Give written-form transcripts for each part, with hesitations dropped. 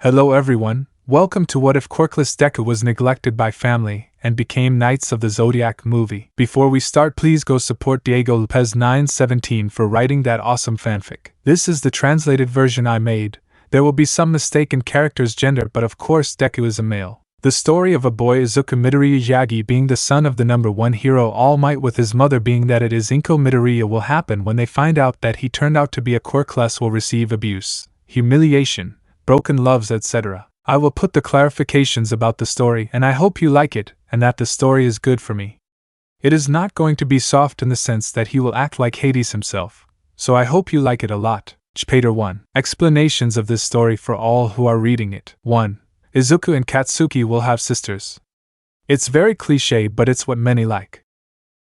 Hello everyone, welcome to What If Quirkless Deku was neglected by family and became Knights of the Zodiac movie. Before we start, please go support Diego Lopez 917 for writing that awesome fanfic. This is the translated version I made. There will be some mistake in character's gender, but of course Deku is a male. The story of a boy Izuku Midoriya Yagi being the son of the number one hero Almight, with his mother being that it is Inko Midoriya, will happen when they find out that he turned out to be a Quirkless, will receive abuse, humiliation, broken loves, etc. I will put the clarifications about the story, and I hope you like it, and that the story is good for me. It is not going to be soft in the sense that he will act like Hades himself, so I hope you like it a lot. Chapter 1. Explanations of this story for all who are reading it. 1. Izuku and Katsuki will have sisters. It's very cliché, but it's what many like.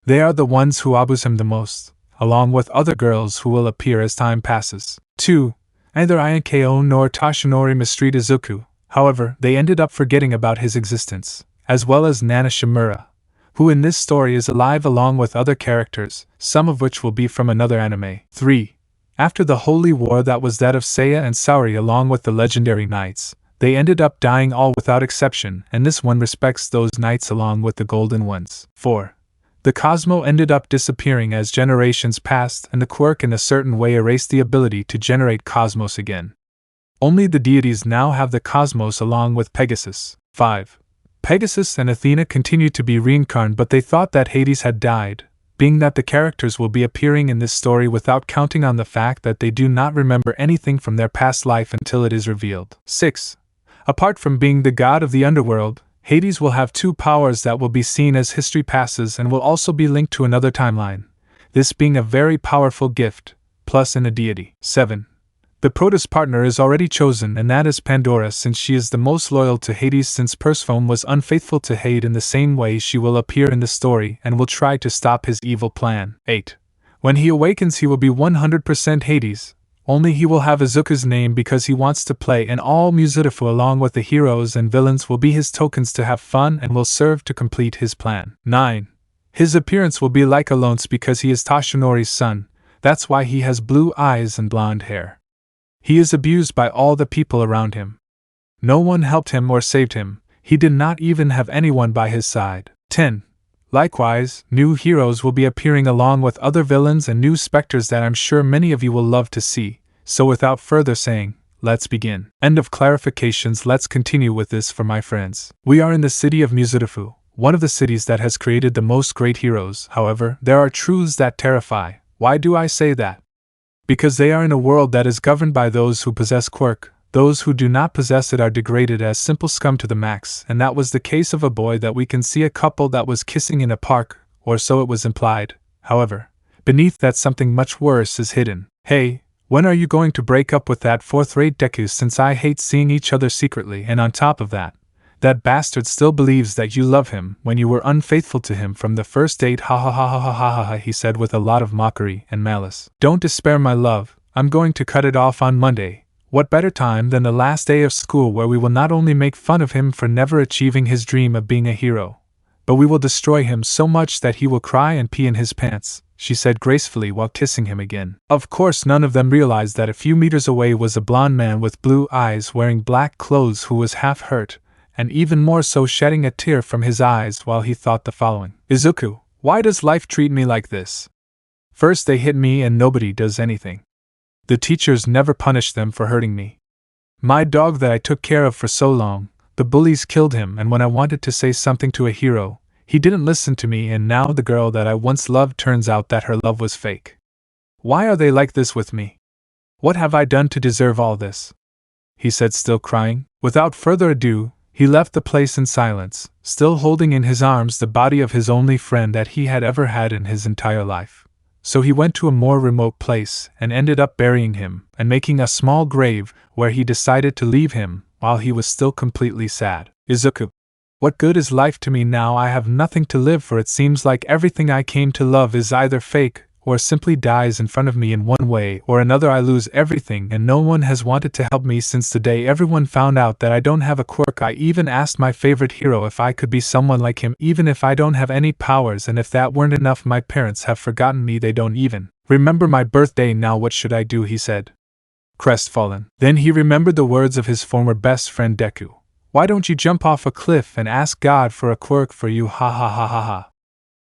They are the ones who abuse him the most, along with other girls who will appear as time passes. 2. Neither Inko nor Toshinori mistreat Izuku, however, they ended up forgetting about his existence, as well as Nana Shimura, who in this story is alive along with other characters, some of which will be from another anime. 3. After the holy war that was that of Seiya and Saori along with the legendary knights, they ended up dying all without exception, and this one respects those knights along with the golden ones. 4. The Cosmo ended up disappearing as generations passed, and the Quirk in a certain way erased the ability to generate cosmos again. Only the deities now have the cosmos along with Pegasus. 5. Pegasus and Athena continue to be reincarnated, but they thought that Hades had died, being that the characters will be appearing in this story without counting on the fact that they do not remember anything from their past life until it is revealed. 6. Apart from being the god of the underworld, Hades will have two powers that will be seen as history passes and will also be linked to another timeline, this being a very powerful gift, plus in a deity. 7. The Proteus partner is already chosen, and that is Pandora, since she is the most loyal to Hades, since Persephone was unfaithful to Hades. In the same way she will appear in the story and will try to stop his evil plan. 8. When he awakens he will be 100% Hades, only he will have Izuku's name because he wants to play, and all Musafu along with the heroes and villains will be his tokens to have fun and will serve to complete his plan. 9. His appearance will be like Alon's because he is Toshinori's son, that's why he has blue eyes and blonde hair. He is abused by all the people around him. No one helped him or saved him, he did not even have anyone by his side. 10. Likewise, new heroes will be appearing along with other villains and new specters that I'm sure many of you will love to see, so without further saying, let's begin. End of clarifications. Let's continue with this for my friends. We are in the city of Musafu, one of the cities that has created the most great heroes. However, there are truths that terrify. Why do I say that? Because they are in a world that is governed by those who possess quirk. Those who do not possess it are degraded as simple scum to the max, and that was the case of a boy that we can see a couple that was kissing in a park, or so it was implied. However, beneath that something much worse is hidden. Hey, when are you going to break up with that fourth-rate Deku, since I hate seeing each other secretly, and on top of that, that bastard still believes that you love him when you were unfaithful to him from the first date, ha ha ha ha ha ha ha, he said with a lot of mockery and malice. Don't despair, my love, I'm going to cut it off on Monday. What better time than the last day of school, where we will not only make fun of him for never achieving his dream of being a hero, but we will destroy him so much that he will cry and pee in his pants, she said gracefully while kissing him again. Of course, none of them realized that a few meters away was a blond man with blue eyes wearing black clothes who was half hurt, and even more so shedding a tear from his eyes while he thought the following. Izuku, why does life treat me like this? First they hit me and nobody does anything. The teachers never punished them for hurting me. My dog that I took care of for so long, the bullies killed him, and when I wanted to say something to a hero, he didn't listen to me, and now the girl that I once loved turns out that her love was fake. Why are they like this with me? What have I done to deserve all this? He said, still crying. Without further ado, he left the place in silence, still holding in his arms the body of his only friend that he had ever had in his entire life. So he went to a more remote place and ended up burying him and making a small grave where he decided to leave him while he was still completely sad. Izuku, what good is life to me now? I have nothing to live for. It seems like everything I came to love is either fake or simply dies in front of me in one way or another. I lose everything, and no one has wanted to help me since the day everyone found out that I don't have a quirk. I even asked my favorite hero if I could be someone like him, even if I don't have any powers, and if that weren't enough, my parents have forgotten me. They don't even remember my birthday now. What should I do? He said. crestfallen. Then he remembered the words of his former best friend Deku. Why don't you jump off a cliff and ask God for a quirk for you, ha ha ha ha ha.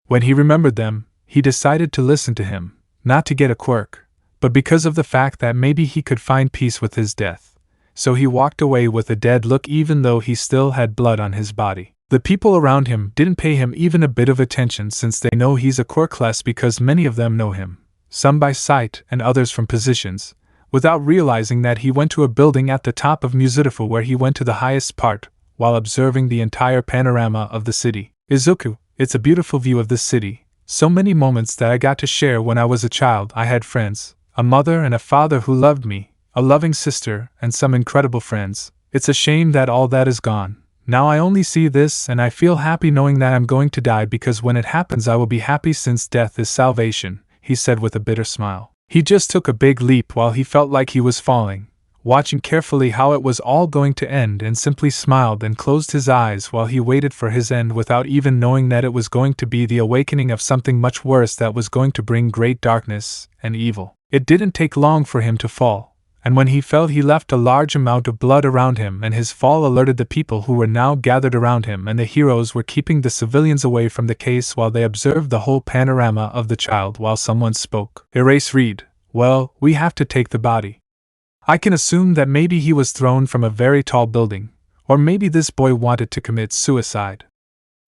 When he remembered them, he decided to listen to him, not to get a quirk, but because of the fact that maybe he could find peace with his death. So he walked away with a dead look even though he still had blood on his body. The people around him didn't pay him even a bit of attention since they know he's a Quirkless because many of them know him, some by sight and others from positions, without realizing that he went to a building at the top of Musafu where he went to the highest part, while observing the entire panorama of the city. Izuku, it's a beautiful view of this city, so many moments that I got to share when I was a child. I had friends, a mother and a father who loved me, a loving sister, and some incredible friends. It's a shame that all that is gone. Now I only see this and I feel happy knowing that I'm going to die because when it happens I will be happy since death is salvation, he said with a bitter smile. He just took a big leap while he felt like he was falling, watching carefully how it was all going to end and simply smiled and closed his eyes while he waited for his end without even knowing that it was going to be the awakening of something much worse that was going to bring great darkness and evil. It didn't take long for him to fall, and when he fell he left a large amount of blood around him and his fall alerted the people who were now gathered around him and the heroes were keeping the civilians away from the case while they observed the whole panorama of the child while someone spoke. Erase read. Well, we have to take the body. I can assume that maybe he was thrown from a very tall building, or maybe this boy wanted to commit suicide.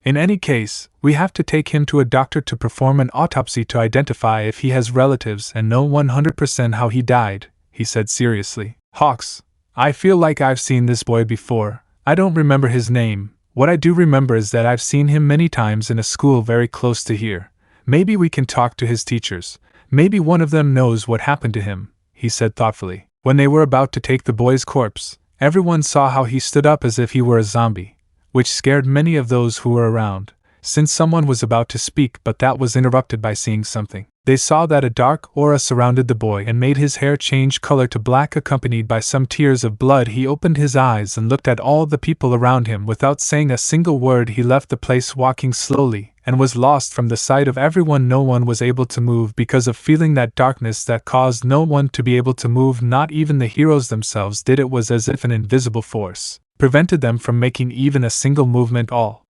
In any case, we have to take him to a doctor to perform an autopsy to identify if he has relatives and know 100% how he died, he said seriously. Hawks, I feel like I've seen this boy before. I don't remember his name. What I do remember is that I've seen him many times in a school very close to here. Maybe we can talk to his teachers. Maybe one of them knows what happened to him, he said thoughtfully. When they were about to take the boy's corpse, everyone saw how he stood up as if he were a zombie, which scared many of those who were around, since someone was about to speak but that was interrupted by seeing something. They saw that a dark aura surrounded the boy and made his hair change color to black accompanied by some tears of blood. He opened his eyes and looked at all the people around him without saying a single word. He left the place walking slowly and was lost from the sight of everyone. No one was able to move because of feeling that darkness that caused no one to be able to move. Not even the heroes themselves did. It was as if an invisible force prevented them from making even a single movement. All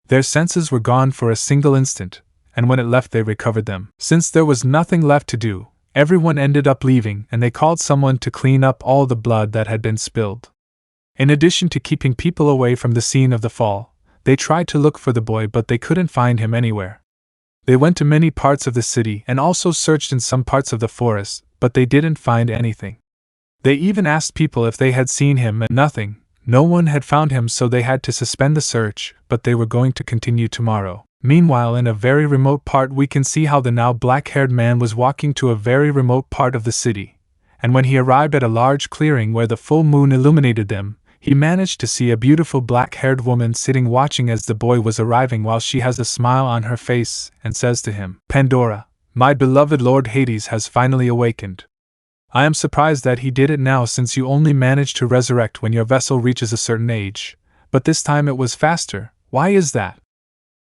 their senses were gone for a single instant, and when it left they recovered them. Since there was nothing left to do, everyone ended up leaving and they called someone to clean up all the blood that had been spilled. In addition to keeping people away from the scene of the fall, they tried to look for the boy but they couldn't find him anywhere. They went to many parts of the city and also searched in some parts of the forest, but they didn't find anything. They even asked people if they had seen him and nothing. No one had found him, so they had to suspend the search, but they were going to continue tomorrow. Meanwhile, in a very remote part we can see how the now black-haired man was walking to a very remote part of the city, and when he arrived at a large clearing where the full moon illuminated them, he managed to see a beautiful black-haired woman sitting watching as the boy was arriving while she has a smile on her face and says to him, "Pandora, my beloved Lord Hades has finally awakened. I am surprised that he did it now since you only managed to resurrect when your vessel reaches a certain age, but this time it was faster. Why is that?"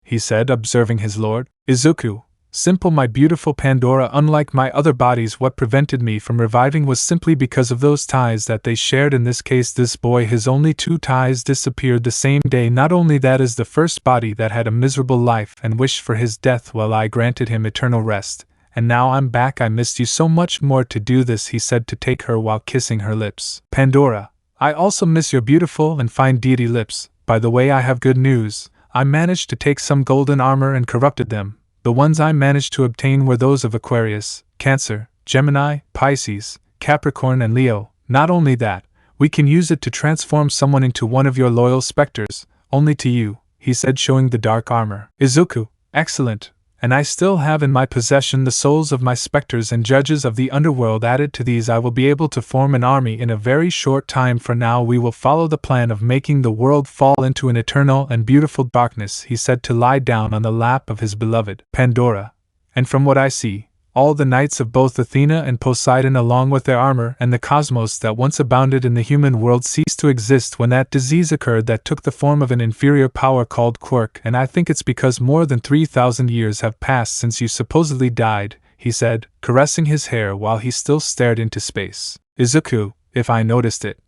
he said, observing his lord. "Izuku, simple my beautiful Pandora, unlike my other bodies, what prevented me from reviving was simply because of those ties that they shared. In this case this boy, his only two ties disappeared the same day. Not only that is the first body that had a miserable life and wished for his death while I granted him eternal rest. And now I'm back. I missed you so much more to do this," he said to take her while kissing her lips. "Pandora, I also miss your beautiful and fine deity lips. By the way, I have good news. I managed to take some golden armor and corrupted them. The ones I managed to obtain were those of Aquarius, Cancer, Gemini, Pisces, Capricorn and Leo. Not only that, we can use it to transform someone into one of your loyal specters, only to you," he said, showing the dark armor. "Izuku, excellent. And I still have in my possession the souls of my specters and judges of the underworld. Added to these I will be able to form an army in a very short time. For now we will follow the plan of making the world fall into an eternal and beautiful darkness," he said, to lie down on the lap of his beloved Pandora. "And from what I see, all the knights of both Athena and Poseidon, along with their armor and the cosmos that once abounded in the human world, ceased to exist when that disease occurred that took the form of an inferior power called Quirk, and I think it's because more than 3,000 years have passed since you supposedly died," he said, caressing his hair while he still stared into space. Izuku, if I noticed it.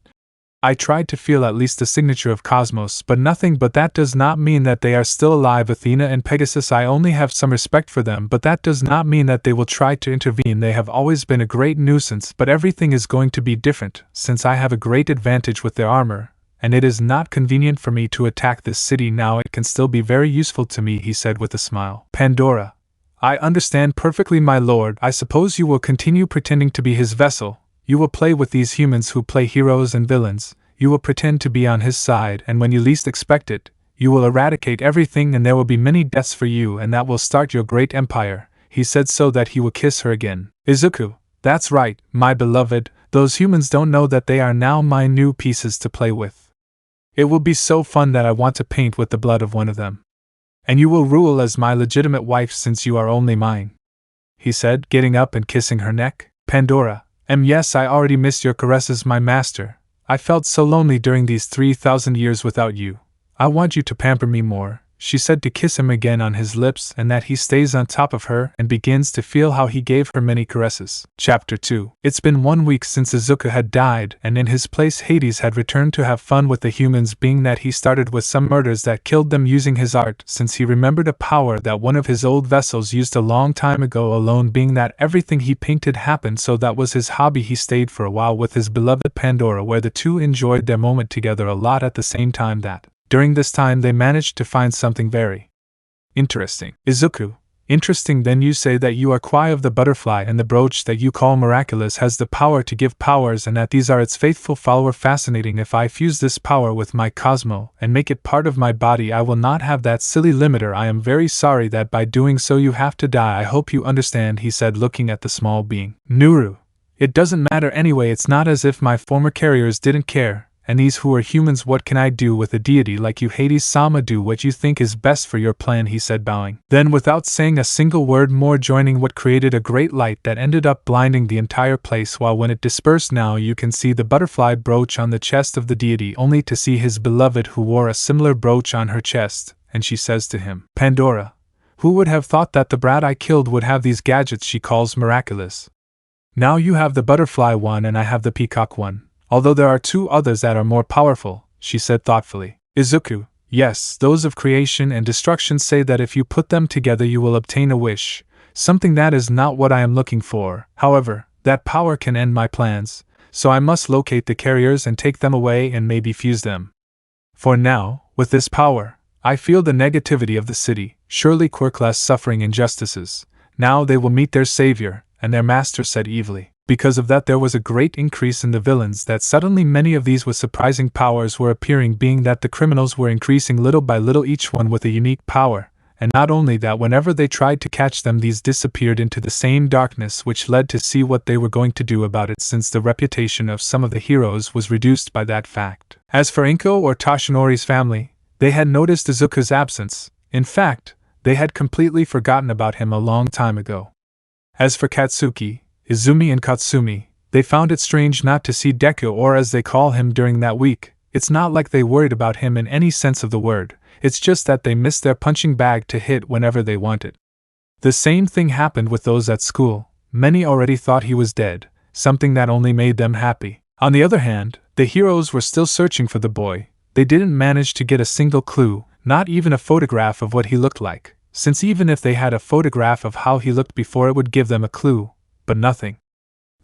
I tried to feel at least the signature of Cosmos, but nothing. But that does not mean that they are still alive. Athena and Pegasus, I only have some respect for them, but that does not mean that they will try to intervene. They have always been a great nuisance, but everything is going to be different, since I have a great advantage with their armor, and it is not convenient for me to attack this city now. It can still be very useful to me, he said with a smile. Pandora. I understand perfectly, my lord. I suppose you will continue pretending to be his vessel. You will play with these humans who play heroes and villains. You will pretend to be on his side, and when you least expect it, you will eradicate everything, and there will be many deaths for you, and that will start your great empire. He said so that he will kiss her again. Izuku, that's right, my beloved. Those humans don't know that they are now my new pieces to play with. It will be so fun that I want to paint with the blood of one of them. And you will rule as my legitimate wife since you are only mine, he said, getting up and kissing her neck. Pandora. Yes, I already missed your caresses, my master. I felt so lonely during these 3,000 years without you. I want you to pamper me more, she said, to kiss him again on his lips, and that he stays on top of her and begins to feel how he gave her many caresses. Chapter 2. It's been 1 week since Izuku had died, and in his place Hades had returned to have fun with the humans, being that he started with some murders that killed them using his art, since he remembered a power that one of his old vessels used a long time ago alone, being that everything he painted happened, so that was his hobby. He stayed for a while with his beloved Pandora, where the two enjoyed their moment together a lot at the same time. During this time they managed to find something very interesting. Izuku, interesting? Then you say that you are Kwai of the butterfly, and the brooch that you call miraculous has the power to give powers, and that these are its faithful follower. Fascinating. If I fuse this power with my Cosmo and make it part of my body, I will not have that silly limiter. I am very sorry that by doing so you have to die. I hope you understand, he said, looking at the small being. Nuru, it doesn't matter anyway. It's not as if my former carriers didn't care. And these who are humans, what can I do with a deity like you? Hades-sama, do what you think is best for your plan, he said, bowing. Then, without saying a single word more, joining what created a great light that ended up blinding the entire place, while when it dispersed now you can see the butterfly brooch on the chest of the deity, only to see his beloved who wore a similar brooch on her chest, and she says to him, Pandora, who would have thought that the brat I killed would have these gadgets she calls miraculous? Now you have the butterfly one and I have the peacock one. Although there are 2 others that are more powerful, she said thoughtfully. Izuku, yes, those of creation and destruction say that if you put them together you will obtain a wish, something that is not what I am looking for. However, that power can end my plans, so I must locate the carriers and take them away and maybe fuse them. For now, with this power, I feel the negativity of the city, surely Quirkless suffering injustices. Now they will meet their savior, and their master said evilly. Because of that there was a great increase in the villains, that suddenly many of these with surprising powers were appearing, being that the criminals were increasing little by little, each one with a unique power, and not only that, whenever they tried to catch them these disappeared into the same darkness, which led to see what they were going to do about it, since the reputation of some of the heroes was reduced by that fact. As for Inko or Toshinori's family, they had noticed Izuku's absence. In fact, they had completely forgotten about him a long time ago. As for Katsuki, Izumi and Katsumi, they found it strange not to see Deku, or as they call him, during that week. It's not like they worried about him in any sense of the word, it's just that they missed their punching bag to hit whenever they wanted. The same thing happened with those at school. Many already thought he was dead, something that only made them happy. On the other hand, the heroes were still searching for the boy. They didn't manage to get a single clue, not even a photograph of what he looked like, since even if they had a photograph of how he looked before it would give them a clue. But nothing.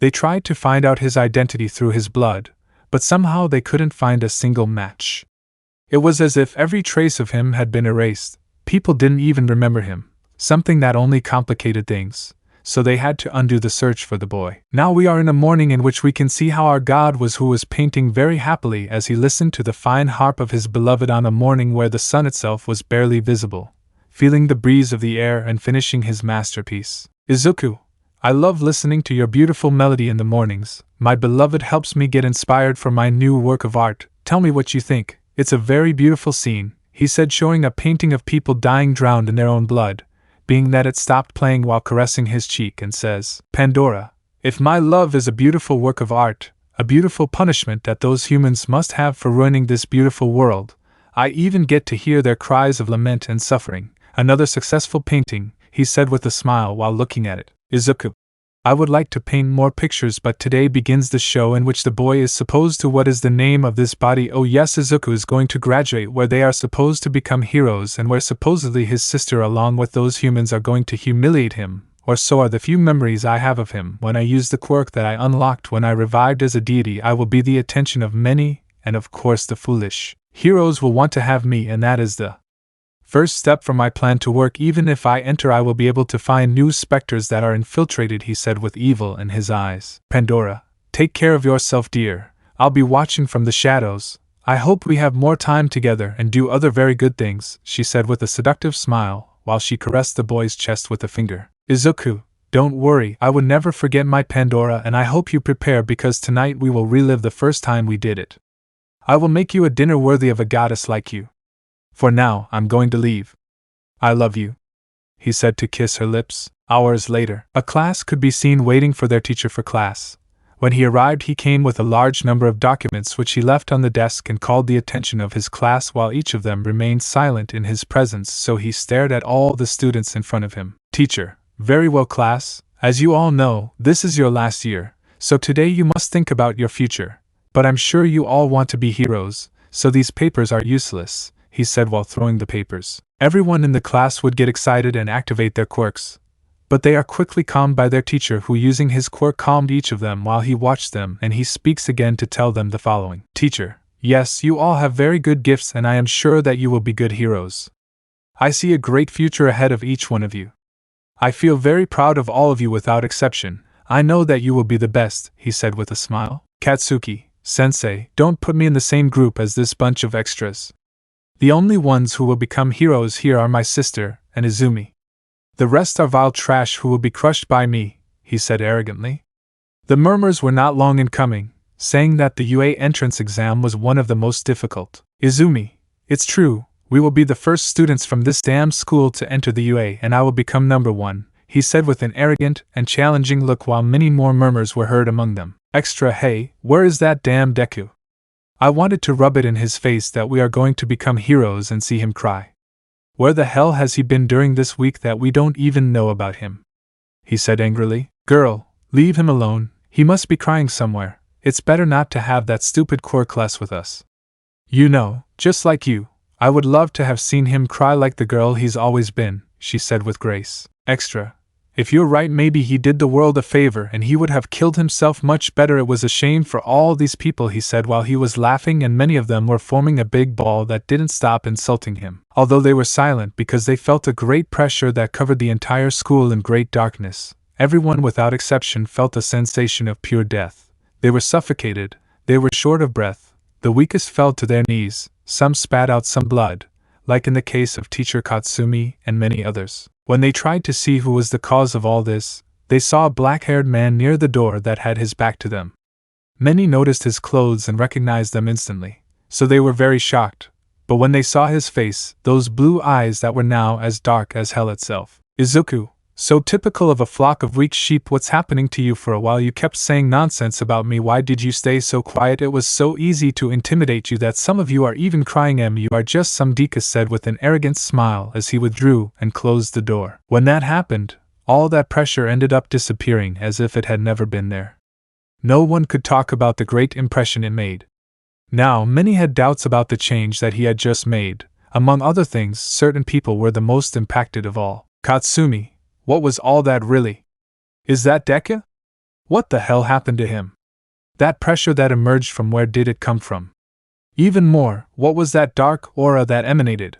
They tried to find out his identity through his blood, but somehow they couldn't find a single match. It was as if every trace of him had been erased. People didn't even remember him, something that only complicated things, so they had to undo the search for the boy. Now we are in a morning in which we can see how our god was, who was painting very happily as he listened to the fine harp of his beloved on a morning where the sun itself was barely visible, feeling the breeze of the air and finishing his masterpiece. Izuku, I love listening to your beautiful melody in the mornings. My beloved helps me get inspired for my new work of art. Tell me what you think. It's a very beautiful scene, he said, showing a painting of people dying drowned in their own blood, being that it stopped playing while caressing his cheek, and says, Pandora, if my love is a beautiful work of art, a beautiful punishment that those humans must have for ruining this beautiful world, I even get to hear their cries of lament and suffering. Another successful painting, he said with a smile while looking at it. Izuku, I would like to paint more pictures, but today begins the show in which the boy is supposed to. What is the name of this body? Oh yes, Izuku is going to graduate, where they are supposed to become heroes and where supposedly his sister along with those humans are going to humiliate him, or so are the few memories I have of him. When I use the quirk that I unlocked when I revived as a deity, I will be the attention of many, and of course the foolish heroes will want to have me, and that is the first step for my plan to work. Even if I enter, I will be able to find new specters that are infiltrated, he said with evil in his eyes. Pandora, take care of yourself, dear. I'll be watching from the shadows. I hope we have more time together and do other very good things, she said with a seductive smile, while she caressed the boy's chest with a finger. Izuku, don't worry, I will never forget my Pandora, and I hope you prepare because tonight we will relive the first time we did it. I will make you a dinner worthy of a goddess like you. For now, I'm going to leave. I love you, he said to kiss her lips. Hours later, a class could be seen waiting for their teacher for class. When he arrived, he came with a large number of documents which he left on the desk and called the attention of his class while each of them remained silent in his presence, so he stared at all the students in front of him. Teacher, very well class, as you all know, this is your last year, so today you must think about your future. But I'm sure you all want to be heroes, so these papers are useless, he said while throwing the papers. Everyone in the class would get excited and activate their quirks. But they are quickly calmed by their teacher, who using his quirk calmed each of them while he watched them, and he speaks again to tell them the following. Teacher, yes, you all have very good gifts and I am sure that you will be good heroes. I see a great future ahead of each one of you. I feel very proud of all of you without exception. I know that you will be the best, he said with a smile. Katsuki, sensei, don't put me in the same group as this bunch of extras. The only ones who will become heroes here are my sister and Izumi. The rest are vile trash who will be crushed by me, he said arrogantly. The murmurs were not long in coming, saying that the UA entrance exam was one of the most difficult. Izumi, it's true, we will be the first students from this damn school to enter the UA and I will become number one, he said with an arrogant and challenging look while many more murmurs were heard among them. Extra, hey, where is that damn Deku? I wanted to rub it in his face that we are going to become heroes and see him cry. Where the hell has he been during this week that we don't even know about him? He said angrily. Girl, leave him alone, he must be crying somewhere. It's better not to have that stupid Quirkless with us. You know, just like you, I would love to have seen him cry like the girl he's always been, she said with grace. Extra. If you're right, maybe he did the world a favor and he would have killed himself much better. It was a shame for all these people, he said while he was laughing, and many of them were forming a big ball that didn't stop insulting him. Although they were silent because they felt a great pressure that covered the entire school in great darkness, everyone without exception felt a sensation of pure death. They were suffocated, they were short of breath, the weakest fell to their knees, some spat out some blood, like in the case of teacher Katsumi and many others. When they tried to see who was the cause of all this, they saw a black-haired man near the door that had his back to them. Many noticed his clothes and recognized them instantly, so they were very shocked, but when they saw his face, those blue eyes that were now as dark as hell itself. Izuku, so typical of a flock of weak sheep, what's happening to you? For a while you kept saying nonsense about me, why did you stay so quiet? It was so easy to intimidate you that some of you are even crying. You are just some Dika said with an arrogant smile as he withdrew and closed the door. When that happened, all that pressure ended up disappearing as if it had never been there. No one could talk about the great impression it made. Now many had doubts about the change that he had just made. Among other things, certain people were the most impacted of all. Katsumi. What was all that really? Is that Deku? What the hell happened to him? That pressure that emerged from, where did it come from? Even more, what was that dark aura that emanated?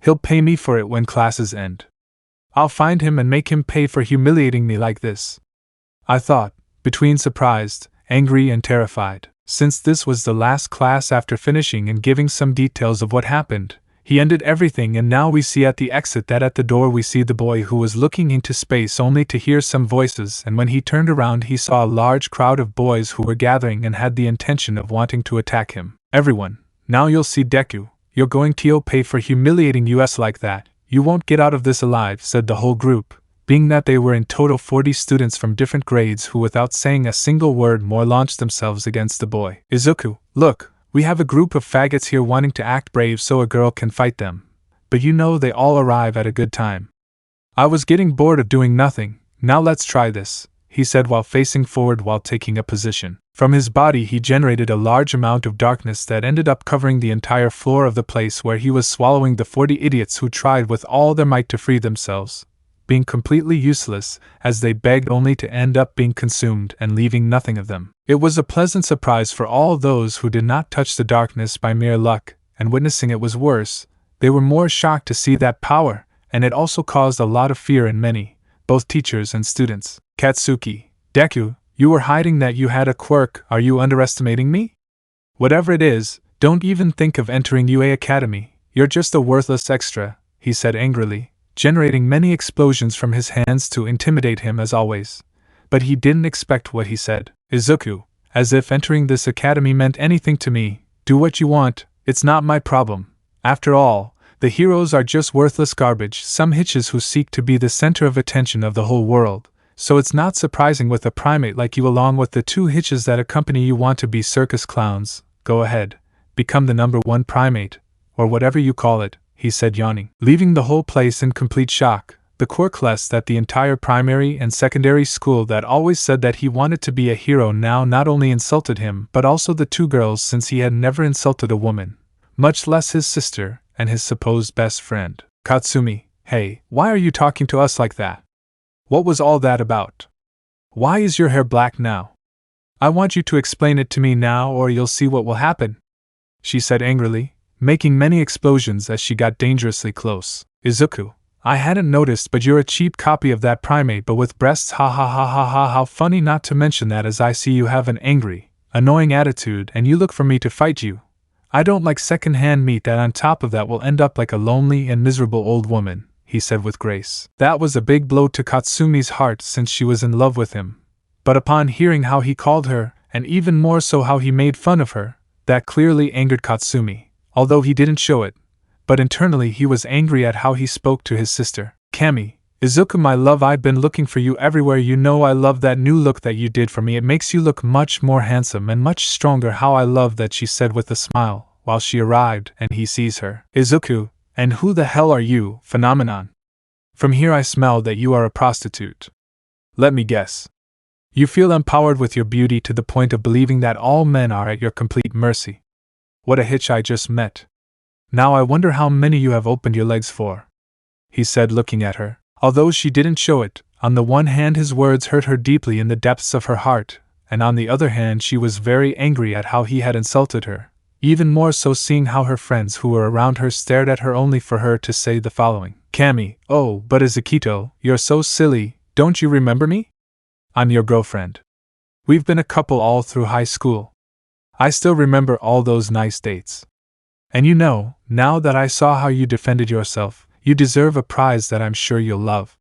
He'll pay me for it when classes end. I'll find him and make him pay for humiliating me like this. I thought, between surprised, angry and terrified. Since this was the last class, after finishing and giving some details of what happened, he ended everything, and now we see at the exit that at the door we see the boy who was looking into space only to hear some voices, and when he turned around he saw a large crowd of boys who were gathering and had the intention of wanting to attack him. Everyone, now you'll see Deku, you're going to pay for humiliating us like that, you won't get out of this alive, said the whole group, being that they were in total 40 students from different grades who without saying a single word more launched themselves against the boy. Izuku, look. We have a group of faggots here wanting to act brave so a girl can fight them. But you know they all arrive at a good time. I was getting bored of doing nothing, now let's try this. he said while facing forward while taking a position. From his body he generated a large amount of darkness that ended up covering the entire floor of the place where he was swallowing the 40 idiots who tried with all their might to free themselves, being completely useless, as they begged only to end up being consumed and leaving nothing of them. It was a pleasant surprise for all those who did not touch the darkness by mere luck, and witnessing it was worse. They were more shocked to see that power, and it also caused a lot of fear in many, both teachers and students. Katsuki, Deku, you were hiding that you had a quirk. Are you underestimating me? Whatever it is, don't even think of entering UA Academy. You're just a worthless extra, he said angrily, generating many explosions from his hands to intimidate him as always. But he didn't expect what he said. Izuku, as if entering this academy meant anything to me. Do what you want, it's not my problem. After all, the heroes are just worthless garbage, some hitches who seek to be the center of attention of the whole world, so it's not surprising with a primate like you along with the 2 hitches that accompany you want to be circus clowns. Go ahead, become the number 1 primate, or whatever you call it, he said yawning, leaving the whole place in complete shock. The Quirkless that the entire primary and secondary school that always said that he wanted to be a hero now not only insulted him but also the 2 girls, since he had never insulted a woman, much less his sister and his supposed best friend. Katsumi, hey, why are you talking to us like that? What was all that about? Why is your hair black now? I want you to explain it to me now or you'll see what will happen, she said angrily, making many explosions as she got dangerously close. Izuku, I hadn't noticed, but you're a cheap copy of that primate but with breasts, ha ha ha ha ha, how funny, not to mention that as I see you have an angry, annoying attitude and you look for me to fight you. I don't like second-hand meat that on top of that will end up like a lonely and miserable old woman, he said with grace. That was a big blow to Katsumi's heart since she was in love with him. But upon hearing how he called her, and even more so how he made fun of her, that clearly angered Katsumi, although he didn't show it. But internally he was angry at how he spoke to his sister. Kami, Izuku my love, I've been looking for you everywhere. You know I love that new look that you did for me. It makes you look much more handsome and much stronger. How I love that, she said with a smile, while she arrived and he sees her. Izuku, and who the hell are you, phenomenon? From here I smell that you are a prostitute. Let me guess. You feel empowered with your beauty to the point of believing that all men are at your complete mercy. What a hitch I just met. Now I wonder how many you have opened your legs for, he said looking at her. Although she didn't show it, on the one hand his words hurt her deeply in the depths of her heart, and on the other hand she was very angry at how he had insulted her, even more so seeing how her friends who were around her stared at her only for her to say the following. Kami, oh, but Izukito, you're so silly, don't you remember me? I'm your girlfriend. We've been a couple all through high school. I still remember all those nice dates. And you know, now that I saw how you defended yourself, you deserve a prize that I'm sure you'll love,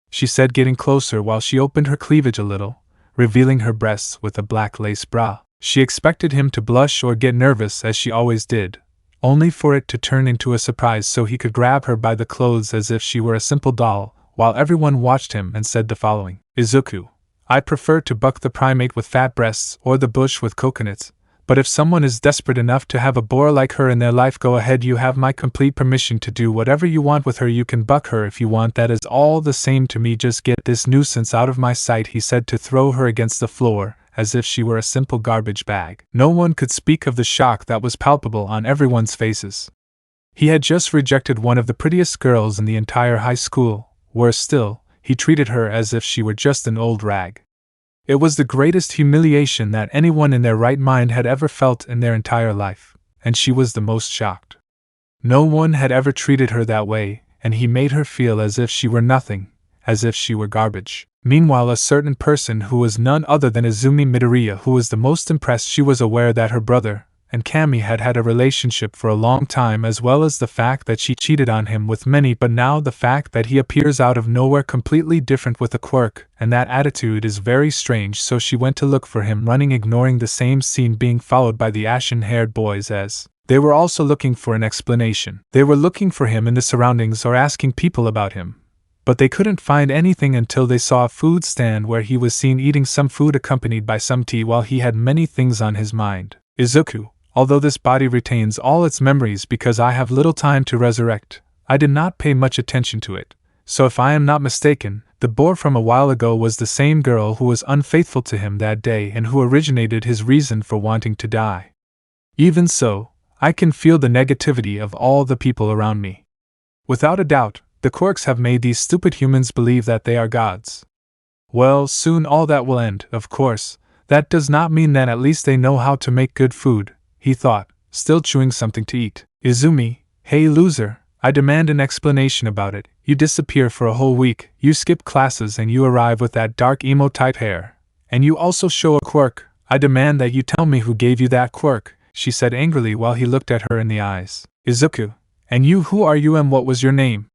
she said getting closer while she opened her cleavage a little, revealing her breasts with a black lace bra. She expected him to blush or get nervous as she always did, only for it to turn into a surprise so he could grab her by the clothes as if she were a simple doll, while everyone watched him and said the following. Izuku, I prefer to buck the primate with fat breasts or the bush with coconuts, but if someone is desperate enough to have a boar like her in their life, go ahead, you have my complete permission to do whatever you want with her. You can buck her if you want, that is all the same to me. Just get this nuisance out of my sight, he said to throw her against the floor, as if she were a simple garbage bag. No one could speak of the shock that was palpable on everyone's faces. He had just rejected one of the prettiest girls in the entire high school. Worse still, he treated her as if she were just an old rag. It was the greatest humiliation that anyone in their right mind had ever felt in their entire life, and she was the most shocked. No one had ever treated her that way, and he made her feel as if she were nothing, as if she were garbage. Meanwhile, a certain person who was none other than Izuku Midoriya, who was the most impressed. She was aware that her brother and Kami had had a relationship for a long time, as well as the fact that she cheated on him with many, but now the fact that he appears out of nowhere completely different with a quirk, and that attitude is very strange, so she went to look for him running, ignoring the same scene being followed by the ashen-haired boys as they were also looking for an explanation. They were looking for him in the surroundings or asking people about him, but they couldn't find anything until they saw a food stand where he was seen eating some food accompanied by some tea while he had many things on his mind. Izuku, although this body retains all its memories because I have little time to resurrect, I did not pay much attention to it, So if I am not mistaken, the boar from a while ago was the same girl who was unfaithful to him that day and who originated his reason for wanting to die. Even so, I can feel the negativity of all the people around me. Without a doubt, the Quirks have made these stupid humans believe that they are gods. Well, soon all that will end, of course. That does not mean that at least they know how to make good food, he thought, still chewing something to eat. Izumi, hey loser, I demand an explanation about it. You disappear for a whole week, you skip classes and you arrive with that dark emo-type hair. And you also show a quirk. I demand that you tell me who gave you that quirk, she said angrily while he looked at her in the eyes. Izuku, and you, who are you and what was your name?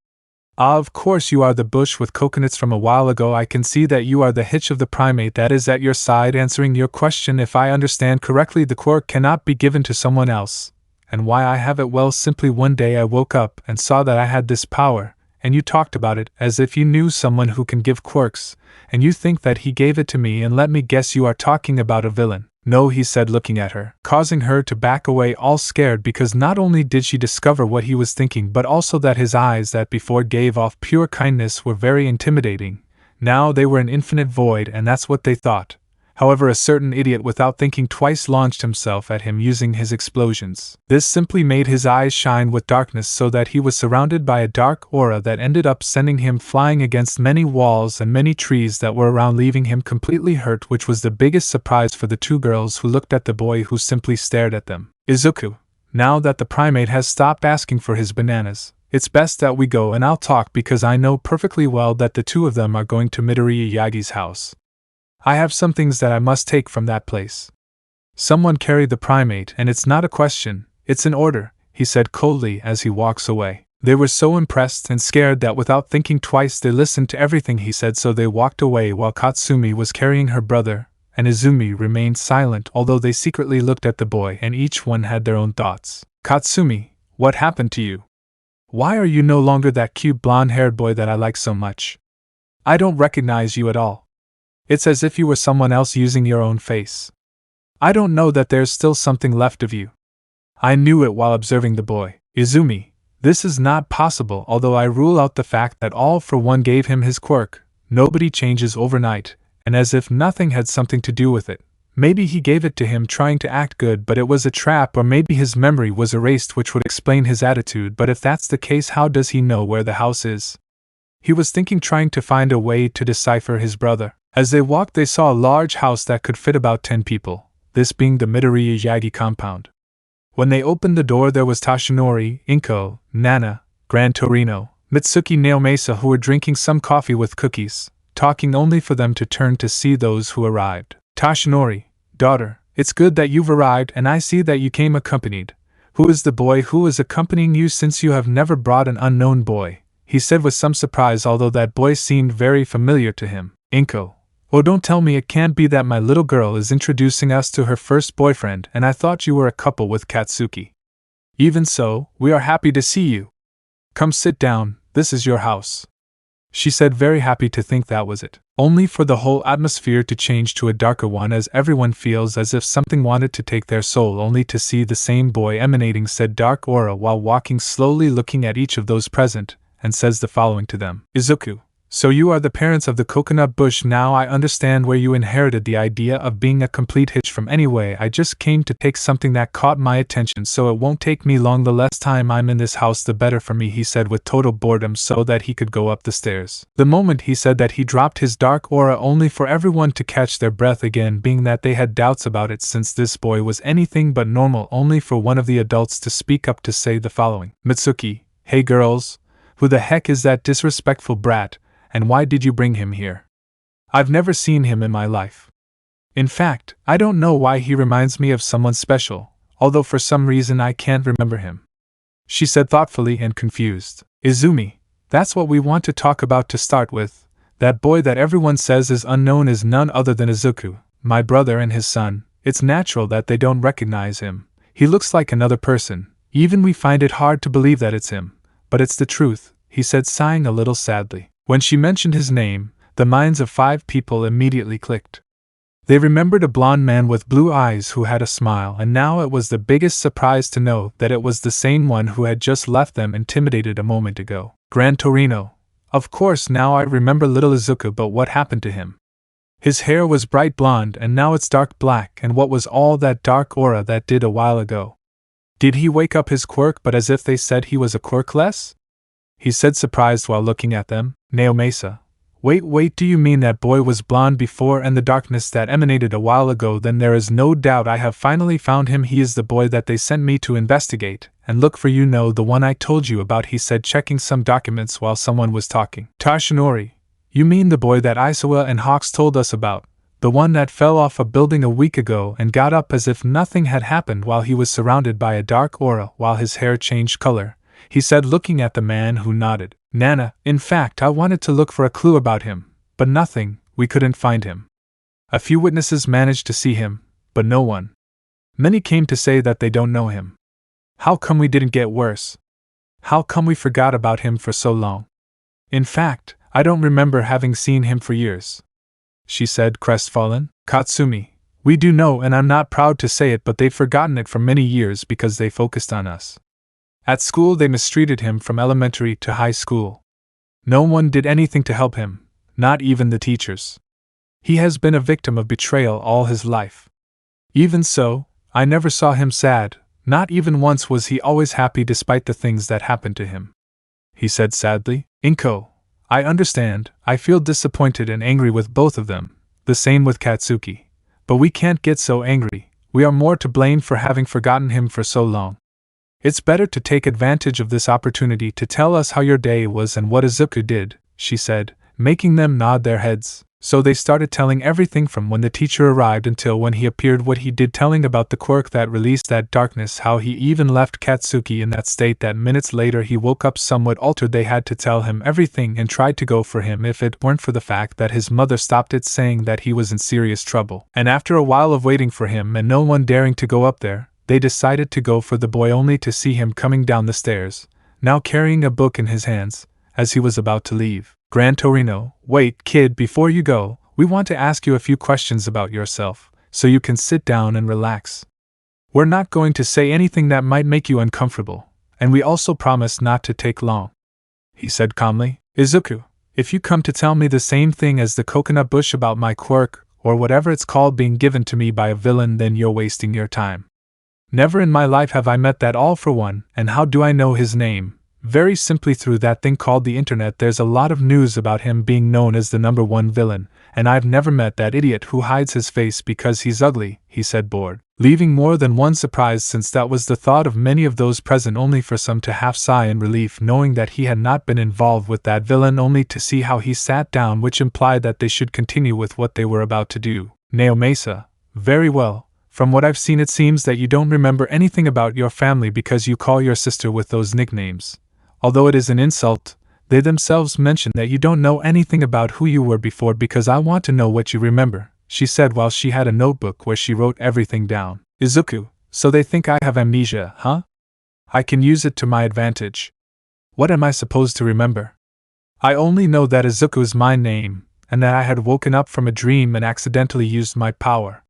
Ah, of course you are the bush with coconuts from a while ago. I can see that you are the hitch of the primate that is at your side. Answering your question, if I understand correctly, the quirk cannot be given to someone else. And why I have it? Well, simply one day I woke up and saw that I had this power, and you talked about it as if you knew someone who can give quirks, and you think that he gave it to me, and let me guess, you are talking about a villain. No, he said, looking at her, causing her to back away all scared because not only did she discover what he was thinking but also that his eyes that before gave off pure kindness were very intimidating. Now they were an infinite void, and that's what they thought. However, a certain idiot without thinking twice launched himself at him using his explosions. This simply made his eyes shine with darkness so that he was surrounded by a dark aura that ended up sending him flying against many walls and many trees that were around, leaving him completely hurt, which was the biggest surprise for the two girls who looked at the boy who simply stared at them. Izuku, now that the primate has stopped asking for his bananas, it's best that we go and I'll talk because I know perfectly well that the two of them are going to Midoriya Yagi's house. I have some things that I must take from that place. Someone carry the primate, and it's not a question, it's an order, he said coldly as he walks away. They were so impressed and scared that without thinking twice they listened to everything he said, so they walked away while Katsumi was carrying her brother, and Izumi remained silent although they secretly looked at the boy and each one had their own thoughts. Katsumi, what happened to you? Why are you no longer that cute blonde-haired boy that I like so much? I don't recognize you at all. It's as if you were someone else using your own face. I don't know that there's still something left of you. I knew it while observing the boy. Izumi, this is not possible. Although I rule out the fact that all for one gave him his quirk, nobody changes overnight, and as if nothing had something to do with it. Maybe he gave it to him trying to act good, but it was a trap, or maybe his memory was erased, which would explain his attitude. But if that's the case, how does he know where the house is? He was thinking, trying to find a way to decipher his brother. As they walked, they saw a large house that could fit about 10 people, this being the Midoriya Yagi compound. When they opened the door, there was Tashinori, Inko, Nana, Gran Torino, Mitsuki, Naomasa, who were drinking some coffee with cookies, talking only for them to turn to see those who arrived. Tashinori, daughter, it's good that you've arrived, and I see that you came accompanied. Who is the boy who is accompanying you, since you have never brought an unknown boy? He said with some surprise, although that boy seemed very familiar to him. Inko. Oh, don't tell me it can't be that my little girl is introducing us to her first boyfriend, and I thought you were a couple with Katsuki. Even so, we are happy to see you. Come sit down, this is your house. She said, very happy to think that was it. Only for the whole atmosphere to change to a darker one, as everyone feels as if something wanted to take their soul, only to see the same boy emanating said dark aura while walking slowly, looking at each of those present, and says the following to them. Izuku. So you are the parents of the coconut bush. Now I understand where you inherited the idea of being a complete hitch from. Anyway, I just came to take something that caught my attention, so it won't take me long. The less time I'm in this house, the better for me, he said with total boredom so that he could go up the stairs. The moment he said that, he dropped his dark aura, only for everyone to catch their breath again, being that they had doubts about it since this boy was anything but normal, only for one of the adults to speak up to say the following. Mitsuki, hey girls, who the heck is that disrespectful brat? And why did you bring him here? I've never seen him in my life. In fact, I don't know why he reminds me of someone special, although for some reason I can't remember him. She said thoughtfully and confused. Izumi, that's what we want to talk about to start with. That boy that everyone says is unknown is none other than Izuku, my brother and his son. It's natural that they don't recognize him. He looks like another person. Even we find it hard to believe that it's him. But it's the truth, he said, sighing a little sadly. When she mentioned his name, the minds of 5 people immediately clicked. They remembered a blond man with blue eyes who had a smile, and now it was the biggest surprise to know that it was the same one who had just left them intimidated a moment ago. Gran Torino. Of course, now I remember little Izuku, but what happened to him? His hair was bright blonde and now it's dark black, and what was all that dark aura that did a while ago? Did he wake up his quirk, but as if they said he was a quirkless? He said, surprised while looking at them. Naomasa. Wait, do you mean that boy was blonde before and the darkness that emanated a while ago? Then there is no doubt I have finally found him. He is the boy that they sent me to investigate and look for, you know, the one I told you about, he said, checking some documents while someone was talking. Tashinori. You mean the boy that Aizawa and Hawks told us about, the one that fell off a building a week ago and got up as if nothing had happened while he was surrounded by a dark aura while his hair changed color, he said, looking at the man who nodded. Nana, in fact, I wanted to look for a clue about him, but nothing, we couldn't find him. A few witnesses managed to see him, but no one. Many came to say that they don't know him. How come we didn't get worse? How come we forgot about him for so long? In fact, I don't remember having seen him for years, she said, crestfallen. Katsumi, we do know, and I'm not proud to say it, but they've forgotten it for many years because they focused on us. At school they mistreated him from elementary to high school. No one did anything to help him, not even the teachers. He has been a victim of betrayal all his life. Even so, I never saw him sad, not even once was he always happy despite the things that happened to him. He said sadly. Inko, I understand, I feel disappointed and angry with both of them, the same with Katsuki. But we can't get so angry, we are more to blame for having forgotten him for so long. It's better to take advantage of this opportunity to tell us how your day was and what Izuku did, she said, making them nod their heads. So they started telling everything from when the teacher arrived until when he appeared, what he did, telling about the quirk that released that darkness, how he even left Katsuki in that state that minutes later he woke up somewhat altered. They had to tell him everything and tried to go for him if it weren't for the fact that his mother stopped it, saying that he was in serious trouble. And after a while of waiting for him and no one daring to go up there, they decided to go for the boy, only to see him coming down the stairs, now carrying a book in his hands, as he was about to leave. Gran Torino, wait, kid, before you go, we want to ask you a few questions about yourself, so you can sit down and relax. We're not going to say anything that might make you uncomfortable, and we also promise not to take long, he said calmly. Izuku, if you come to tell me the same thing as the coconut bush about my quirk, or whatever it's called, being given to me by a villain, then you're wasting your time. Never in my life have I met that all for one, and how do I know his name? Very simply through that thing called the internet. There's a lot of news about him being known as the #1 villain, and I've never met that idiot who hides his face because he's ugly, he said, bored, leaving more than one surprised, since that was the thought of many of those present, only for some to half sigh in relief knowing that he had not been involved with that villain, only to see how he sat down, which implied that they should continue with what they were about to do. Naomasa, very well. From what I've seen, it seems that you don't remember anything about your family because you call your sister with those nicknames. Although it is an insult, they themselves mention that you don't know anything about who you were before, because I want to know what you remember, she said while she had a notebook where she wrote everything down. Izuku, so they think I have amnesia, huh? I can use it to my advantage. What am I supposed to remember? I only know that Izuku is my name, and that I had woken up from a dream and accidentally used my power.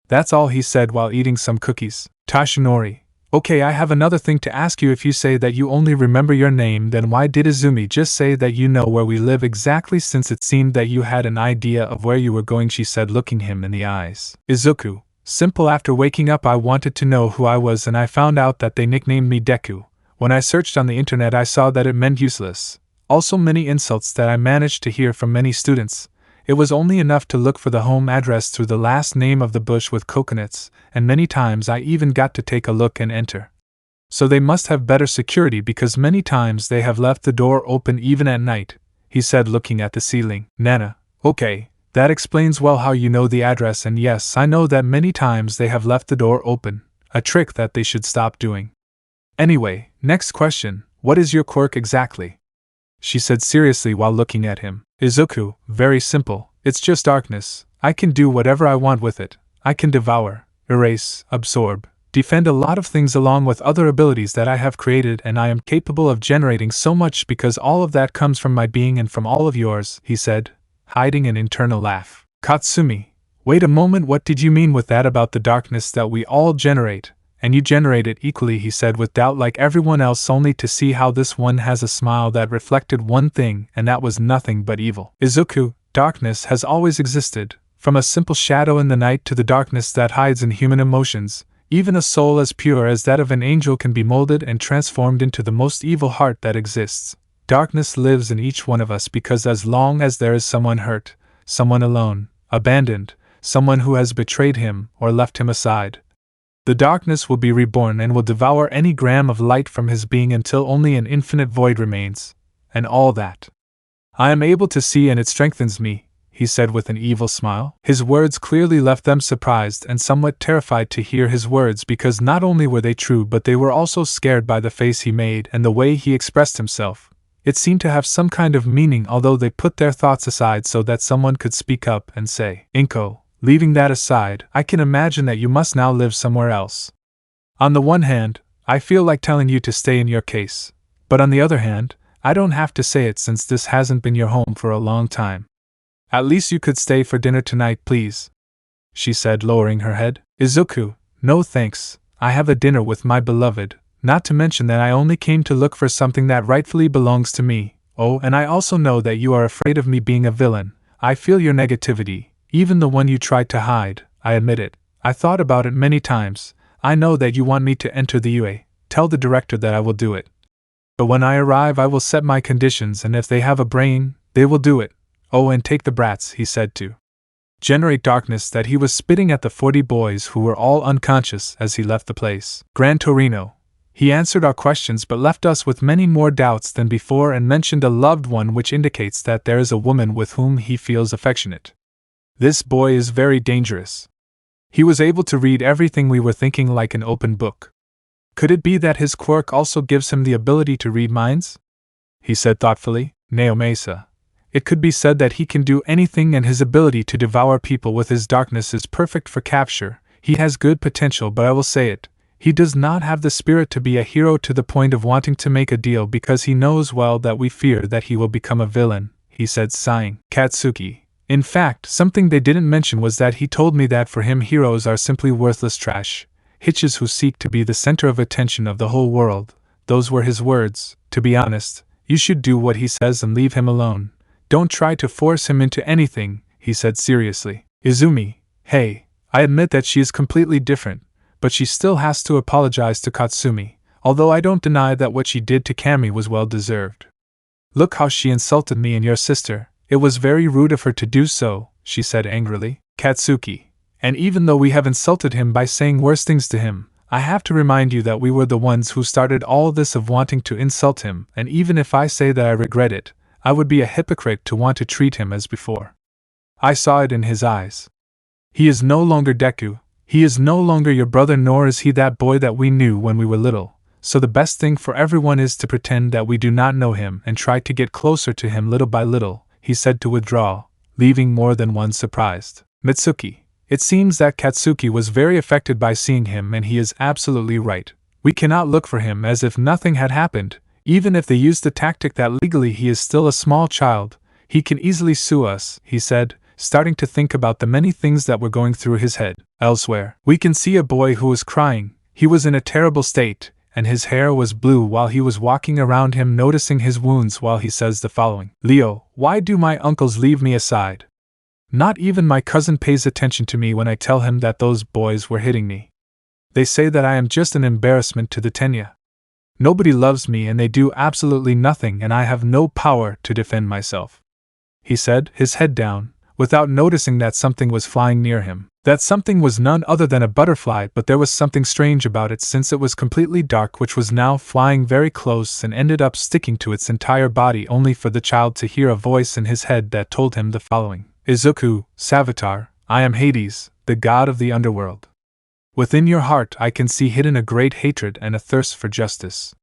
That's all, he said while eating some cookies. Tashinori, okay, I have another thing to ask you. If you say that you only remember your name, then why did Izumi just say that you know where we live exactly, since it seemed that you had an idea of where you were going, she said, looking him in the eyes. Izuku, simple. After waking up I wanted to know who I was, and I found out that they nicknamed me Deku. When I searched on the internet I saw that it meant useless. Also many insults that I managed to hear from many students. It was only enough to look for the home address through the last name of the bush with coconuts, and many times I even got to take a look and enter. So they must have better security, because many times they have left the door open even at night, he said, looking at the ceiling. Nana, okay, that explains well how you know the address, and yes, I know that many times they have left the door open, a trick that they should stop doing. Anyway, next question, what is your quirk exactly? She said seriously while looking at him. Izuku, very simple, it's just darkness. I can do whatever I want with it. I can devour, erase, absorb, defend a lot of things along with other abilities that I have created, and I am capable of generating so much because all of that comes from my being and from all of yours, he said, hiding an internal laugh. Katsumi, wait a moment, what did you mean with that about the darkness that we all generate, and you generate it equally, he said with doubt, like everyone else, only to see how this one has a smile that reflected one thing, and that was nothing but evil. Izuku, darkness has always existed, from a simple shadow in the night to the darkness that hides in human emotions. Even a soul as pure as that of an angel can be molded and transformed into the most evil heart that exists. Darkness lives in each one of us because as long as there is someone hurt, someone alone, abandoned, someone who has betrayed him or left him aside, the darkness will be reborn and will devour any gram of light from his being until only an infinite void remains. And all that I am able to see, and it strengthens me, he said with an evil smile. His words clearly left them surprised and somewhat terrified to hear his words, because not only were they true but they were also scared by the face he made and the way he expressed himself. It seemed to have some kind of meaning, although they put their thoughts aside so that someone could speak up and say, "Inko, leaving that aside, I can imagine that you must now live somewhere else. On the one hand, I feel like telling you to stay in your case, but on the other hand, I don't have to say it since this hasn't been your home for a long time. At least you could stay for dinner tonight, please," she said, lowering her head. Izuku, no thanks, I have a dinner with my beloved, not to mention that I only came to look for something that rightfully belongs to me. Oh, and I also know that you are afraid of me being a villain. I feel your negativity, even the one you tried to hide, I admit it. I thought about it many times. I know that you want me to enter the UA. Tell the director that I will do it. But when I arrive I will set my conditions, and if they have a brain, they will do it. Oh, and take the brats, he said to generate darkness, that he was spitting at the 40 boys who were all unconscious as he left the place. Gran Torino. He answered our questions but left us with many more doubts than before, and mentioned a loved one, which indicates that there is a woman with whom he feels affectionate. This boy is very dangerous. He was able to read everything we were thinking like an open book. Could it be that his quirk also gives him the ability to read minds? He said thoughtfully, Naomasa. It could be said that he can do anything, and his ability to devour people with his darkness is perfect for capture. He has good potential, but I will say it, he does not have the spirit to be a hero to the point of wanting to make a deal, because he knows well that we fear that he will become a villain, he said, sighing. Katsuki. In fact, something they didn't mention was that he told me that for him heroes are simply worthless trash, hitches who seek to be the center of attention of the whole world. Those were his words. To be honest, you should do what he says and leave him alone. Don't try to force him into anything, he said seriously. Izumi, hey, I admit that she is completely different, but she still has to apologize to Katsumi, although I don't deny that what she did to Kami was well deserved. Look how she insulted me and your sister. It was very rude of her to do so, she said angrily. Katsuki. And even though we have insulted him by saying worse things to him, I have to remind you that we were the ones who started all this of wanting to insult him, and even if I say that I regret it, I would be a hypocrite to want to treat him as before. I saw it in his eyes. He is no longer Deku, he is no longer your brother, nor is he that boy that we knew when we were little, so the best thing for everyone is to pretend that we do not know him and try to get closer to him little by little, he said to withdraw, leaving more than one surprised. Mitsuki. It seems that Katsuki was very affected by seeing him, and he is absolutely right. We cannot look for him as if nothing had happened. Even if they use the tactic that legally he is still a small child, he can easily sue us, he said, starting to think about the many things that were going through his head. Elsewhere, we can see a boy who was crying. He was in a terrible state, and his hair was blue while he was walking around him, noticing his wounds, while he says the following. Leo, why do my uncles leave me aside? Not even my cousin pays attention to me when I tell him that those boys were hitting me. They say that I am just an embarrassment to the Tenya. Nobody loves me, and they do absolutely nothing, and I have no power to defend myself. He said, his head down, without noticing that something was flying near him. That something was none other than a butterfly, but there was something strange about it since it was completely dark, which was now flying very close and ended up sticking to its entire body, only for the child to hear a voice in his head that told him the following. Izuku, Savitar, I am Hades, the god of the underworld. Within your heart I can see hidden a great hatred and a thirst for justice.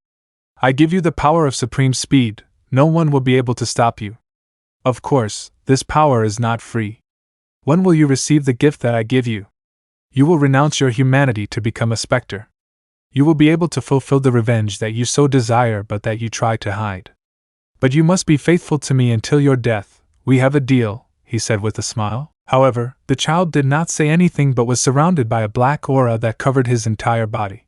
I give you the power of supreme speed. No one will be able to stop you. Of course, this power is not free. When will you receive the gift that I give you? You will renounce your humanity to become a specter. You will be able to fulfill the revenge that you so desire but that you try to hide. But you must be faithful to me until your death. We have a deal, he said with a smile. However, the child did not say anything but was surrounded by a black aura that covered his entire body.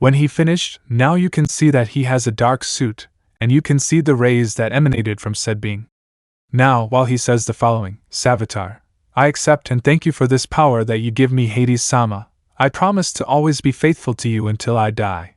When he finished, now you can see that he has a dark suit, and you can see the rays that emanated from said being. Now, while he says the following, Savitar, I accept and thank you for this power that you give me, Hades-sama. I promise to always be faithful to you until I die.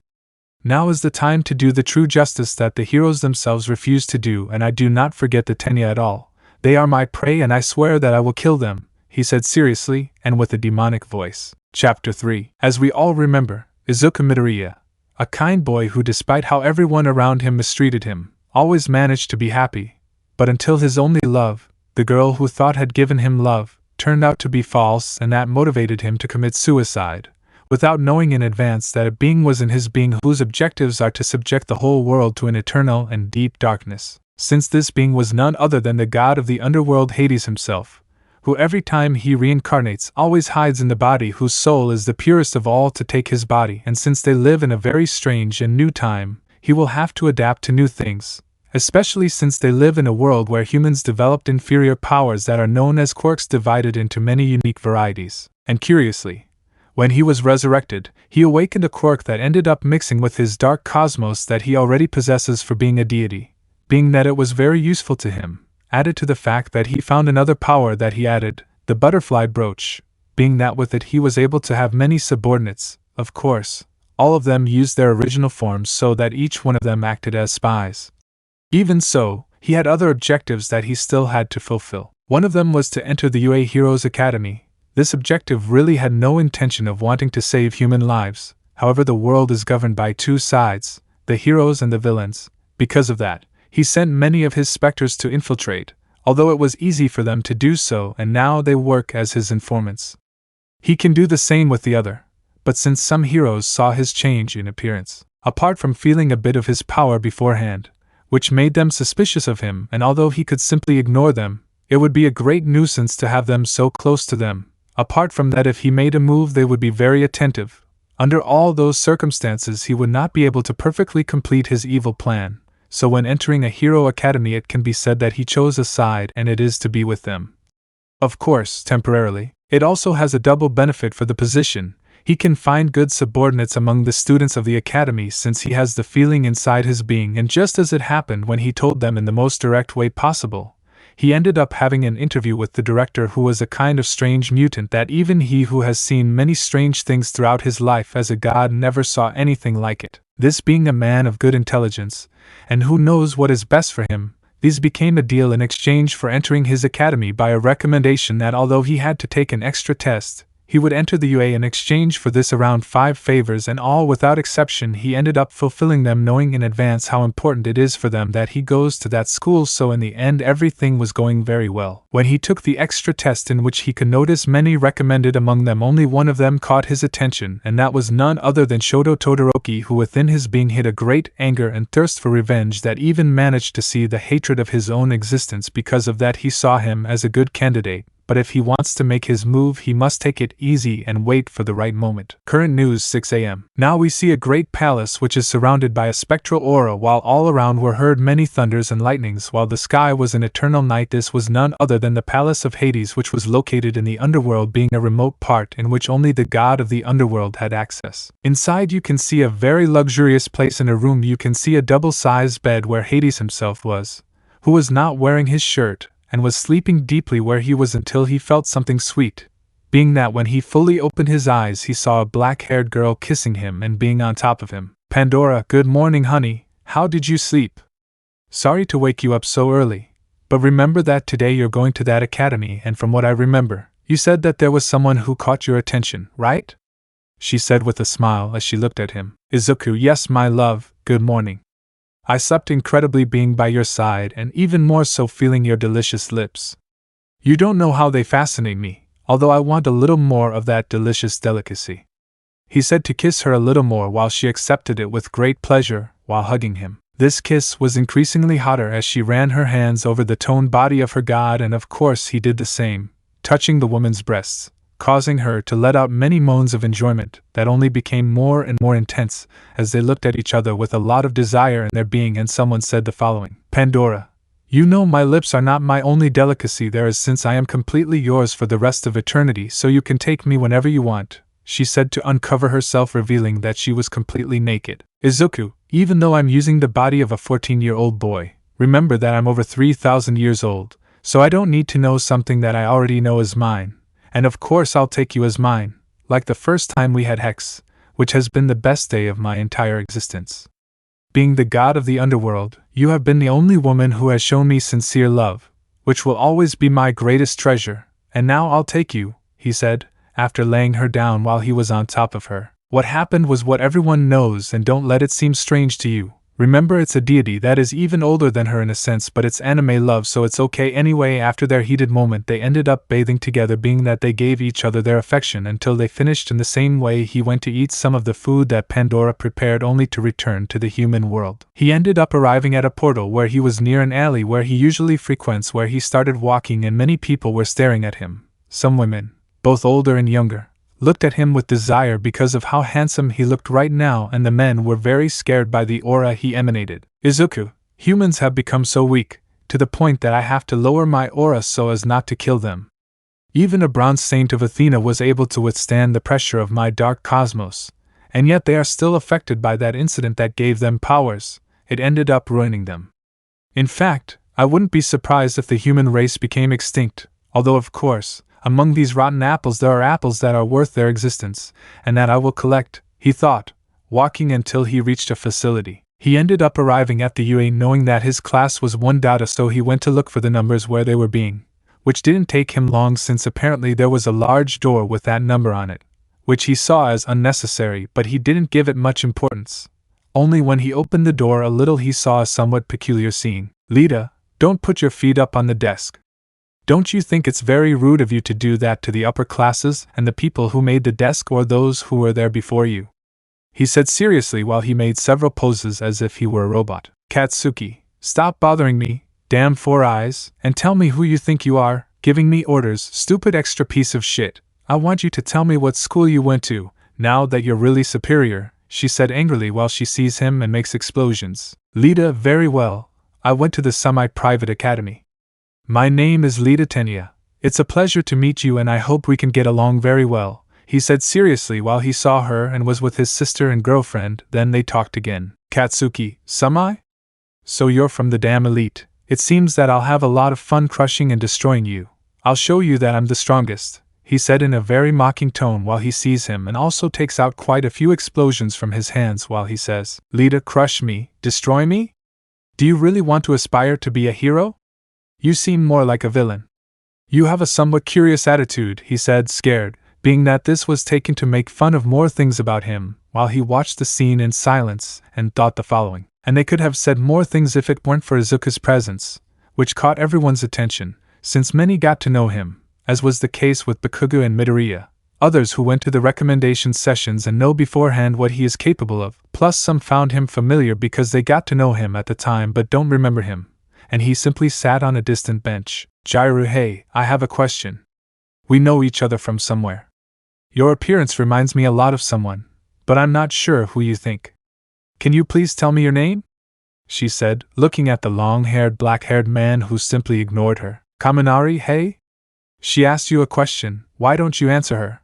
Now is the time to do the true justice that the heroes themselves refuse to do, and I do not forget the Tenya at all. They are my prey and I swear that I will kill them, he said seriously and with a demonic voice. Chapter 3. As we all remember, Izuku Midoriya, a kind boy who, despite how everyone around him mistreated him, always managed to be happy. But until his only love, the girl who thought had given him love, turned out to be false, and that motivated him to commit suicide, without knowing in advance that a being was in his being whose objectives are to subject the whole world to an eternal and deep darkness, since this being was none other than the god of the underworld, Hades himself, who every time he reincarnates always hides in the body whose soul is the purest of all to take his body, and since they live in a very strange and new time, he will have to adapt to new things, especially since they live in a world where humans developed inferior powers that are known as quirks divided into many unique varieties. And curiously, when he was resurrected, he awakened a quirk that ended up mixing with his dark cosmos that he already possesses for being a deity, being that it was very useful to him. Added to the fact that he found another power that he added, the butterfly brooch, being that with it he was able to have many subordinates. Of course, all of them used their original forms so that each one of them acted as spies. Even so, he had other objectives that he still had to fulfill. One of them was to enter the UA Heroes Academy. This objective really had no intention of wanting to save human lives. However, the world is governed by two sides, the heroes and the villains. Because of that, he sent many of his specters to infiltrate, although it was easy for them to do so, and now they work as his informants. He can do the same with the other, but since some heroes saw his change in appearance, apart from feeling a bit of his power beforehand, which made them suspicious of him, and although he could simply ignore them, it would be a great nuisance to have them so close to them. Apart from that, if he made a move they would be very attentive. Under all those circumstances he would not be able to perfectly complete his evil plan. So when entering a hero academy it can be said that he chose a side, and it is to be with them. Of course, temporarily, it also has a double benefit for the position. He can find good subordinates among the students of the academy since he has the feeling inside his being, and just as it happened when he told them in the most direct way possible, he ended up having an interview with the director, who was a kind of strange mutant that even he who has seen many strange things throughout his life as a god never saw anything like it. This being a man of good intelligence, and who knows what is best for him, these became a deal in exchange for entering his academy by a recommendation that although he had to take an extra test, he would enter the UA in exchange for this around 5 favors, and all without exception he ended up fulfilling them, knowing in advance how important it is for them that he goes to that school. So in the end everything was going very well. When he took the extra test, in which he could notice many recommended among them, only one of them caught his attention, and that was none other than Shoto Todoroki, who within his being hid a great anger and thirst for revenge that even managed to see the hatred of his own existence. Because of that he saw him as a good candidate. But if he wants to make his move he must take it easy and wait for the right moment. Current news, 6 a.m. Now we see a great palace which is surrounded by a spectral aura, while all around were heard many thunders and lightnings, while the sky was an eternal night. This was none other than the palace of Hades, which was located in the underworld, being a remote part in which only the god of the underworld had access. Inside you can see a very luxurious place. In a room you can see a double-sized bed where Hades himself was, who was not wearing his shirt, and was sleeping deeply where he was until he felt something sweet, being that when he fully opened his eyes he saw a black-haired girl kissing him and being on top of him. Pandora, good morning honey, how did you sleep? Sorry to wake you up so early, but remember that today you're going to that academy, and from what I remember, you said that there was someone who caught your attention, right? She said with a smile as she looked at him. Izuku, yes my love, good morning. I slept incredibly being by your side, and even more so feeling your delicious lips. You don't know how they fascinate me, although I want a little more of that delicious delicacy. He said to kiss her a little more, while she accepted it with great pleasure, while hugging him. This kiss was increasingly hotter as she ran her hands over the toned body of her god, and of course he did the same, touching the woman's breasts, causing her to let out many moans of enjoyment that only became more and more intense as they looked at each other with a lot of desire in their being. And someone said the following. Pandora, you know my lips are not my only delicacy there is, since I am completely yours for the rest of eternity, so you can take me whenever you want. she said to uncover herself, revealing that she was completely naked. Izuku, even though I'm using the body of a 14-year-old boy, remember that I'm over 3,000 years old, so I don't need to know something that I already know is mine, and of course I'll take you as mine, like the first time we had Hex, which has been the best day of my entire existence. Being the god of the underworld, you have been the only woman who has shown me sincere love, which will always be my greatest treasure, and now I'll take you, he said, after laying her down while he was on top of her. What happened was what everyone knows, and don't let it seem strange to you. Remember, it's a deity that is even older than her in a sense, but it's anime love, so it's okay anyway. After their heated moment, they ended up bathing together, being that they gave each other their affection until they finished. In the same way, he went to eat some of the food that Pandora prepared, only to return to the human world. He ended up arriving at a portal where he was near an alley where he usually frequents, where he started walking and many people were staring at him. Some women, both older and younger, looked at him with desire because of how handsome he looked right now, and the men were very scared by the aura he emanated. Izuku, humans have become so weak, to the point that I have to lower my aura so as not to kill them. Even a bronze saint of Athena was able to withstand the pressure of my dark cosmos, and yet they are still affected by that incident that gave them powers. It ended up ruining them. In fact, I wouldn't be surprised if the human race became extinct, although of course, among these rotten apples there are apples that are worth their existence, and that I will collect, he thought, walking until he reached a facility. He ended up arriving at the UA knowing that his class was 1 data, so he went to look for the numbers where they were being, which didn't take him long since apparently there was a large door with that number on it, which he saw as unnecessary, but he didn't give it much importance. Only when he opened the door a little he saw a somewhat peculiar scene. Lita, don't put your feet up on the desk. Don't you think it's very rude of you to do that to the upper classes and the people who made the desk, or those who were there before you? He said seriously while he made several poses as if he were a robot. Katsuki, stop bothering me, damn 4 eyes, and tell me who you think you are, giving me orders, stupid extra piece of shit. I want you to tell me what school you went to, now that you're really superior, she said angrily while she sees him and makes explosions. Lita, very well, I went to the semi-private academy. My name is Lita Tenya. It's a pleasure to meet you and I hope we can get along very well, he said seriously while he saw her and was with his sister and girlfriend. Then they talked again. Katsuki, semi? So you're from the damn elite. It seems that I'll have a lot of fun crushing and destroying you. I'll show you that I'm the strongest, he said in a very mocking tone while he sees him and also takes out quite a few explosions from his hands while he says, Lita, crush me, destroy me? Do you really want to aspire to be a hero? You seem more like a villain. You have a somewhat curious attitude, he said, scared, being that this was taken to make fun of more things about him, while he watched the scene in silence and thought the following. And they could have said more things if it weren't for Izuku's presence, which caught everyone's attention, since many got to know him, as was the case with Bakugo and Midoriya, others who went to the recommendation sessions and know beforehand what he is capable of, plus some found him familiar because they got to know him at the time but don't remember him. And he simply sat on a distant bench. Jiru, hey, I have a question. We know each other from somewhere. Your appearance reminds me a lot of someone, but I'm not sure who you think. Can you please tell me your name? She said, looking at the long-haired, black-haired man who simply ignored her. Kaminari, hey? She asked you a question, why don't you answer her?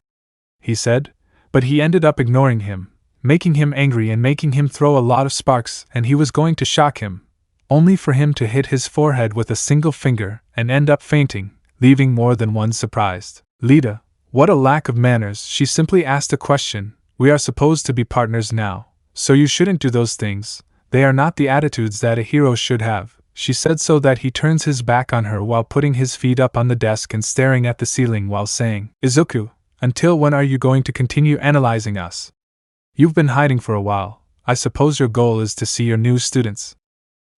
He said, but he ended up ignoring him, making him angry and making him throw a lot of sparks, and he was going to shock him, only for him to hit his forehead with a single finger and end up fainting, leaving more than one surprised. Lita, what a lack of manners, she simply asked a question. We are supposed to be partners now, so you shouldn't do those things. They are not the attitudes that a hero should have, she said so that he turns his back on her while putting his feet up on the desk and staring at the ceiling while saying, Izuku, until when are you going to continue analyzing us? You've been hiding for a while. I suppose your goal is to see your new students.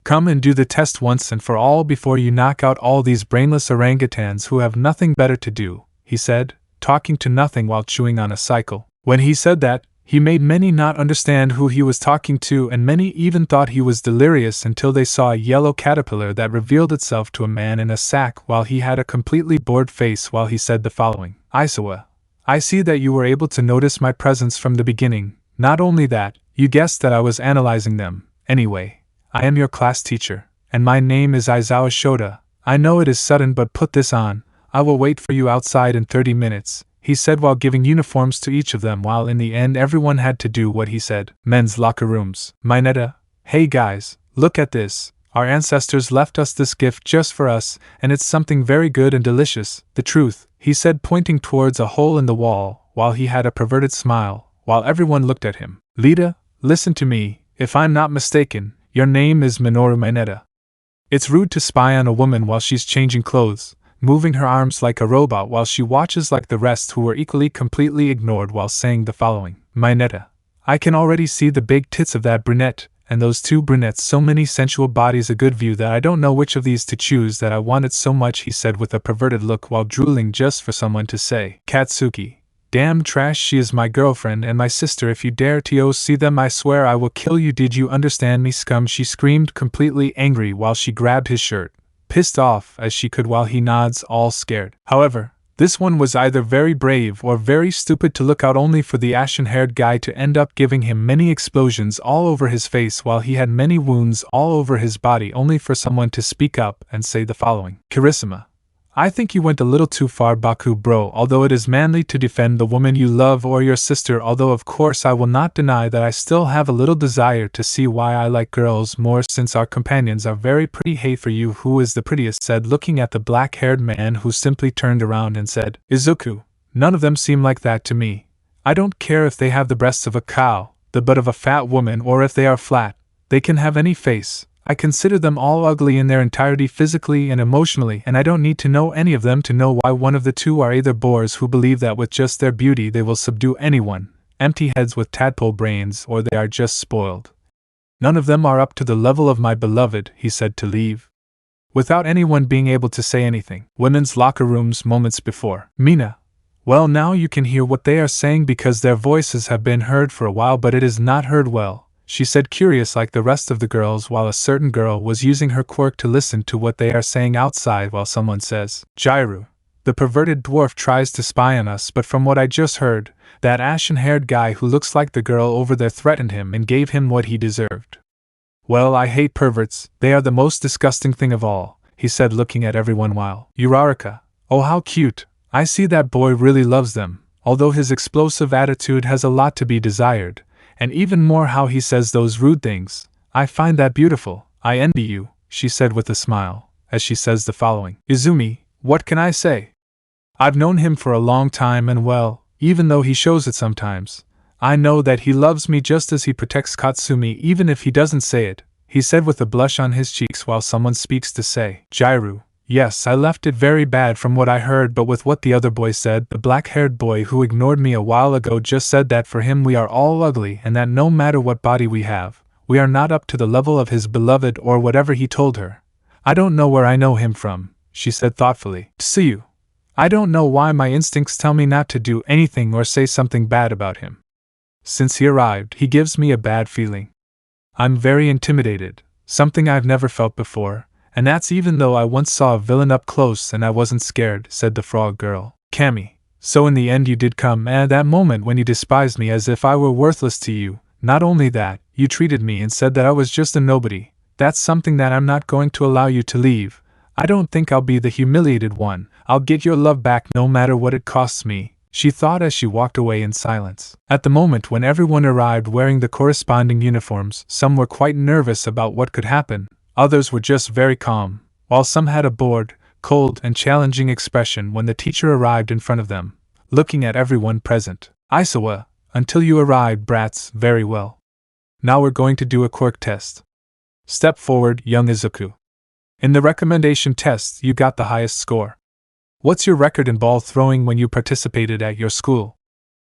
Come and do the test once and for all before you knock out all these brainless orangutans who have nothing better to do, he said, talking to nothing while chewing on a cycle. When he said that, he made many not understand who he was talking to, and many even thought he was delirious until they saw a yellow caterpillar that revealed itself to a man in a sack while he had a completely bored face while he said the following. Aizawa, I see that you were able to notice my presence from the beginning. Not only that, you guessed that I was analyzing them. Anyway, I am your class teacher, and my name is Aizawa Shoto. I know it is sudden, but put this on. I will wait for you outside in 30 minutes. he said while giving uniforms to each of them, while in the end everyone had to do what he said. Men's locker rooms. Mineta, hey guys, look at this. Our ancestors left us this gift just for us, and it's something very good and delicious, the truth, he said, pointing towards a hole in the wall, while he had a perverted smile, while everyone looked at him. Lita, listen to me, if I'm not mistaken, your name is Minoru Mineta. It's rude to spy on a woman while she's changing clothes, moving her arms like a robot while she watches like the rest, who were equally completely ignored while saying the following. Mineta, I can already see the big tits of that brunette, and those two brunettes, so many sensual bodies, a good view that I don't know which of these to choose, that I want it so much, he said with a perverted look while drooling just for someone to say. Katsuki, damn trash, she is my girlfriend and my sister, if you dare to see them I swear I will kill you, did you understand me, scum, she screamed, completely angry while she grabbed his shirt, pissed off as she could while he nods, all scared. However, this one was either very brave or very stupid to look out, only for the ashen-haired guy to end up giving him many explosions all over his face while he had many wounds all over his body, only for someone to speak up and say the following. Kirishima, I think you went a little too far, Baku bro, although it is manly to defend the woman you love or your sister, although of course I will not deny that I still have a little desire to see why I like girls more, since our companions are very pretty. Hey, for you, who is the prettiest, said, looking at the black-haired man, who simply turned around and said, Izuku, none of them seem like that to me. I don't care if they have the breasts of a cow, the butt of a fat woman, or if they are flat, they can have any face. I consider them all ugly in their entirety, physically and emotionally, and I don't need to know any of them to know why one of the two are either bores who believe that with just their beauty they will subdue anyone, empty heads with tadpole brains, or they are just spoiled. None of them are up to the level of my beloved, he said to leave, without anyone being able to say anything. Women's locker rooms moments before. Mina, well, now you can hear what they are saying because their voices have been heard for a while, but it is not heard well, she said, curious like the rest of the girls, while a certain girl was using her quirk to listen to what they are saying outside while someone says, Jairu, the perverted dwarf tries to spy on us, but from what I just heard, that ashen-haired guy who looks like the girl over there threatened him and gave him what he deserved. Well, I hate perverts, they are the most disgusting thing of all, he said, looking at everyone while. Uraraka, oh how cute, I see that boy really loves them, although his explosive attitude has a lot to be desired. And even more how he says those rude things. I find that beautiful. I envy you, she said with a smile, as she says the following. Izumi, what can I say? I've known him for a long time, and well, even though he shows it sometimes, I know that he loves me just as he protects Katsumi, even if he doesn't say it, he said with a blush on his cheeks while someone speaks to say. Jairu, yes, I left it very bad from what I heard, but with what the other boy said, the black-haired boy who ignored me a while ago just said that for him we are all ugly, and that no matter what body we have, we are not up to the level of his beloved or whatever he told her. I don't know where I know him from, she said thoughtfully. Tsuyu, I don't know why my instincts tell me not to do anything or say something bad about him. Since he arrived, he gives me a bad feeling. I'm very intimidated, something I've never felt before. And that's even though I once saw a villain up close and I wasn't scared, said the frog girl. Cammy, so in the end you did come, and at that moment when you despised me as if I were worthless to you, not only that, you treated me and said that I was just a nobody. That's something that I'm not going to allow you to leave. I don't think I'll be the humiliated one. I'll get your love back no matter what it costs me, she thought as she walked away in silence. At the moment when everyone arrived wearing the corresponding uniforms, some were quite nervous about what could happen. Others were just very calm, while some had a bored, cold, and challenging expression when the teacher arrived in front of them, looking at everyone present. Aizawa, until you arrived, brats, very well. Now we're going to do a quirk test. Step forward, young Izuku. In the recommendation test, you got the highest score. What's your record in ball throwing when you participated at your school?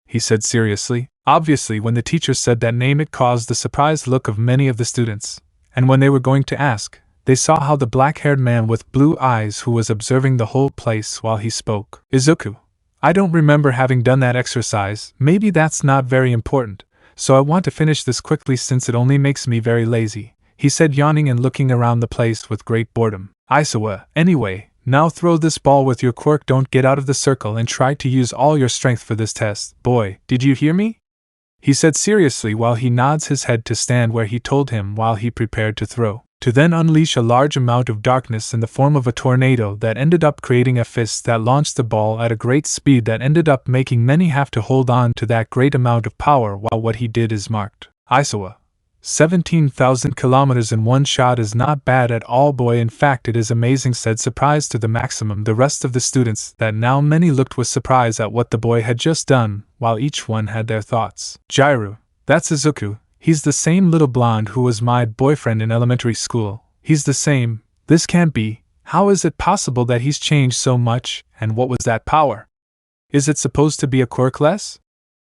He said seriously. Obviously, when the teacher said that name, it caused the surprised look of many of the students. And when they were going to ask, they saw how the black-haired man with blue eyes who was observing the whole place while he spoke. Izuku, I don't remember having done that exercise, maybe that's not very important, so I want to finish this quickly since it only makes me very lazy, he said, yawning and looking around the place with great boredom. Aizawa, anyway, now throw this ball with your quirk, don't get out of the circle and try to use all your strength for this test. Boy, did you hear me? He said seriously while he nods his head to stand where he told him while he prepared to throw. to then unleash a large amount of darkness in the form of a tornado that ended up creating a fist that launched the ball at a great speed that ended up making many have to hold on to that great amount of power, while what he did is marked. Aizawa. 17,000 kilometers in one shot is not bad at all, boy, in fact it is amazing, said, surprised to the maximum the rest of the students, that now many looked with surprise at what the boy had just done, while each one had their thoughts. Jiru, that's Izuku, he's the same little blonde who was my boyfriend in elementary school, he's the same, this can't be, how is it possible that he's changed so much, and what was that power? Is it supposed to be a Quirkless?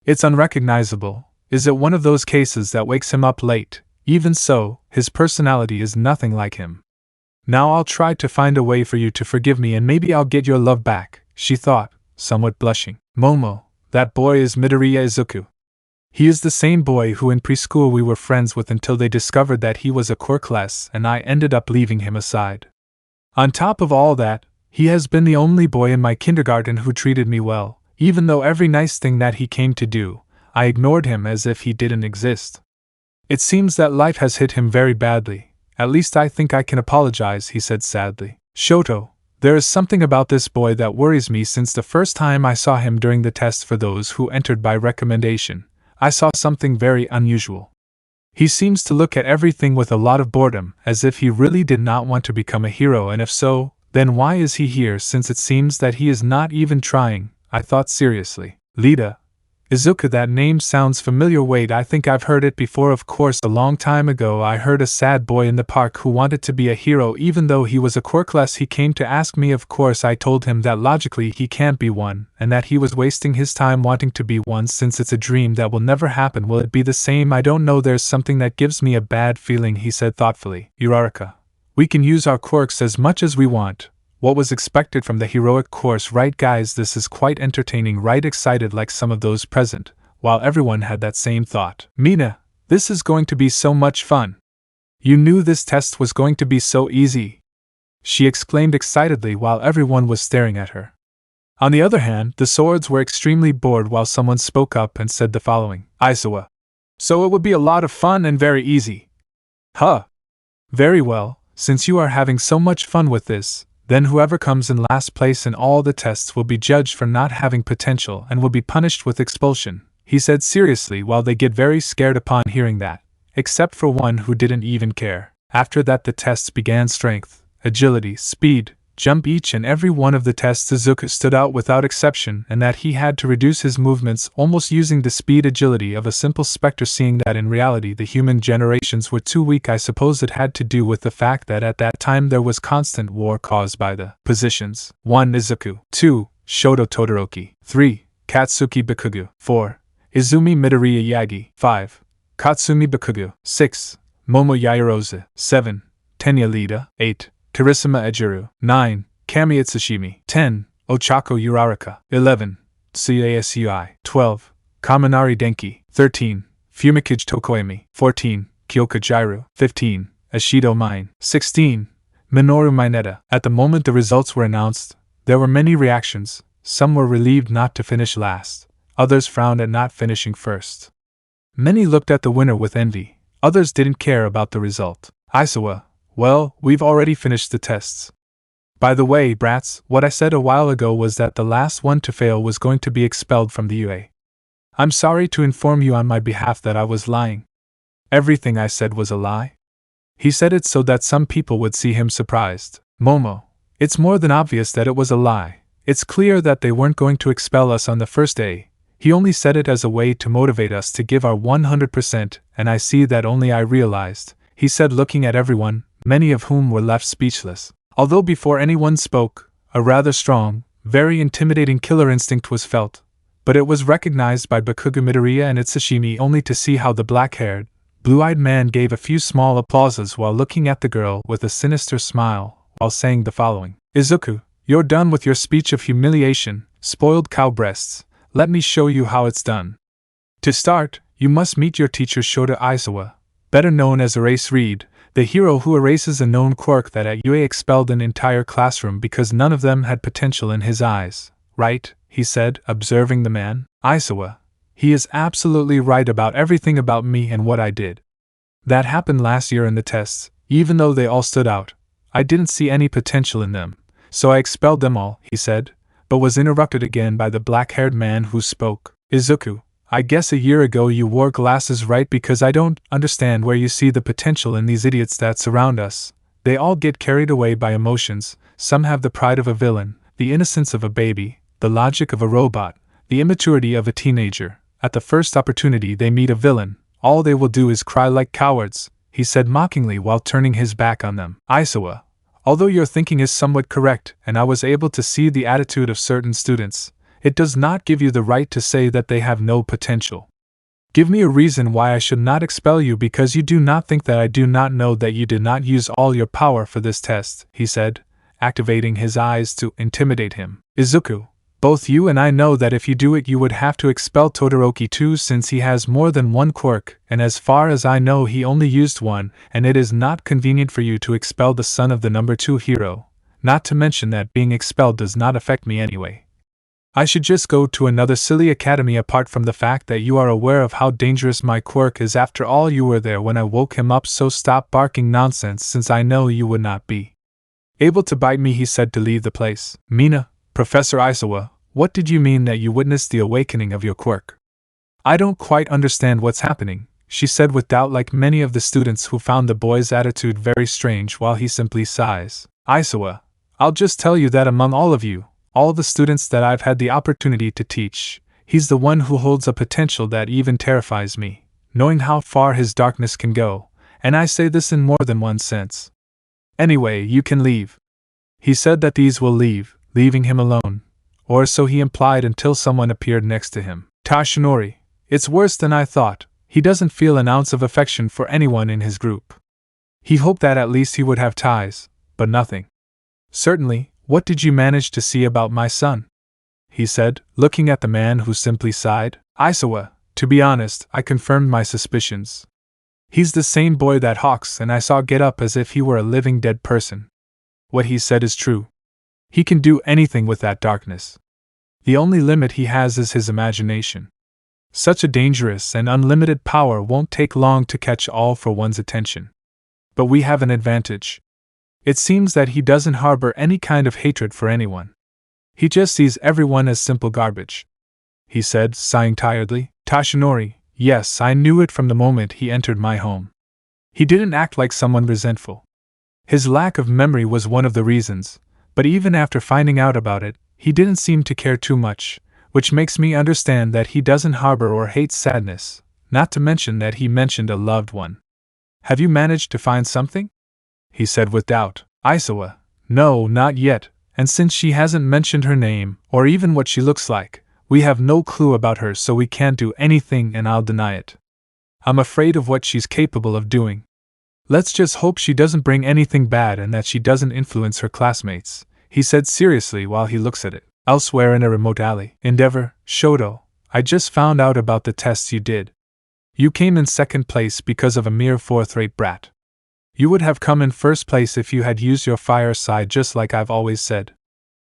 It's unrecognizable. Is it one of those cases that wakes him up late? Even so, his personality is nothing like him. Now I'll try to find a way for you to forgive me and maybe I'll get your love back, she thought, somewhat blushing. Momo, that boy is Midoriya Izuku. He is the same boy who in preschool we were friends with until they discovered that he was a Quirkless and I ended up leaving him aside. On top of all that, he has been the only boy in my kindergarten who treated me well, even though every nice thing that he came to do, I ignored him as if he didn't exist. It seems that life has hit him very badly. At least I think I can apologize, he said sadly. Shoto, there is something about this boy that worries me since the first time I saw him during the test for those who entered by recommendation. I saw something very unusual. He seems to look at everything with a lot of boredom, as if he really did not want to become a hero, and if so, then why is he here since it seems that he is not even trying, I thought seriously. Lita. Izuku, that name sounds familiar. Wait, I think I've heard it before. Of course, a long time ago I heard a sad boy in the park who wanted to be a hero even though he was a Quirkless. He came to ask me. Of course I told him that logically he can't be one, and that he was wasting his time wanting to be one since it's a dream that will never happen. Will it be the same? I don't know, there's something that gives me a bad feeling, he said thoughtfully. Uraraka. We can use our quirks as much as we want. What was expected from the heroic course, right guys? This is quite entertaining, right? Excited like some of those present, while everyone had that same thought. Mina, this is going to be so much fun. You knew this test was going to be so easy, she exclaimed excitedly while everyone was staring at her. On the other hand, the swords were extremely bored while someone spoke up and said the following. Aizawa. So it would be a lot of fun and very easy. Huh. Very well, since you are having so much fun with this, then whoever comes in last place in all the tests will be judged for not having potential and will be punished with expulsion, he said seriously while they get very scared upon hearing that, except for one who didn't even care. After that the tests began: strength, agility, speed, jump. Each and every one of the tests Izuku stood out without exception, and that he had to reduce his movements almost using the speed agility of a simple specter. Seeing that in reality the human generations were too weak, I suppose it had to do with the fact that at that time there was constant war caused by the positions. 1. Izuku. 2. Shoto Todoroki. 3. Katsuki Bakugo. 4. Izumi Midoriya Yagi. 5. Katsumi Bakugo. 6. Momo Yairose. 7. Tenya Lida. 8. Karissima Ejuru. 9. Kami Itsushimi. 10. Ochako Uraraka. 11. Tsuyasui. 12. Kaminari Denki. 13. Fumikage Tokoemi. 14. Kyoka Jiru. 15. Ashido Mine. 16. Minoru Mineta. At the moment the results were announced, there were many reactions. Some were relieved not to finish last, others frowned at not finishing first. Many looked at the winner with envy, others didn't care about the result. Aizawa. Well, we've already finished the tests. By the way, brats, what I said a while ago was that the last one to fail was going to be expelled from the UA. I'm sorry to inform you on my behalf that I was lying. Everything I said was a lie? He said it so that some people would see him surprised. Momo, it's more than obvious that it was a lie. It's clear that they weren't going to expel us on the first day. He only said it as a way to motivate us to give our 100%, and I see that only I realized, he said looking at everyone, many of whom were left speechless. Although before anyone spoke, a rather strong, very intimidating killer instinct was felt, but it was recognized by Bakugo Midoriya and Itsushimi only to see how the black-haired, blue-eyed man gave a few small applauses while looking at the girl with a sinister smile, while saying the following. Izuku, you're done with your speech of humiliation, spoiled cow breasts, let me show you how it's done. To start, you must meet your teacher Shoto Aizawa, better known as Erase Reed, the hero who erases a known quirk that at UA expelled an entire classroom because none of them had potential in his eyes. Right, he said, observing the man. Aizawa. He is absolutely right about everything about me and what I did. That happened last year in the tests. Even though they all stood out, I didn't see any potential in them, so I expelled them all, he said, but was interrupted again by the black-haired man who spoke. Izuku, I guess a year ago you wore glasses, right? Because I don't understand where you see the potential in these idiots that surround us. They all get carried away by emotions, some have the pride of a villain, the innocence of a baby, the logic of a robot, the immaturity of a teenager. At the first opportunity they meet a villain, all they will do is cry like cowards, he said mockingly while turning his back on them. Aizawa, although your thinking is somewhat correct and I was able to see the attitude of certain students, it does not give you the right to say that they have no potential. Give me a reason why I should not expel you because you do not think that I do not know that you did not use all your power for this test, he said, activating his eyes to intimidate him. Izuku, both you and I know that if you do it you would have to expel Todoroki too since he has more than one quirk, and as far as I know he only used one, and it is not convenient for you to expel the son of the number 2 hero, not to mention that being expelled does not affect me anyway. I should just go to another silly academy apart from the fact that you are aware of how dangerous my quirk is. After all, you were there when I woke him up, so stop barking nonsense since I know you would not be able to bite me, he said to leave the place. Mina, Professor Aizawa, what did you mean that you witnessed the awakening of your quirk? I don't quite understand what's happening, she said with doubt, like many of the students who found the boy's attitude very strange while he simply sighs. Aizawa, I'll just tell you that among all of you, all the students that I've had the opportunity to teach, he's the one who holds a potential that even terrifies me, knowing how far his darkness can go, and I say this in more than one sense. Anyway, you can leave. He said that these will leave, leaving him alone, or so he implied until someone appeared next to him. Tashinori, it's worse than I thought, he doesn't feel an ounce of affection for anyone in his group. He hoped that at least he would have ties, but nothing. Certainly. What did you manage to see about my son? He said, looking at the man who simply sighed. Aizawa, to be honest, I confirmed my suspicions. He's the same boy that Hawks and I saw get up as if he were a living dead person. What he said is true. He can do anything with that darkness. The only limit he has is his imagination. Such a dangerous and unlimited power won't take long to catch all for one's attention. But we have an advantage. It seems that he doesn't harbor any kind of hatred for anyone. He just sees everyone as simple garbage. He said, sighing tiredly. Tashinori, yes, I knew it from the moment he entered my home. He didn't act like someone resentful. His lack of memory was one of the reasons, but even after finding out about it, he didn't seem to care too much, which makes me understand that he doesn't harbor or hate sadness, not to mention that he mentioned a loved one. Have you managed to find something? He said with doubt. Aizawa, no, not yet, and since she hasn't mentioned her name, or even what she looks like, we have no clue about her, so we can't do anything and I'll deny it. I'm afraid of what she's capable of doing. Let's just hope she doesn't bring anything bad and that she doesn't influence her classmates, he said seriously while he looks at it. Elsewhere in a remote alley. Endeavor, Shoto, I just found out about the tests you did. You came in second place because of a mere fourth-rate brat. You would have come in first place if you had used your fire side just like I've always said.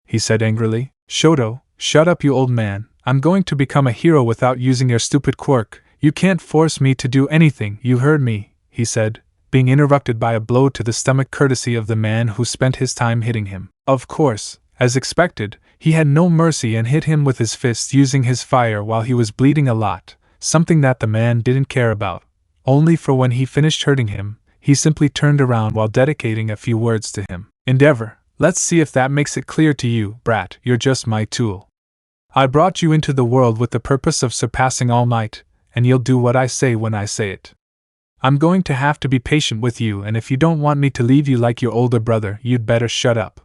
He said angrily. Shoto, shut up you old man, I'm going to become a hero without using your stupid quirk. You can't force me to do anything, you heard me, he said, being interrupted by a blow to the stomach courtesy of the man who spent his time hitting him. Of course, as expected, he had no mercy and hit him with his fist using his fire while he was bleeding a lot, something that the man didn't care about. Only for when he finished hurting him, he simply turned around while dedicating a few words to him. Endeavor, let's see if that makes it clear to you, brat, you're just my tool. I brought you into the world with the purpose of surpassing Almight, and you'll do what I say when I say it. I'm going to have to be patient with you, and if you don't want me to leave you like your older brother, you'd better shut up.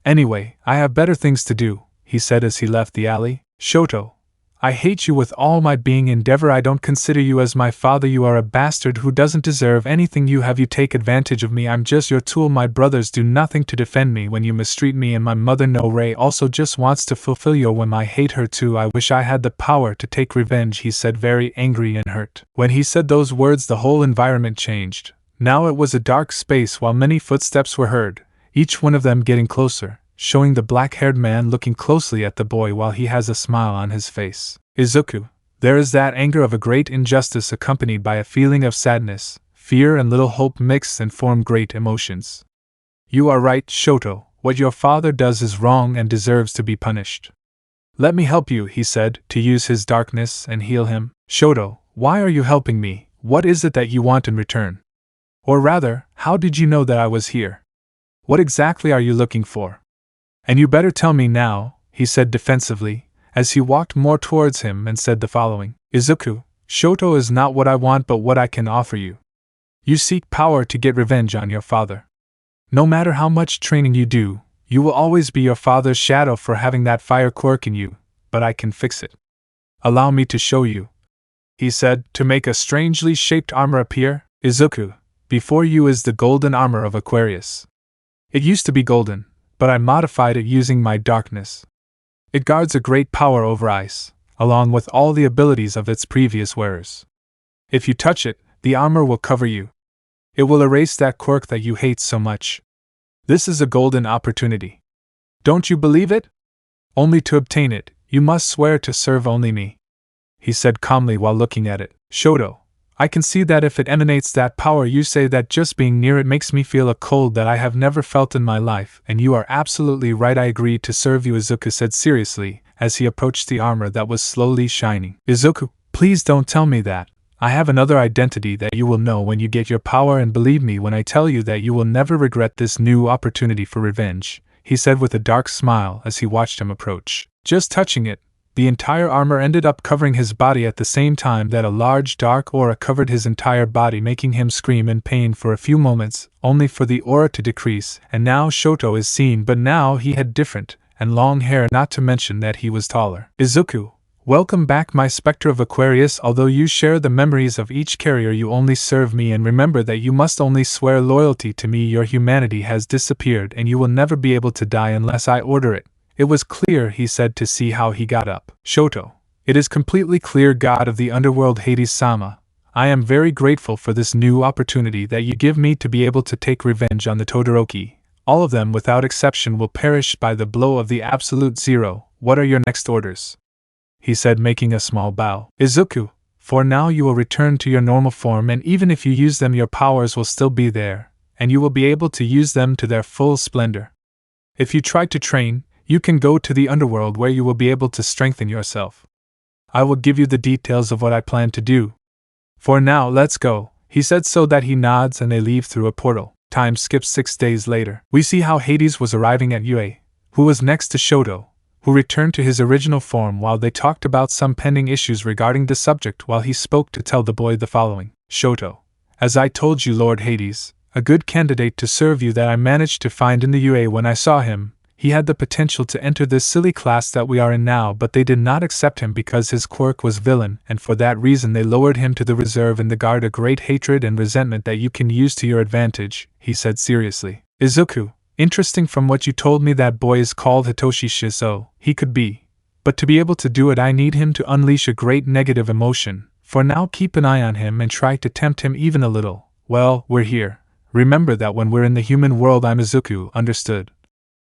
Anyway, I have better things to do, he said as he left the alley. Shoto, I hate you with all my being. Endeavor, I don't consider you as my father. You are a bastard who doesn't deserve anything you have. You take advantage of me. I'm just your tool. My brothers do nothing to defend me when you mistreat me, and my mother No Ray also just wants to fulfill your whim. I hate her too. I wish I had the power to take revenge, he said, very angry and hurt. When he said those words, the whole environment changed. Now it was a dark space while many footsteps were heard, each one of them getting closer, showing the black-haired man looking closely at the boy while he has a smile on his face. Izuku, there is that anger of a great injustice accompanied by a feeling of sadness, fear and little hope mix and form great emotions. You are right, Shoto, what your father does is wrong and deserves to be punished. Let me help you, he said, to use his darkness and heal him. Shoto, why are you helping me? What is it that you want in return? Or rather, how did you know that I was here? What exactly are you looking for? And you better tell me now, he said defensively, as he walked more towards him and said the following. Izuku, Shoto is not what I want but what I can offer you. You seek power to get revenge on your father. No matter how much training you do, you will always be your father's shadow for having that fire quirk in you, but I can fix it. Allow me to show you, he said, to make a strangely shaped armor appear. Izuku, before you is the golden armor of Aquarius. It used to be golden, but I modified it using my darkness. It guards a great power over ice, along with all the abilities of its previous wearers. If you touch it, the armor will cover you. It will erase that quirk that you hate so much. This is a golden opportunity. Don't you believe it? Only to obtain it, you must swear to serve only me, he said calmly while looking at it. Shoto, I can see that if it emanates that power you say that just being near it makes me feel a cold that I have never felt in my life, and you are absolutely right. I agreed to serve you, Izuku said seriously, as he approached the armor that was slowly shining. Izuku, please don't tell me that. I have another identity that you will know when you get your power, and believe me when I tell you that you will never regret this new opportunity for revenge, he said with a dark smile as he watched him approach. Just touching it, the entire armor ended up covering his body at the same time that a large dark aura covered his entire body, making him scream in pain for a few moments, only for the aura to decrease. And now Shoto is seen, but now he had different and long hair, not to mention that he was taller. Izuku, welcome back, my specter of Aquarius. Although you share the memories of each carrier, you only serve me, and remember that you must only swear loyalty to me. Your humanity has disappeared and you will never be able to die unless I order it. It was clear, he said, to see how he got up. Shoto, it is completely clear, God of the underworld Hades-sama. I am very grateful for this new opportunity that you give me to be able to take revenge on the Todoroki. All of them without exception will perish by the blow of the absolute zero. What are your next orders? He said, making a small bow. Izuku, for now you will return to your normal form, and even if you use them your powers will still be there, and you will be able to use them to their full splendor. If you try to train, you can go to the underworld where you will be able to strengthen yourself. I will give you the details of what I plan to do. For now, let's go, he said, so that he nods and they leave through a portal. Time skips 6 days later. We see how Hades was arriving at Yue, who was next to Shoto, who returned to his original form while they talked about some pending issues regarding the subject, while he spoke to tell the boy the following. Shoto, as I told you, Lord Hades, a good candidate to serve you that I managed to find in the Yue. When I saw him, he had the potential to enter this silly class that we are in now, but they did not accept him because his quirk was villain, and for that reason they lowered him to the reserve and the guard. A great hatred and resentment that you can use to your advantage, he said seriously. Izuku, interesting. From what you told me, that boy is called Hitoshi Shiso. He could be, but to be able to do it I need him to unleash a great negative emotion. For now keep an eye on him and try to tempt him even a little. Well, we're here. Remember that when we're in the human world I'm Izuku, understood?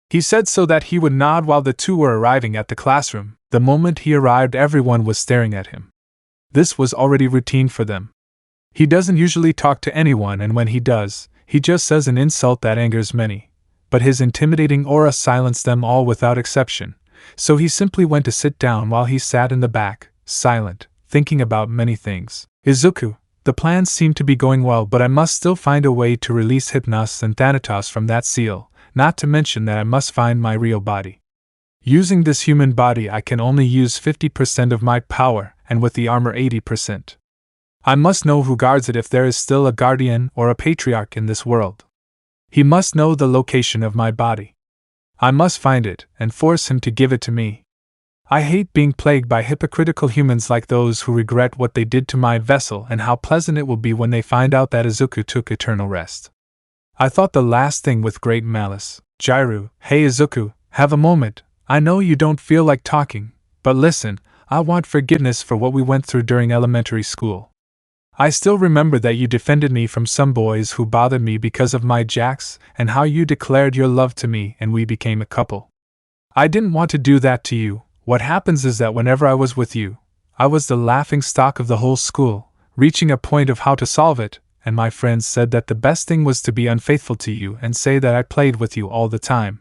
He said so that he would nod while the two were arriving at the classroom. The moment he arrived everyone was staring at him. This was already routine for them. He doesn't usually talk to anyone, and when he does, he just says an insult that angers many. But his intimidating aura silenced them all without exception, so he simply went to sit down while he sat in the back, silent, thinking about many things. Izuku, the plans seem to be going well, but I must still find a way to release Hypnos and Thanatos from that seal. Not to mention that I must find my real body. Using this human body I can only use 50% of my power, and with the armor 80%. I must know who guards it if there is still a guardian or a patriarch in this world. He must know the location of my body. I must find it, and force him to give it to me. I hate being plagued by hypocritical humans like those who regret what they did to my vessel, and how pleasant it will be when they find out that Izuku took eternal rest. I thought the last thing with great malice. Jiru, hey Izuku, have a moment. I know you don't feel like talking, but listen, I want forgiveness for what we went through during elementary school. I still remember that you defended me from some boys who bothered me because of my jacks, and how you declared your love to me and we became a couple. I didn't want to do that to you. What happens is that whenever I was with you, I was the laughing stock of the whole school, reaching a point of how to solve it, and my friends said that the best thing was to be unfaithful to you and say that I played with you all the time.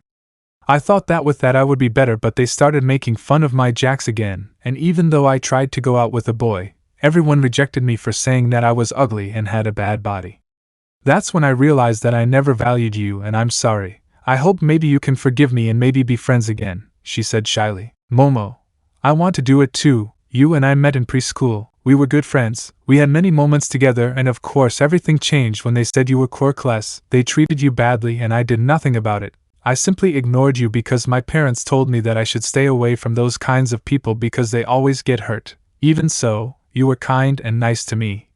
I thought that with that I would be better, but they started making fun of my jacks again, and even though I tried to go out with a boy, everyone rejected me for saying that I was ugly and had a bad body. That's when I realized that I never valued you, and I'm sorry. I hope maybe you can forgive me and maybe be friends again, she said shyly. Momo, I want to do it too. You and I met in preschool. We were good friends. We had many moments together, and of course everything changed when they said you were quirkless. They treated you badly and I did nothing about it. I simply ignored you because my parents told me that I should stay away from those kinds of people because they always get hurt. Even so, you were kind and nice to me.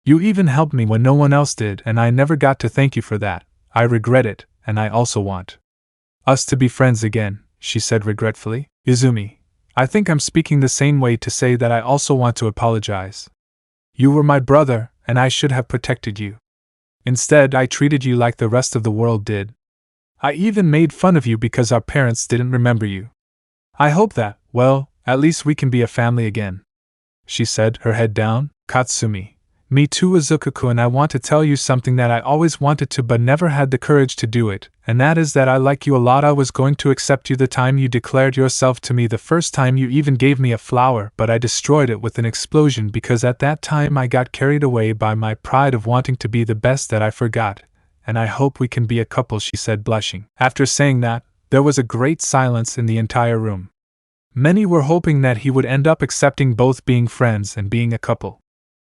You even helped me when no one else did, and I never got to thank you for that. I regret it, and I also want us to be friends again, she said regretfully. Izumi, I think I'm speaking the same way to say that I also want to apologize. You were my brother, and I should have protected you. Instead, I treated you like the rest of the world did. I even made fun of you because our parents didn't remember you. I hope that, well, at least we can be a family again, she said, her head down. Katsumi, me too, Izuku, and I want to tell you something that I always wanted to but never had the courage to do it, and that is that I like you a lot. I was going to accept you the time you declared yourself to me, the first time you even gave me a flower, but I destroyed it with an explosion because at that time I got carried away by my pride of wanting to be the best that I forgot. And I hope we can be a couple, she said, blushing. After saying that, there was a great silence in the entire room. Many were hoping that he would end up accepting both being friends and being a couple.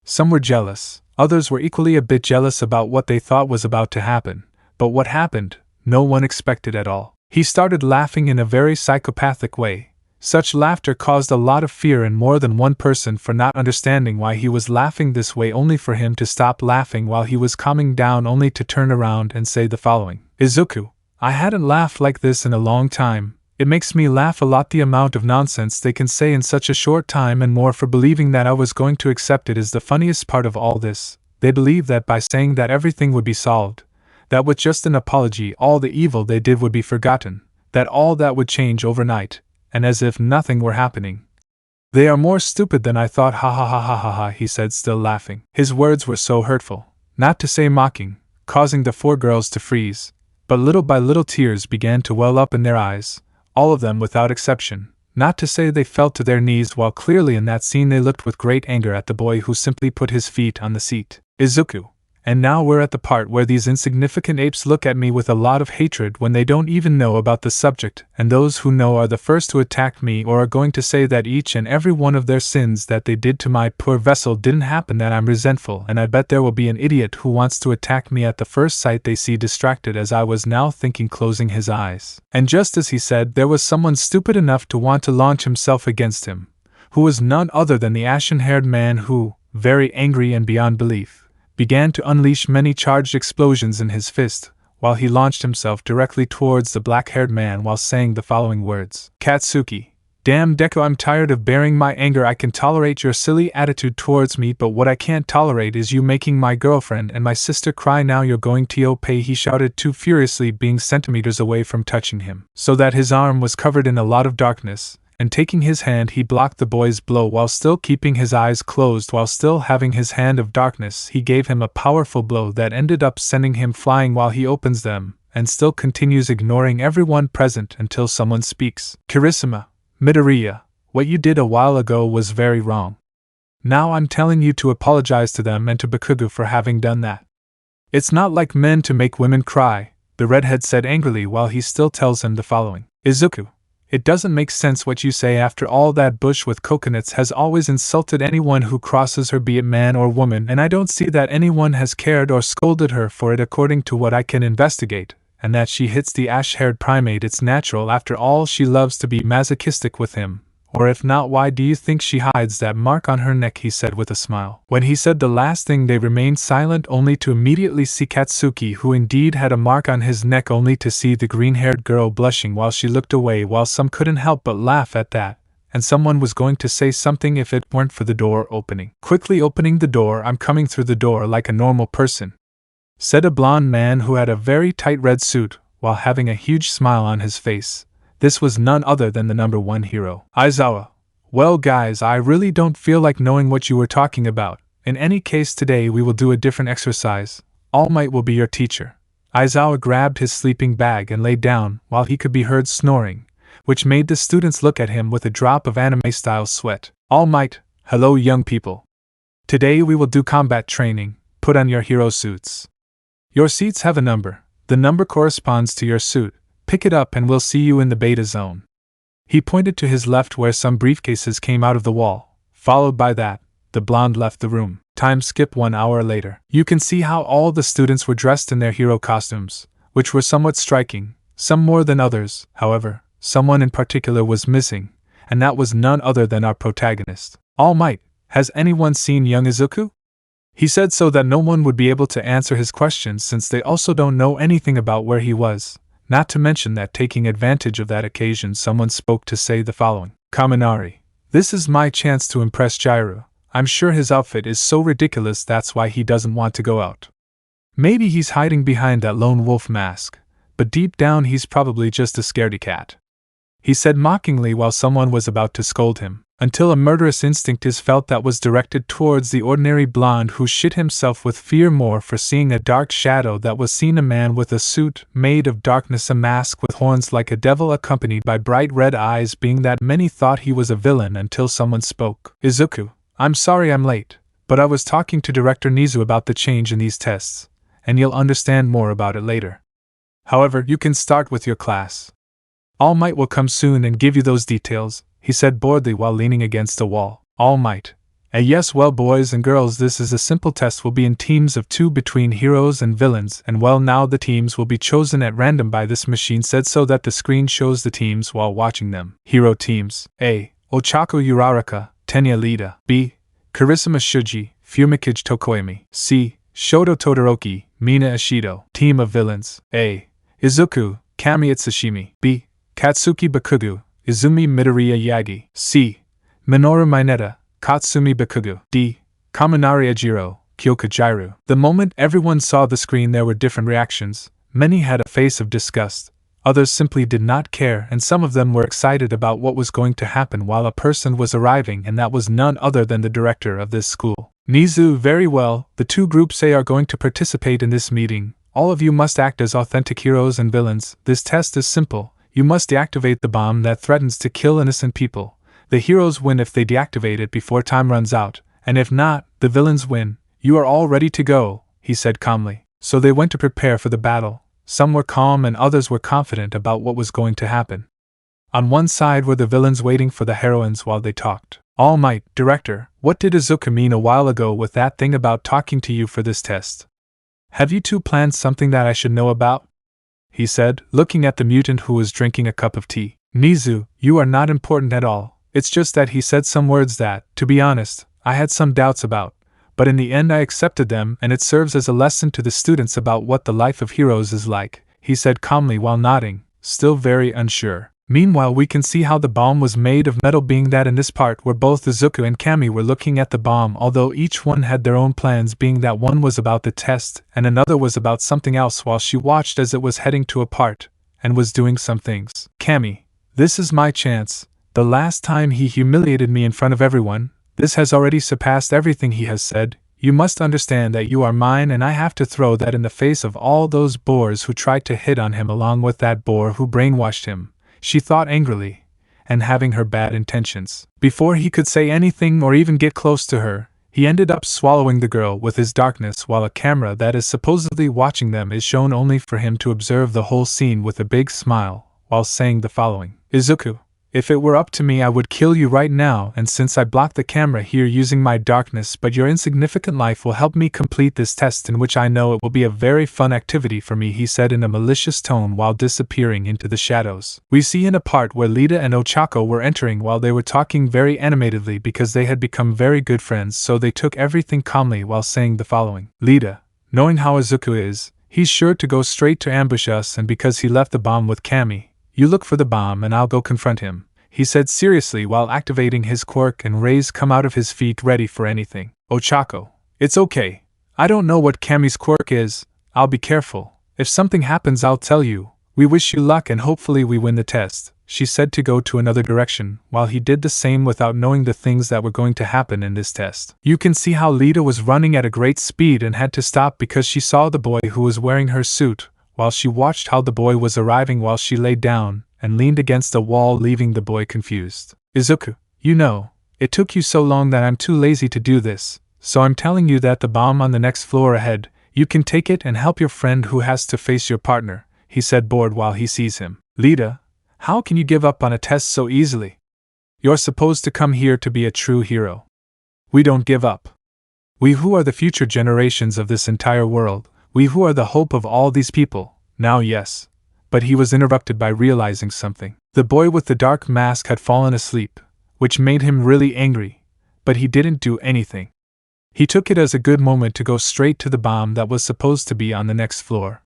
Some were jealous, others were equally a bit jealous about what they thought was about to happen, but what happened, no one expected at all. He started laughing in a very psychopathic way. Such laughter caused a lot of fear in more than one person for not understanding why he was laughing this way, only for him to stop laughing while he was calming down, only to turn around and say the following. Izuku, I hadn't laughed like this in a long time. It makes me laugh a lot the amount of nonsense they can say in such a short time, and more for believing that I was going to accept it is the funniest part of all this. They believed that by saying that everything would be solved, that with just an apology all the evil they did would be forgotten, that all that would change overnight, and as if nothing were happening. They are more stupid than I thought, ha ha ha ha ha ha, he said, still laughing. His words were so hurtful, not to say mocking, causing the four girls to freeze, but little by little tears began to well up in their eyes, all of them without exception, not to say they fell to their knees, while clearly in that scene they looked with great anger at the boy who simply put his feet on the seat. Izuku. And now we're at the part where these insignificant apes look at me with a lot of hatred when they don't even know about the subject, and those who know are the first to attack me or are going to say that each and every one of their sins that they did to my poor vessel didn't happen, that I'm resentful, and I bet there will be an idiot who wants to attack me at the first sight they see, distracted as I was now thinking, closing his eyes. And just as he said, there was someone stupid enough to want to launch himself against him, who was none other than the ashen-haired man who, very angry and beyond belief, began to unleash many charged explosions in his fist, while he launched himself directly towards the black-haired man while saying the following words. Katsuki, damn Deku, I'm tired of bearing my anger. I can tolerate your silly attitude towards me, but what I can't tolerate is you making my girlfriend and my sister cry. Now you're going to pay, he shouted too furiously, being centimeters away from touching him, so that his arm was covered in a lot of darkness. And taking his hand, he blocked the boy's blow while still keeping his eyes closed. While still having his hand of darkness, he gave him a powerful blow that ended up sending him flying while he opens them, and still continues ignoring everyone present until someone speaks. Kirishima, Midoriya, what you did a while ago was very wrong. Now I'm telling you to apologize to them and to Bakugo for having done that. It's not like men to make women cry, the redhead said angrily while he still tells him the following. Izuku, it doesn't make sense what you say. After all, that bush with coconuts has always insulted anyone who crosses her, be it man or woman, and I don't see that anyone has cared or scolded her for it according to what I can investigate, and that she hits the ash-haired primate. It's natural, after all. She loves to be masochistic with him. Or if not, why do you think she hides that mark on her neck, he said with a smile. When he said the last thing, they remained silent, only to immediately see Katsuki, who indeed had a mark on his neck, only to see the green-haired girl blushing while she looked away, while some couldn't help but laugh at that, and someone was going to say something if it weren't for the door opening. Quickly opening the door, I'm coming through the door like a normal person, said a blonde man who had a very tight red suit, while having a huge smile on his face. This was none other than the number one hero. Aizawa, well guys, I really don't feel like knowing what you were talking about, In any case, today we will do a different exercise. Almight will be your teacher. Aizawa grabbed his sleeping bag and lay down while he could be heard snoring, which made the students look at him with a drop of anime-style sweat. Almight, hello young people. Today we will do combat training. Put on your hero suits. Your seats have a number. The number corresponds to your suit. Pick it up and we'll see you in the beta zone. He pointed to his left where some briefcases came out of the wall. Followed by that, the blonde left the room. Time skip 1 hour later. You can see how all the students were dressed in their hero costumes, which were somewhat striking, some more than others. However, someone in particular was missing, and that was none other than our protagonist. Almight, has anyone seen young Izuku? He said so that no one would be able to answer his questions since they also don't know anything about where he was, not to mention that taking advantage of that occasion someone spoke to say the following. Kaminari, this is my chance to impress Jiraiya. I'm sure his outfit is so ridiculous that's why he doesn't want to go out. Maybe he's hiding behind that lone wolf mask, but deep down he's probably just a scaredy cat. He said mockingly while someone was about to scold him, until a murderous instinct is felt that was directed towards the ordinary blonde who shit himself with fear more for seeing a dark shadow that was seen a man with a suit made of darkness, a mask with horns like a devil accompanied by bright red eyes, being that many thought he was a villain until someone spoke. Izuku, I'm sorry I'm late, but I was talking to Director Nizu about the change in these tests, and you'll understand more about it later. However, you can start with your class. Almight will come soon and give you those details, he said boredly while leaning against a wall. Almight. Yes, well boys and girls, this is a simple test. Will be in teams of 2 between heroes and villains, and well now the teams will be chosen at random by this machine said so that the screen shows the teams while watching them. Hero teams. A. Ochako Uraraka, Tenya Lida. B. Karisume Shuji, Fumikage Tokoemi. C. Shoto Todoroki, Mina Ishido. Team of villains. A. Izuku, Kami Itsushimi. B. Katsuki Bakugo, Izumi Midoriya Yagi. C. Minoru Mineta, Katsumi Bakugo. D. Kaminari Ejiro, Kyoka Jiru. The moment everyone saw the screen there were different reactions. Many had a face of disgust, others simply did not care, and some of them were excited about what was going to happen while a person was arriving, and that was none other than the director of this school. Nizu, very well, the 2 groups A are going to participate in this meeting. All of you must act as authentic heroes and villains. This test is simple. You must deactivate the bomb that threatens to kill innocent people. The heroes win if they deactivate it before time runs out, and if not, the villains win. You are all ready to go, he said calmly. So they went to prepare for the battle. Some were calm and others were confident about what was going to happen. On one side were the villains waiting for the heroines while they talked. Almight, Director, what did Izuku mean a while ago with that thing about talking to you for this test? Have you 2 planned something that I should know about? He said, looking at the mutant who was drinking a cup of tea. Nizu, you are not important at all. It's just that he said some words that, to be honest, I had some doubts about, but in the end I accepted them, and it serves as a lesson to the students about what the life of heroes is like, he said calmly while nodding, still very unsure. Meanwhile, we can see how the bomb was made of metal, being that in this part where both Izuku and Kami were looking at the bomb, although each one had their own plans, being that one was about the test and another was about something else, while she watched as it was heading to a part and was doing some things. Kami, this is my chance. The last time he humiliated me in front of everyone, this has already surpassed everything he has said. You must understand that you are mine, and I have to throw that in the face of all those boors who tried to hit on him, along with that boor who brainwashed him, she thought angrily, and having her bad intentions. Before he could say anything or even get close to her, he ended up swallowing the girl with his darkness, while a camera that is supposedly watching them is shown only for him to observe the whole scene with a big smile, while saying the following. Izuku, if it were up to me I would kill you right now, and since I blocked the camera here using my darkness, but your insignificant life will help me complete this test, in which I know it will be a very fun activity for me, he said in a malicious tone while disappearing into the shadows. We see in a part where Lida and Ochako were entering while they were talking very animatedly because they had become very good friends, so they took everything calmly while saying the following. Lida, knowing how Izuku is, he's sure to go straight to ambush us, and because he left the bomb with Kami, you look for the bomb and I'll go confront him, he said seriously while activating his quirk and rays come out of his feet ready for anything. Ochako, it's okay. I don't know what Kami's quirk is. I'll be careful. If something happens I'll tell you. We wish you luck and hopefully we win the test. she said to go to another direction, while he did the same without knowing the things that were going to happen in this test. You can see how Lita was running at a great speed and had to stop because she saw the boy who was wearing her suit, while she watched how the boy was arriving while she lay down and leaned against a wall, leaving the boy confused. Izuku, you know, it took you so long that I'm too lazy to do this, so I'm telling you that the bomb on the next floor ahead, you can take it and help your friend who has to face your partner, he said, bored while he sees him. Lita, how can you give up on a test so easily? You're supposed to come here to be a true hero. We don't give up. We who are the future generations of this entire world, we who are the hope of all these people, now yes. But he was interrupted by realizing something. The boy with the dark mask had fallen asleep, which made him really angry, but he didn't do anything. He took it as a good moment to go straight to the bomb that was supposed to be on the next floor.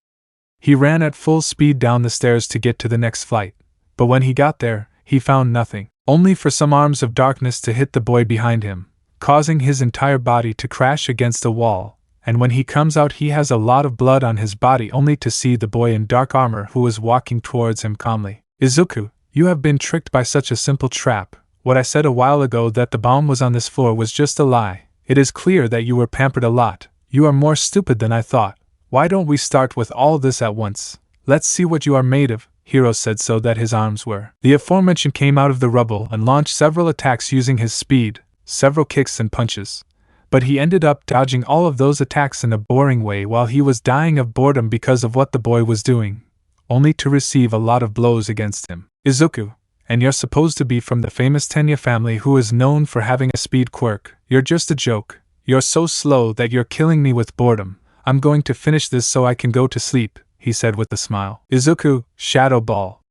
He ran at full speed down the stairs to get to the next flight, but when he got there, he found nothing, only for some arms of darkness to hit the boy behind him, causing his entire body to crash against a wall, and when he comes out he has a lot of blood on his body, only to see the boy in dark armor who was walking towards him calmly. Izuku, you have been tricked by such a simple trap. What I said a while ago that the bomb was on this floor was just a lie. It is clear that you were pampered a lot. You are more stupid than I thought. Why don't we start with all this at once? Let's see what you are made of, Hiro said so that his arms were. The aforementioned came out of the rubble and launched several attacks using his speed, several kicks and punches. But he ended up dodging all of those attacks in a boring way while he was dying of boredom because of what the boy was doing, only to receive a lot of blows against him. Izuku, and you're supposed to be from the famous Tenya family who is known for having a speed quirk. You're just a joke. You're so slow that you're killing me with boredom. I'm going to finish this so I can go to sleep, he said with a smile. Izuku, Shadow Ball,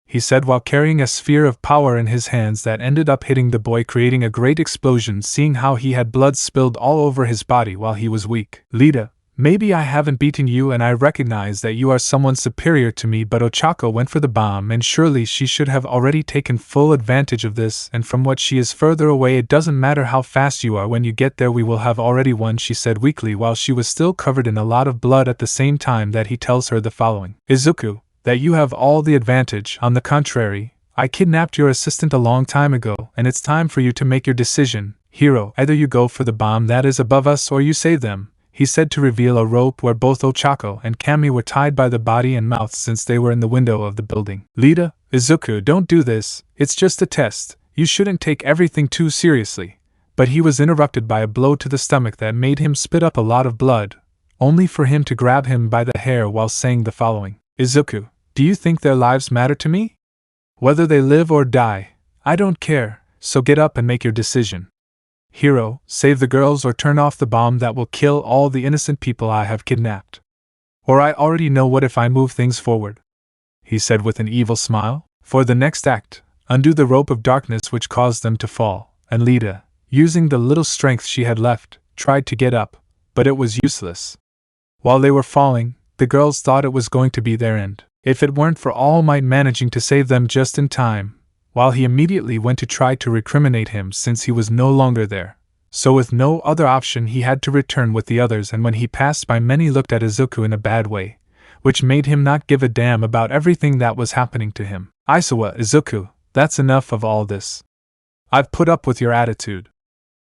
he said while carrying a sphere of power in his hands that ended up hitting the boy, creating a great explosion, seeing how he had blood spilled all over his body while he was weak. Lita, maybe I haven't beaten you and I recognize that you are someone superior to me, but Ochako went for the bomb and surely she should have already taken full advantage of this, and from what she is further away it doesn't matter how fast you are, when you get there we will have already won, she said weakly while she was still covered in a lot of blood at the same time that he tells her the following. Izuku, that you have all the advantage. On the contrary, I kidnapped your assistant a long time ago and it's time for you to make your decision. Hero, either you go for the bomb that is above us or you save them, he said to reveal a rope where both Ochako and Kami were tied by the body and mouth since they were in the window of the building. Lita, Izuku, don't do this, it's just a test, you shouldn't take everything too seriously. But he was interrupted by a blow to the stomach that made him spit up a lot of blood, only for him to grab him by the hair while saying the following. Izuku, do you think their lives matter to me? Whether they live or die, I don't care, so get up and make your decision. Hero, save the girls or turn off the bomb that will kill all the innocent people I have kidnapped. Or I already know what if I move things forward, he said with an evil smile. For the next act, undo the rope of darkness which caused them to fall, and Lita, using the little strength she had left, tried to get up, but it was useless. While they were falling, the girls thought it was going to be their end, if it weren't for Almight managing to save them just in time, while he immediately went to try to recriminate him since he was no longer there. So with no other option he had to return with the others, and when he passed by many looked at Izuku in a bad way, which made him not give a damn about everything that was happening to him. Aizawa, Izuku, that's enough of all this. I've put up with your attitude.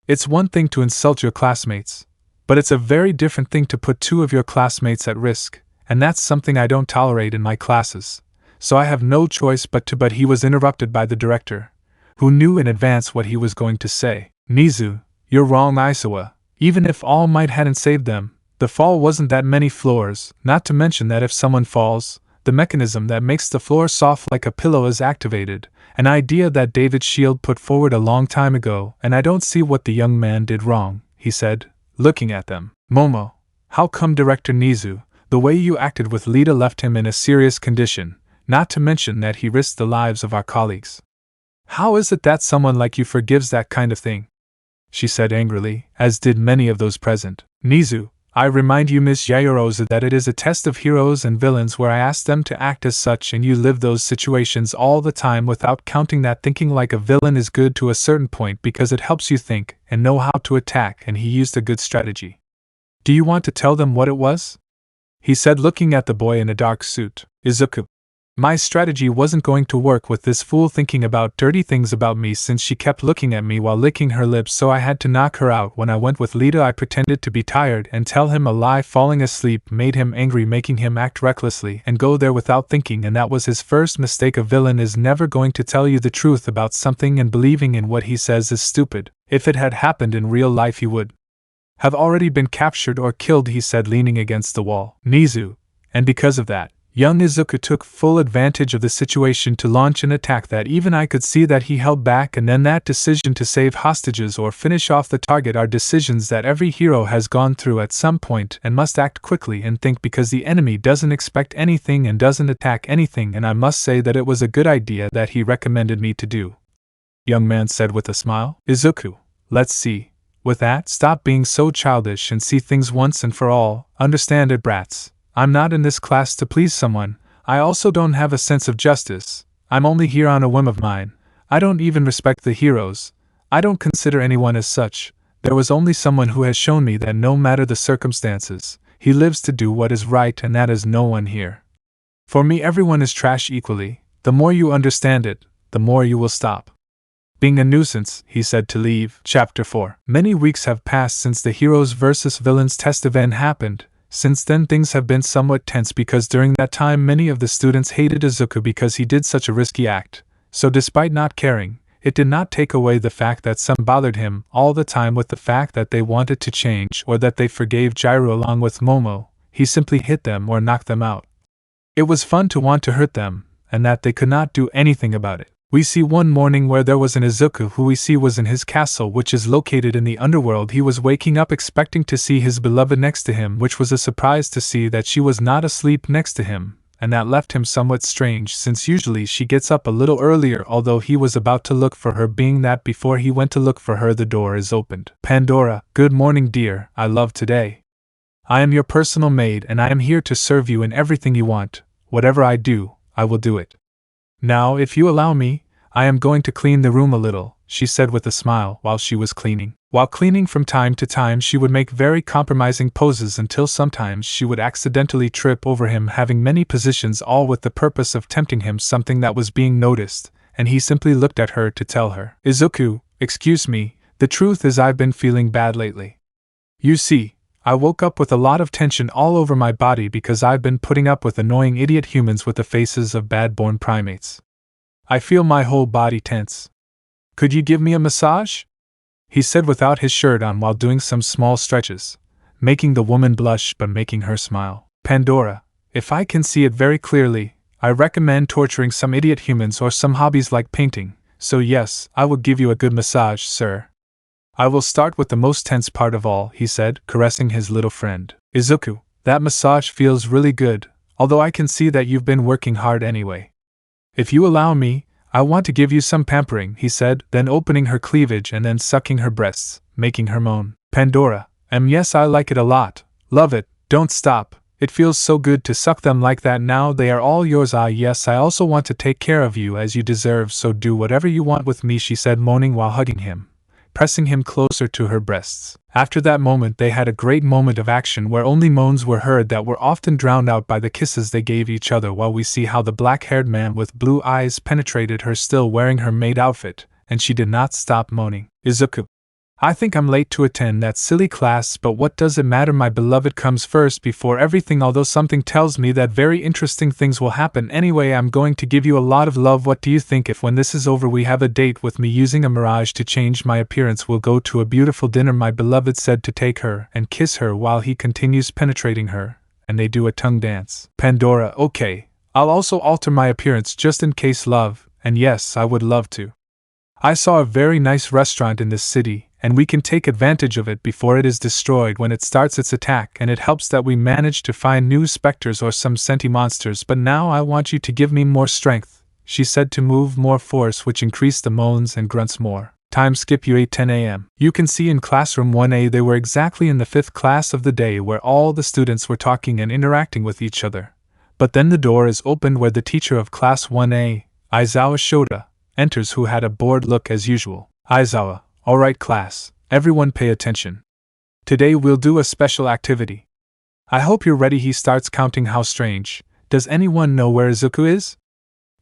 It's one thing to insult your classmates, but it's a very different thing to put two of your classmates at risk, and that's something I don't tolerate in my classes. So I have no choice but to. But he was interrupted by the director, who knew in advance what he was going to say. Nizu, you're wrong, Aizawa. Even if All Might hadn't saved them, the fall wasn't that many floors, not to mention that if someone falls, the mechanism that makes the floor soft like a pillow is activated, an idea that David Shield put forward a long time ago, and I don't see what the young man did wrong, he said, looking at them. Momo, how come Director Nizu, the way you acted with Lita left him in a serious condition, not to mention that he risked the lives of our colleagues. How is it that someone like you forgives that kind of thing? She said angrily, as did many of those present. Nizu, I remind you, Miss Yayorozu, that it is a test of heroes and villains where I ask them to act as such, and you live those situations all the time without counting that thinking like a villain is good to a certain point because it helps you think and know how to attack, and he used a good strategy. Do you want to tell them what it was? He said, looking at the boy in a dark suit. Izuku, My strategy wasn't going to work with this fool thinking about dirty things about me since she kept looking at me while licking her lips, so I had to knock her out. When I went with Lita, I pretended to be tired and tell him a lie. Falling asleep made him angry, making him act recklessly and go there without thinking, and that was his first mistake. A villain is never going to tell you the truth about something, and believing in what he says is stupid. If it had happened in real life, he would have already been captured or killed, he said, leaning against the wall. Nizu. And because of that, young Izuku took full advantage of the situation to launch an attack that even I could see that he held back, and then that decision to save hostages or finish off the target are decisions that every hero has gone through at some point and must act quickly and think, because the enemy doesn't expect anything and doesn't attack anything, and I must say that it was a good idea that he recommended me to do. Young man said with a smile. Izuku, let's see. With that, stop being so childish and see things once and for all. Understand it, brats. I'm not in this class to please someone. I also don't have a sense of justice. I'm only here on a whim of mine. I don't even respect the heroes. I don't consider anyone as such. There was only someone who has shown me that no matter the circumstances, he lives to do what is right, and that is no one here. For me, everyone is trash equally. The more you understand it, the more you will stop being a nuisance, he said to leave. Chapter 4. Many weeks have passed since the Heroes vs. Villains test event happened. Since then, things have been somewhat tense because during that time many of the students hated Izuku because he did such a risky act. So despite not caring, it did not take away the fact that some bothered him all the time with the fact that they wanted to change or that they forgave Jiraiya along with Momo. He simply hit them or knocked them out. It was fun to want to hurt them, and that they could not do anything about it. We see one morning where there was an Izuku who we see was in his castle, which is located in the underworld. He was waking up expecting to see his beloved next to him, which was a surprise to see that she was not asleep next to him, and that left him somewhat strange since usually she gets up a little earlier, although he was about to look for her, being that before he went to look for her the door is opened. Pandora, good morning dear, I love today. I am your personal maid and I am here to serve you in everything you want. Whatever I do, I will do it. Now, if you allow me, I am going to clean the room a little, she said with a smile while she was cleaning. While cleaning, from time to time she would make very compromising poses until sometimes she would accidentally trip over him, having many positions, all with the purpose of tempting him something that was being noticed, and he simply looked at her to tell her. Izuku, excuse me, the truth is I've been feeling bad lately. You see, I woke up with a lot of tension all over my body because I've been putting up with annoying idiot humans with the faces of bad-born primates. I feel my whole body tense. Could you give me a massage? He said without his shirt on while doing some small stretches, making the woman blush but making her smile. Pandora, if I can see it very clearly, I recommend torturing some idiot humans or some hobbies like painting, so yes, I will give you a good massage, sir. I will start with the most tense part of all, he said, caressing his little friend. Izuku, that massage feels really good, although I can see that you've been working hard anyway. If you allow me, I want to give you some pampering, he said, then opening her cleavage and then sucking her breasts, making her moan. Pandora, yes, I like it a lot. Love it, don't stop. It feels so good to suck them like that. Now they are all yours. Ah yes, I also want to take care of you as you deserve, so do whatever you want with me, she said, moaning while hugging him, pressing him closer to her breasts. After that moment they had a great moment of action where only moans were heard that were often drowned out by the kisses they gave each other, while we see how the black-haired man with blue eyes penetrated her, still wearing her maid outfit, and she did not stop moaning. Izuku, I think I'm late to attend that silly class, but what does it matter? My beloved comes first before everything, although something tells me that very interesting things will happen anyway. I'm going to give you a lot of love. What do you think if when this is over we have a date with me using a mirage to change my appearance? We'll go to a beautiful dinner, my beloved said to take her and kiss her while he continues penetrating her, and they do a tongue dance. Pandora, okay, I'll also alter my appearance just in case, love, and yes, I would love to. I saw a very nice restaurant in this city, and we can take advantage of it before it is destroyed when it starts its attack, and it helps that we managed to find new specters or some sentient monsters. But now I want you to give me more strength, she said, to move more force, which increased the moans and grunts more. Time skip you 8:10 a.m. You can see in classroom 1A they were exactly in the 5th class of the day where all the students were talking and interacting with each other. But then the door is opened where the teacher of class 1A, Aizawa Shoto, enters, who had a bored look as usual. Aizawa, alright class, everyone pay attention. Today we'll do a special activity. I hope you're ready. He starts counting. How strange. Does anyone know where Izuku is?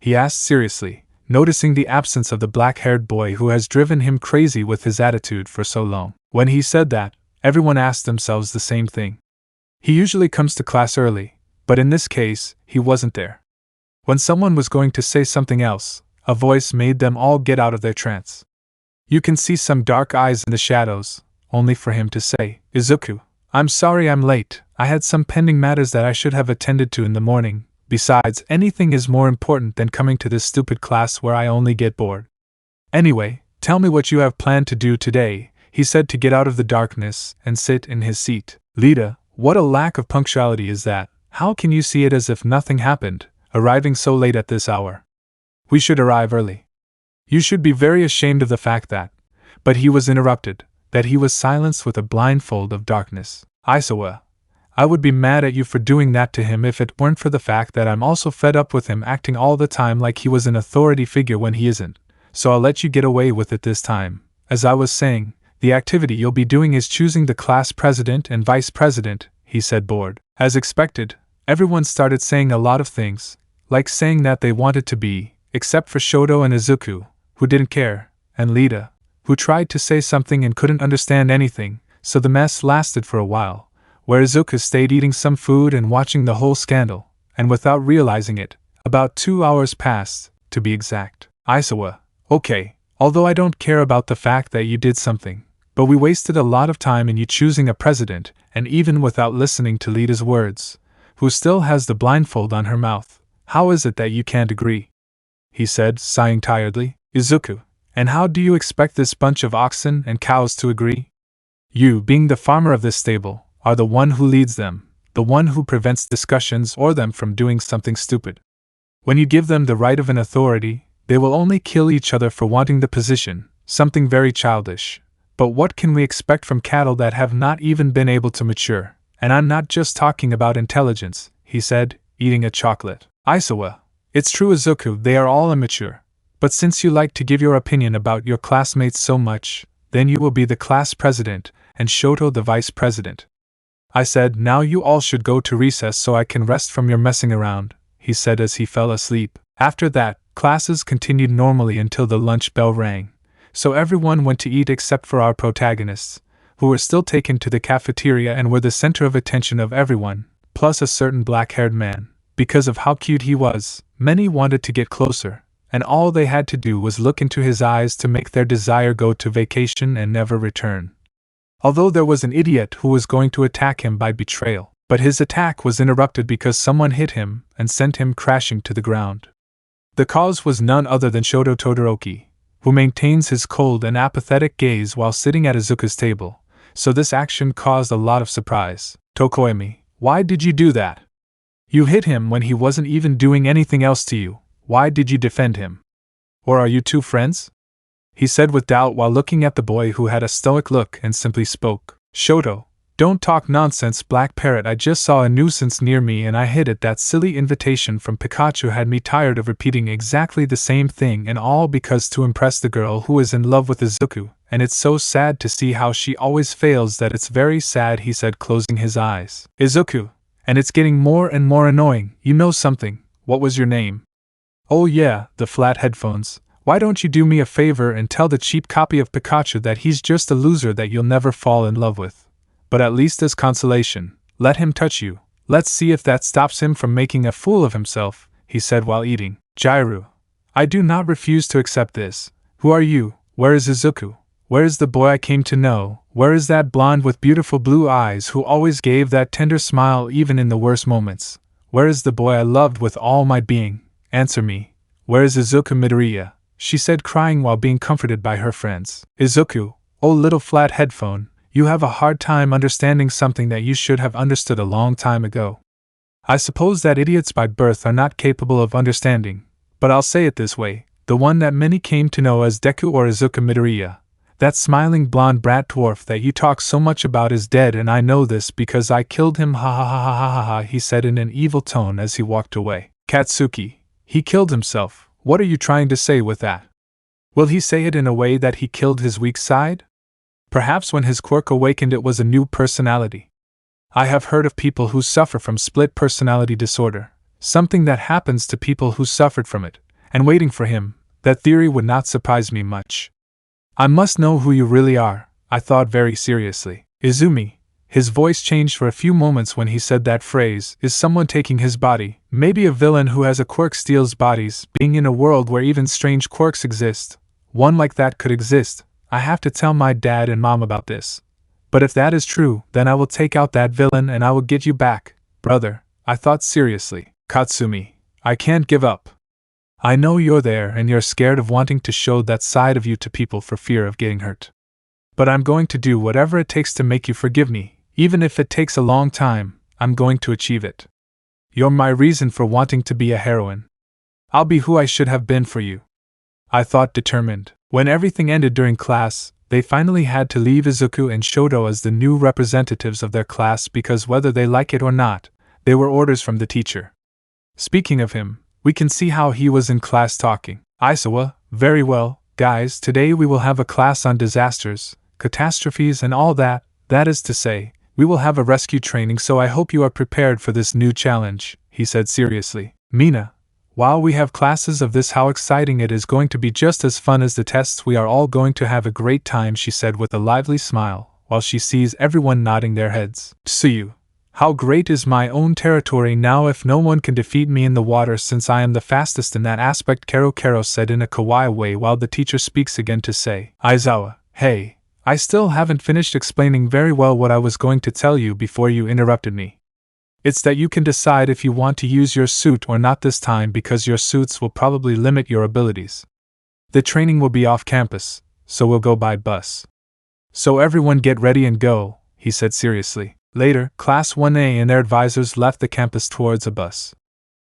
he asked seriously, noticing the absence of the black-haired boy who has driven him crazy with his attitude for so long. When he said that, everyone asked themselves the same thing. He usually comes to class early, but in this case, he wasn't there. When someone was going to say something else, a voice made them all get out of their trance. You can see some dark eyes in the shadows, only for him to say, "Izuku, I'm sorry I'm late. I had some pending matters that I should have attended to in the morning. Besides, anything is more important than coming to this stupid class where I only get bored. Anyway, tell me what you have planned to do today," he said to get out of the darkness and sit in his seat. "Lida, what a lack of punctuality is that? How can you see it as if nothing happened, arriving so late at this hour? We should arrive early. You should be very ashamed of the fact that..." But he was interrupted, that he was silenced with a blindfold of darkness. "Aizawa, I would be mad at you for doing that to him if it weren't for the fact that I'm also fed up with him acting all the time like he was an authority figure when he isn't, so I'll let you get away with it this time. As I was saying, the activity you'll be doing is choosing the class president and vice president," he said, bored. As expected, everyone started saying a lot of things, like saying that they wanted to be, except for Shoto and Izuku, who didn't care, and Lida, who tried to say something and couldn't understand anything, so the mess lasted for a while, where Izuku stayed eating some food and watching the whole scandal, and without realizing it, about 2 hours passed, to be exact. "Aizawa, okay, although I don't care about the fact that you did something, but we wasted a lot of time in you choosing a president, and even without listening to Lida's words, who still has the blindfold on her mouth, how is it that you can't agree?" he said, sighing tiredly. "Izuku, and how do you expect this bunch of oxen and cows to agree? You, being the farmer of this stable, are the one who leads them, the one who prevents discussions or them from doing something stupid. When you give them the right of an authority, they will only kill each other for wanting the position, something very childish. But what can we expect from cattle that have not even been able to mature? And I'm not just talking about intelligence," he said, eating a chocolate. "Aizawa, it's true, Izuku, they are all immature. But since you like to give your opinion about your classmates so much, then you will be the class president, and Shoto the vice president." I said, "Now you all should go to recess so I can rest from your messing around," he said as he fell asleep. After that, classes continued normally until the lunch bell rang, so everyone went to eat except for our protagonists, who were still taken to the cafeteria and were the center of attention of everyone, plus a certain black-haired man. Because of how cute he was, many wanted to get closer, and all they had to do was look into his eyes to make their desire go to vacation and never return. Although there was an idiot who was going to attack him by betrayal, but his attack was interrupted because someone hit him and sent him crashing to the ground. The cause was none other than Shoto Todoroki, who maintains his cold and apathetic gaze while sitting at Izuku's table, so this action caused a lot of surprise. "Tokoemi, why did you do that? You hit him when he wasn't even doing anything else to you. Why did you defend him? Or are you two friends?" he said with doubt while looking at the boy who had a stoic look and simply spoke. "Shoto, don't talk nonsense, Black Parrot. I just saw a nuisance near me and I hit it. That silly invitation from Pikachu had me tired of repeating exactly the same thing, and all because to impress the girl who is in love with Izuku, and it's so sad to see how she always fails that it's very sad," he said, closing his eyes. "Izuku, and it's getting more and more annoying. You know something, what was your name?" "Oh yeah, the flat headphones. Why don't you do me a favor and tell the cheap copy of Pikachu that he's just a loser that you'll never fall in love with. But at least as consolation, let him touch you. Let's see if that stops him from making a fool of himself," he said while eating. "Jairu, I do not refuse to accept this. Who are you? Where is Izuku? Where is the boy I came to know? Where is that blonde with beautiful blue eyes who always gave that tender smile even in the worst moments? Where is the boy I loved with all my being? Answer me. Where is Izuku Midoriya?" she said, crying while being comforted by her friends. "Izuku, oh little flat headphone, you have a hard time understanding something that you should have understood a long time ago. I suppose that idiots by birth are not capable of understanding, but I'll say it this way, the one that many came to know as Deku or Izuku Midoriya, that smiling blonde brat dwarf that you talk so much about, is dead, and I know this because I killed him, ha ha ha ha ha ha ha," he said in an evil tone as he walked away. "Katsuki, he killed himself. What are you trying to say with that? Will he say it in a way that he killed his weak side? Perhaps when his quirk awakened it was a new personality. I have heard of people who suffer from split personality disorder, something that happens to people who suffered from it, and waiting for him, that theory would not surprise me much. I must know who you really are, I thought very seriously. Izumi. His voice changed for a few moments when he said that phrase. Is someone taking his body? Maybe a villain who has a quirk steals bodies. Being in a world where even strange quirks exist, one like that could exist. I have to tell my dad and mom about this. But if that is true, then I will take out that villain and I will get you back, brother, I thought seriously. Katsumi, I can't give up. I know you're there and you're scared of wanting to show that side of you to people for fear of getting hurt. But I'm going to do whatever it takes to make you forgive me. Even if it takes a long time, I'm going to achieve it. You're my reason for wanting to be a heroine. I'll be who I should have been for you. I thought, determined. When everything ended during class, they finally had to leave Izuku and Shoto as the new representatives of their class because whether they like it or not, they were orders from the teacher. Speaking of him, we can see how he was in class talking. Aizawa, very well, guys, today we will have a class on disasters, catastrophes and all that, that is to say, we will have a rescue training, so I hope you are prepared for this new challenge, he said seriously. Mina, while we have classes of this, how exciting it is going to be, just as fun as the tests. We are all going to have a great time, she said with a lively smile, while she sees everyone nodding their heads. Tsuyu, how great is my own territory now if no one can defeat me in the water since I am the fastest in that aspect, Kero said in a kawaii way while the teacher speaks again to say, Aizawa, hey. I still haven't finished explaining very well what I was going to tell you before you interrupted me. It's that you can decide if you want to use your suit or not this time because your suits will probably limit your abilities. The training will be off campus, so we'll go by bus. So everyone get ready and go, he said seriously. Later, Class 1A and their advisors left the campus towards a bus.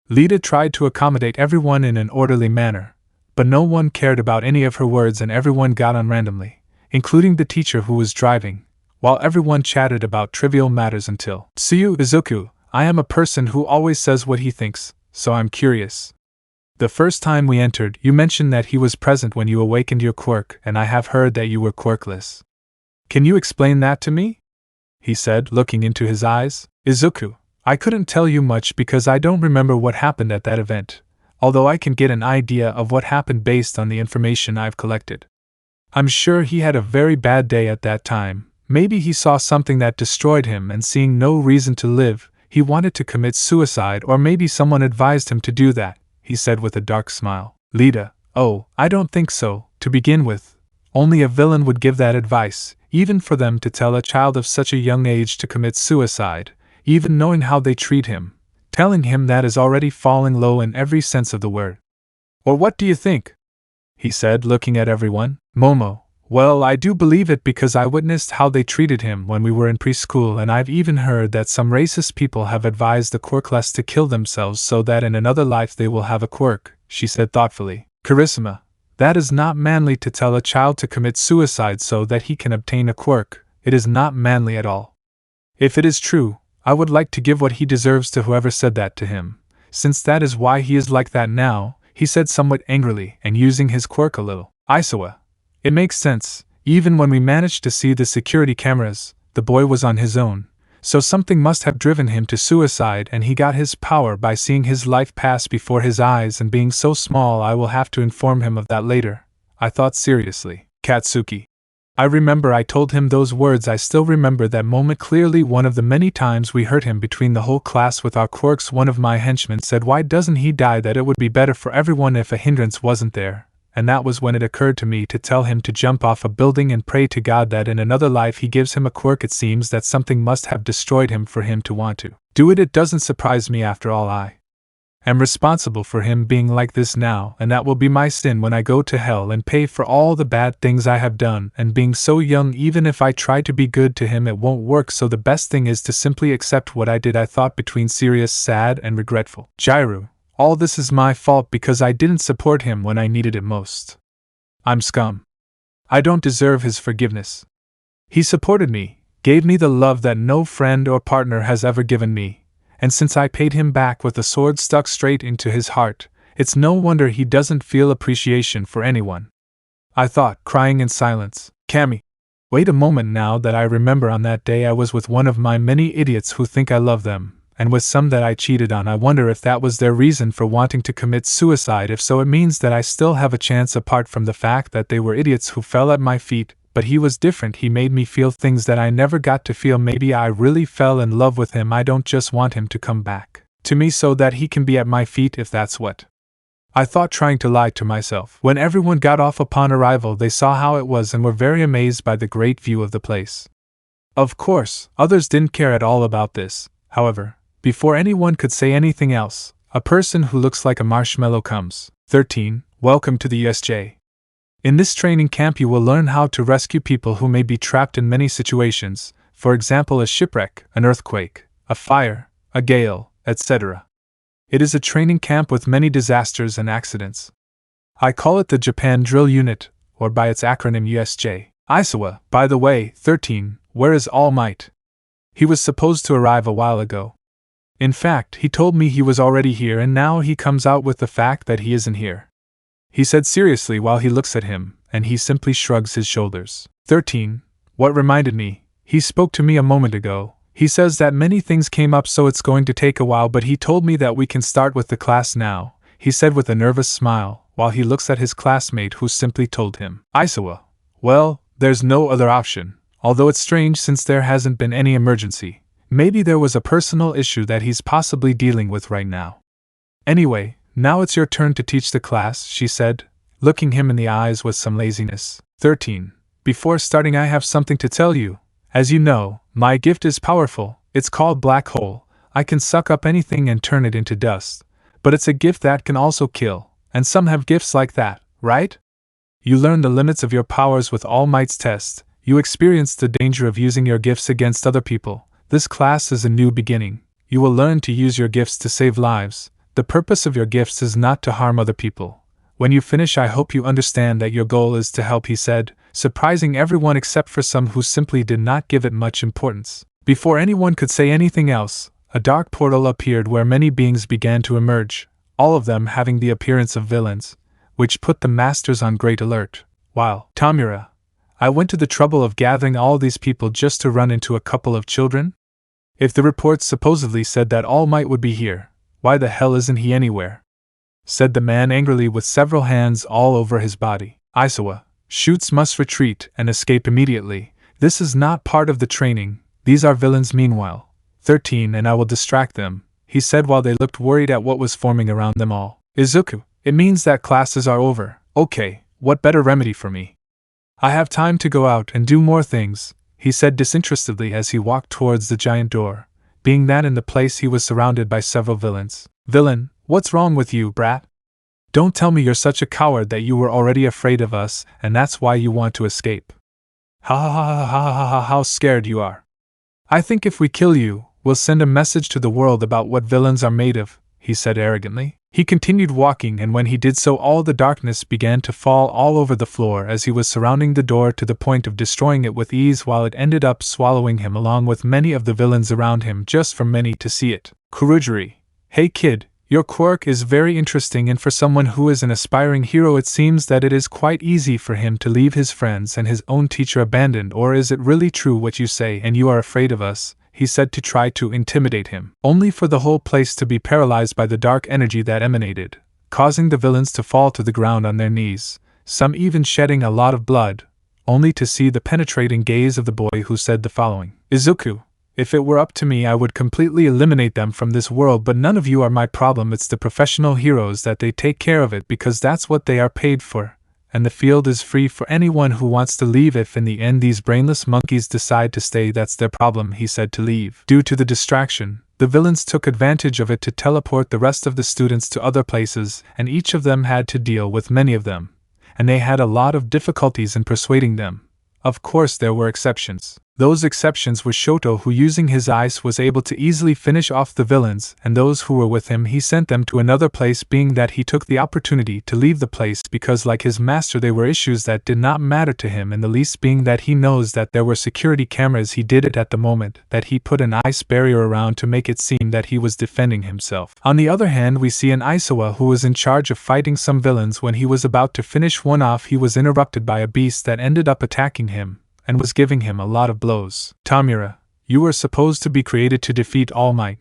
Lita tried to accommodate everyone in an orderly manner, but no one cared about any of her words and everyone got on randomly, including the teacher who was driving, while everyone chatted about trivial matters until, Tsuyu Izuku, I am a person who always says what he thinks, so I'm curious. The first time we entered, you mentioned that he was present when you awakened your quirk, and I have heard that you were quirkless. Can you explain that to me? He said, looking into his eyes. Izuku, I couldn't tell you much because I don't remember what happened at that event, although I can get an idea of what happened based on the information I've collected. I'm sure he had a very bad day at that time. Maybe he saw something that destroyed him and seeing no reason to live, he wanted to commit suicide, or maybe someone advised him to do that, he said with a dark smile. Lita, oh, I don't think so, to begin with. Only a villain would give that advice, even for them to tell a child of such a young age to commit suicide, even knowing how they treat him. Telling him that is already falling low in every sense of the word. Or what do you think? He said, looking at everyone. Momo, well, I do believe it because I witnessed how they treated him when we were in preschool, and I've even heard that some racist people have advised the quirkless to kill themselves so that in another life they will have a quirk, she said thoughtfully. Charisma, that is not manly to tell a child to commit suicide so that he can obtain a quirk. It is not manly at all. If it is true, I would like to give what he deserves to whoever said that to him, since that is why he is like that now, he said somewhat angrily and using his quirk a little. Aizawa, it makes sense. Even when we managed to see the security cameras, the boy was on his own, so something must have driven him to suicide, and he got his power by seeing his life pass before his eyes and being so small. I will have to inform him of that later, I thought seriously. Katsuki, I remember I told him those words. I still remember that moment clearly. One of the many times we heard him between the whole class with our quirks. One of my henchmen said, why doesn't he die, that it would be better for everyone if a hindrance wasn't there, and that was when it occurred to me to tell him to jump off a building and pray to God that in another life he gives him a quirk. It seems that something must have destroyed him for him to want to do it. It doesn't surprise me. After all, I am responsible for him being like this now, and that will be my sin when I go to hell and pay for all the bad things I have done. And being so young, even if I try to be good to him, it won't work, so the best thing is to simply accept what I did. I thought, between serious, sad, and regretful. Jairu, all this is my fault because I didn't support him when I needed it most. I'm scum. I don't deserve his forgiveness. He supported me, gave me the love that no friend or partner has ever given me, and since I paid him back with a sword stuck straight into his heart, it's no wonder he doesn't feel appreciation for anyone. I thought, crying in silence. Cammy, wait a moment. Now that I remember, on that day I was with one of my many idiots who think I love them, and with some that I cheated on. I wonder if that was their reason for wanting to commit suicide. If so, it means that I still have a chance apart from the fact that they were idiots who fell at my feet. But he was different. He made me feel things that I never got to feel. Maybe I really fell in love with him. I don't just want him to come back to me so that he can be at my feet, if that's what I thought, trying to lie to myself. When everyone got off upon arrival, they saw how it was and were very amazed by the great view of the place. Of course, others didn't care at all about this. However, before anyone could say anything else, a person who looks like a marshmallow comes. 13. Welcome to the USJ. In this training camp you will learn how to rescue people who may be trapped in many situations, for example a shipwreck, an earthquake, a fire, a gale, etc. It is a training camp with many disasters and accidents. I call it the Japan Drill Unit, or by its acronym USJ. Aizawa, by the way. 13. Where is Almight? He was supposed to arrive a while ago. In fact, he told me he was already here and now he comes out with the fact that he isn't here. He said seriously while he looks at him, and he simply shrugs his shoulders. 13. What reminded me, he spoke to me a moment ago. He says that many things came up so it's going to take a while, but he told me that we can start with the class now, he said with a nervous smile, while he looks at his classmate who simply told him. Aizawa. Well, there's no other option, although it's strange since there hasn't been any emergency. Maybe there was a personal issue that he's possibly dealing with right now. Anyway, now it's your turn to teach the class, she said, looking him in the eyes with some laziness. 13. Before starting I have something to tell you. As you know, my gift is powerful. It's called Black Hole. I can suck up anything and turn it into dust. But it's a gift that can also kill, and some have gifts like that, right? You learn the limits of your powers with All Might's test. You experience the danger of using your gifts against other people. This class is a new beginning. You will learn to use your gifts to save lives. The purpose of your gifts is not to harm other people. When you finish, I hope you understand that your goal is to help, he said, surprising everyone except for some who simply did not give it much importance. Before anyone could say anything else, a dark portal appeared where many beings began to emerge, all of them having the appearance of villains, which put the masters on great alert. While Tamura, I went to the trouble of gathering all these people just to run into a couple of children? If the reports supposedly said that All Might would be here, why the hell isn't he anywhere? Said the man angrily with several hands all over his body. Aizawa, shoots must retreat and escape immediately. This is not part of the training. These are villains meanwhile. 13. And I will distract them, he said while they looked worried at what was forming around them all. Izuku, it means that classes are over. Okay, what better remedy for me? I have time to go out and do more things, he said disinterestedly as he walked towards the giant door, being that in the place he was surrounded by several villains. Villain, what's wrong with you, brat? Don't tell me you're such a coward that you were already afraid of us and that's why you want to escape. Ha ha ha ha ha ha, how scared you are. I think if we kill you, we'll send a message to the world about what villains are made of, he said arrogantly. He continued walking, and when he did so all the darkness began to fall all over the floor as he was surrounding the door to the point of destroying it with ease, while it ended up swallowing him along with many of the villains around him just for many to see it. Kurujiri. Hey kid, your quirk is very interesting, and for someone who is an aspiring hero it seems that it is quite easy for him to leave his friends and his own teacher abandoned. Or is it really true what you say and you are afraid of us? He said to try to intimidate him, only for the whole place to be paralyzed by the dark energy that emanated, causing the villains to fall to the ground on their knees, some even shedding a lot of blood, only to see the penetrating gaze of the boy who said the following. Izuku, if it were up to me I would completely eliminate them from this world, but none of you are my problem. It's the professional heroes that they take care of it because that's what they are paid for. And the field is free for anyone who wants to leave. If in the end these brainless monkeys decide to stay, that's their problem, he said to leave. Due to the distraction, the villains took advantage of it to teleport the rest of the students to other places, and each of them had to deal with many of them, and they had a lot of difficulties in persuading them. Of course there were exceptions. Those exceptions were Shoto, who using his ice was able to easily finish off the villains, and those who were with him he sent them to another place, being that he took the opportunity to leave the place because like his master they were issues that did not matter to him in the least, being that he knows that there were security cameras. He did it at the moment that he put an ice barrier around to make it seem that he was defending himself. On the other hand, we see an Aizawa who was in charge of fighting some villains. When he was about to finish one off he was interrupted by a beast that ended up attacking him and was giving him a lot of blows. Tamura, you were supposed to be created to defeat All Might,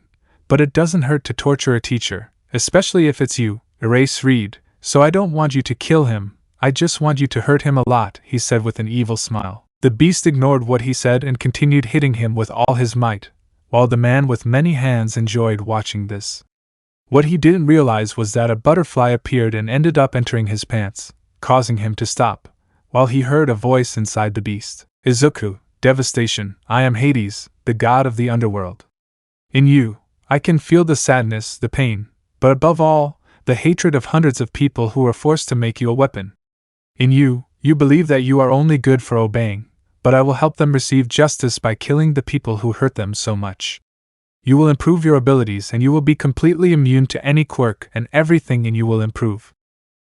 But it doesn't hurt to torture a teacher, especially if it's you, Erase Reed, so I don't want you to kill him, I just want you to hurt him a lot, he said with an evil smile. The beast ignored what he said and continued hitting him with all his might, while the man with many hands enjoyed watching this. What he didn't realize was that a butterfly appeared and ended up entering his pants, causing him to stop, while he heard a voice inside the beast. Izuku, devastation, I am Hades, the god of the underworld. In you, I can feel the sadness, the pain, but above all, the hatred of hundreds of people who are forced to make you a weapon. In you, you believe that you are only good for obeying, but I will help them receive justice by killing the people who hurt them so much. You will improve your abilities and you will be completely immune to any quirk and everything in you will improve.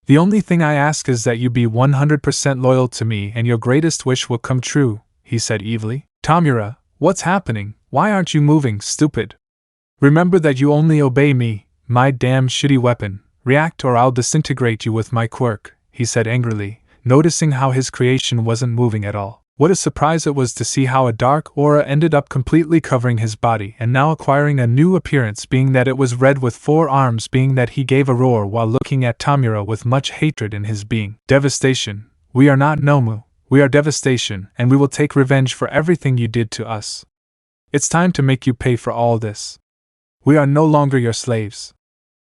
The only thing I ask is that you be 100% loyal to me and your greatest wish will come true, he said evilly. Tamura, what's happening? Why aren't you moving, stupid? Remember that you only obey me, my damn shitty weapon. React or I'll disintegrate you with my quirk, he said angrily, noticing how his creation wasn't moving at all. What a surprise it was to see how a dark aura ended up completely covering his body and now acquiring a new appearance, being that it was red with 4 arms, being that he gave a roar while looking at Tamura with much hatred in his being. Devastation, we are not Nomu, we are Devastation, and we will take revenge for everything you did to us. It's time to make you pay for all this. We are no longer your slaves.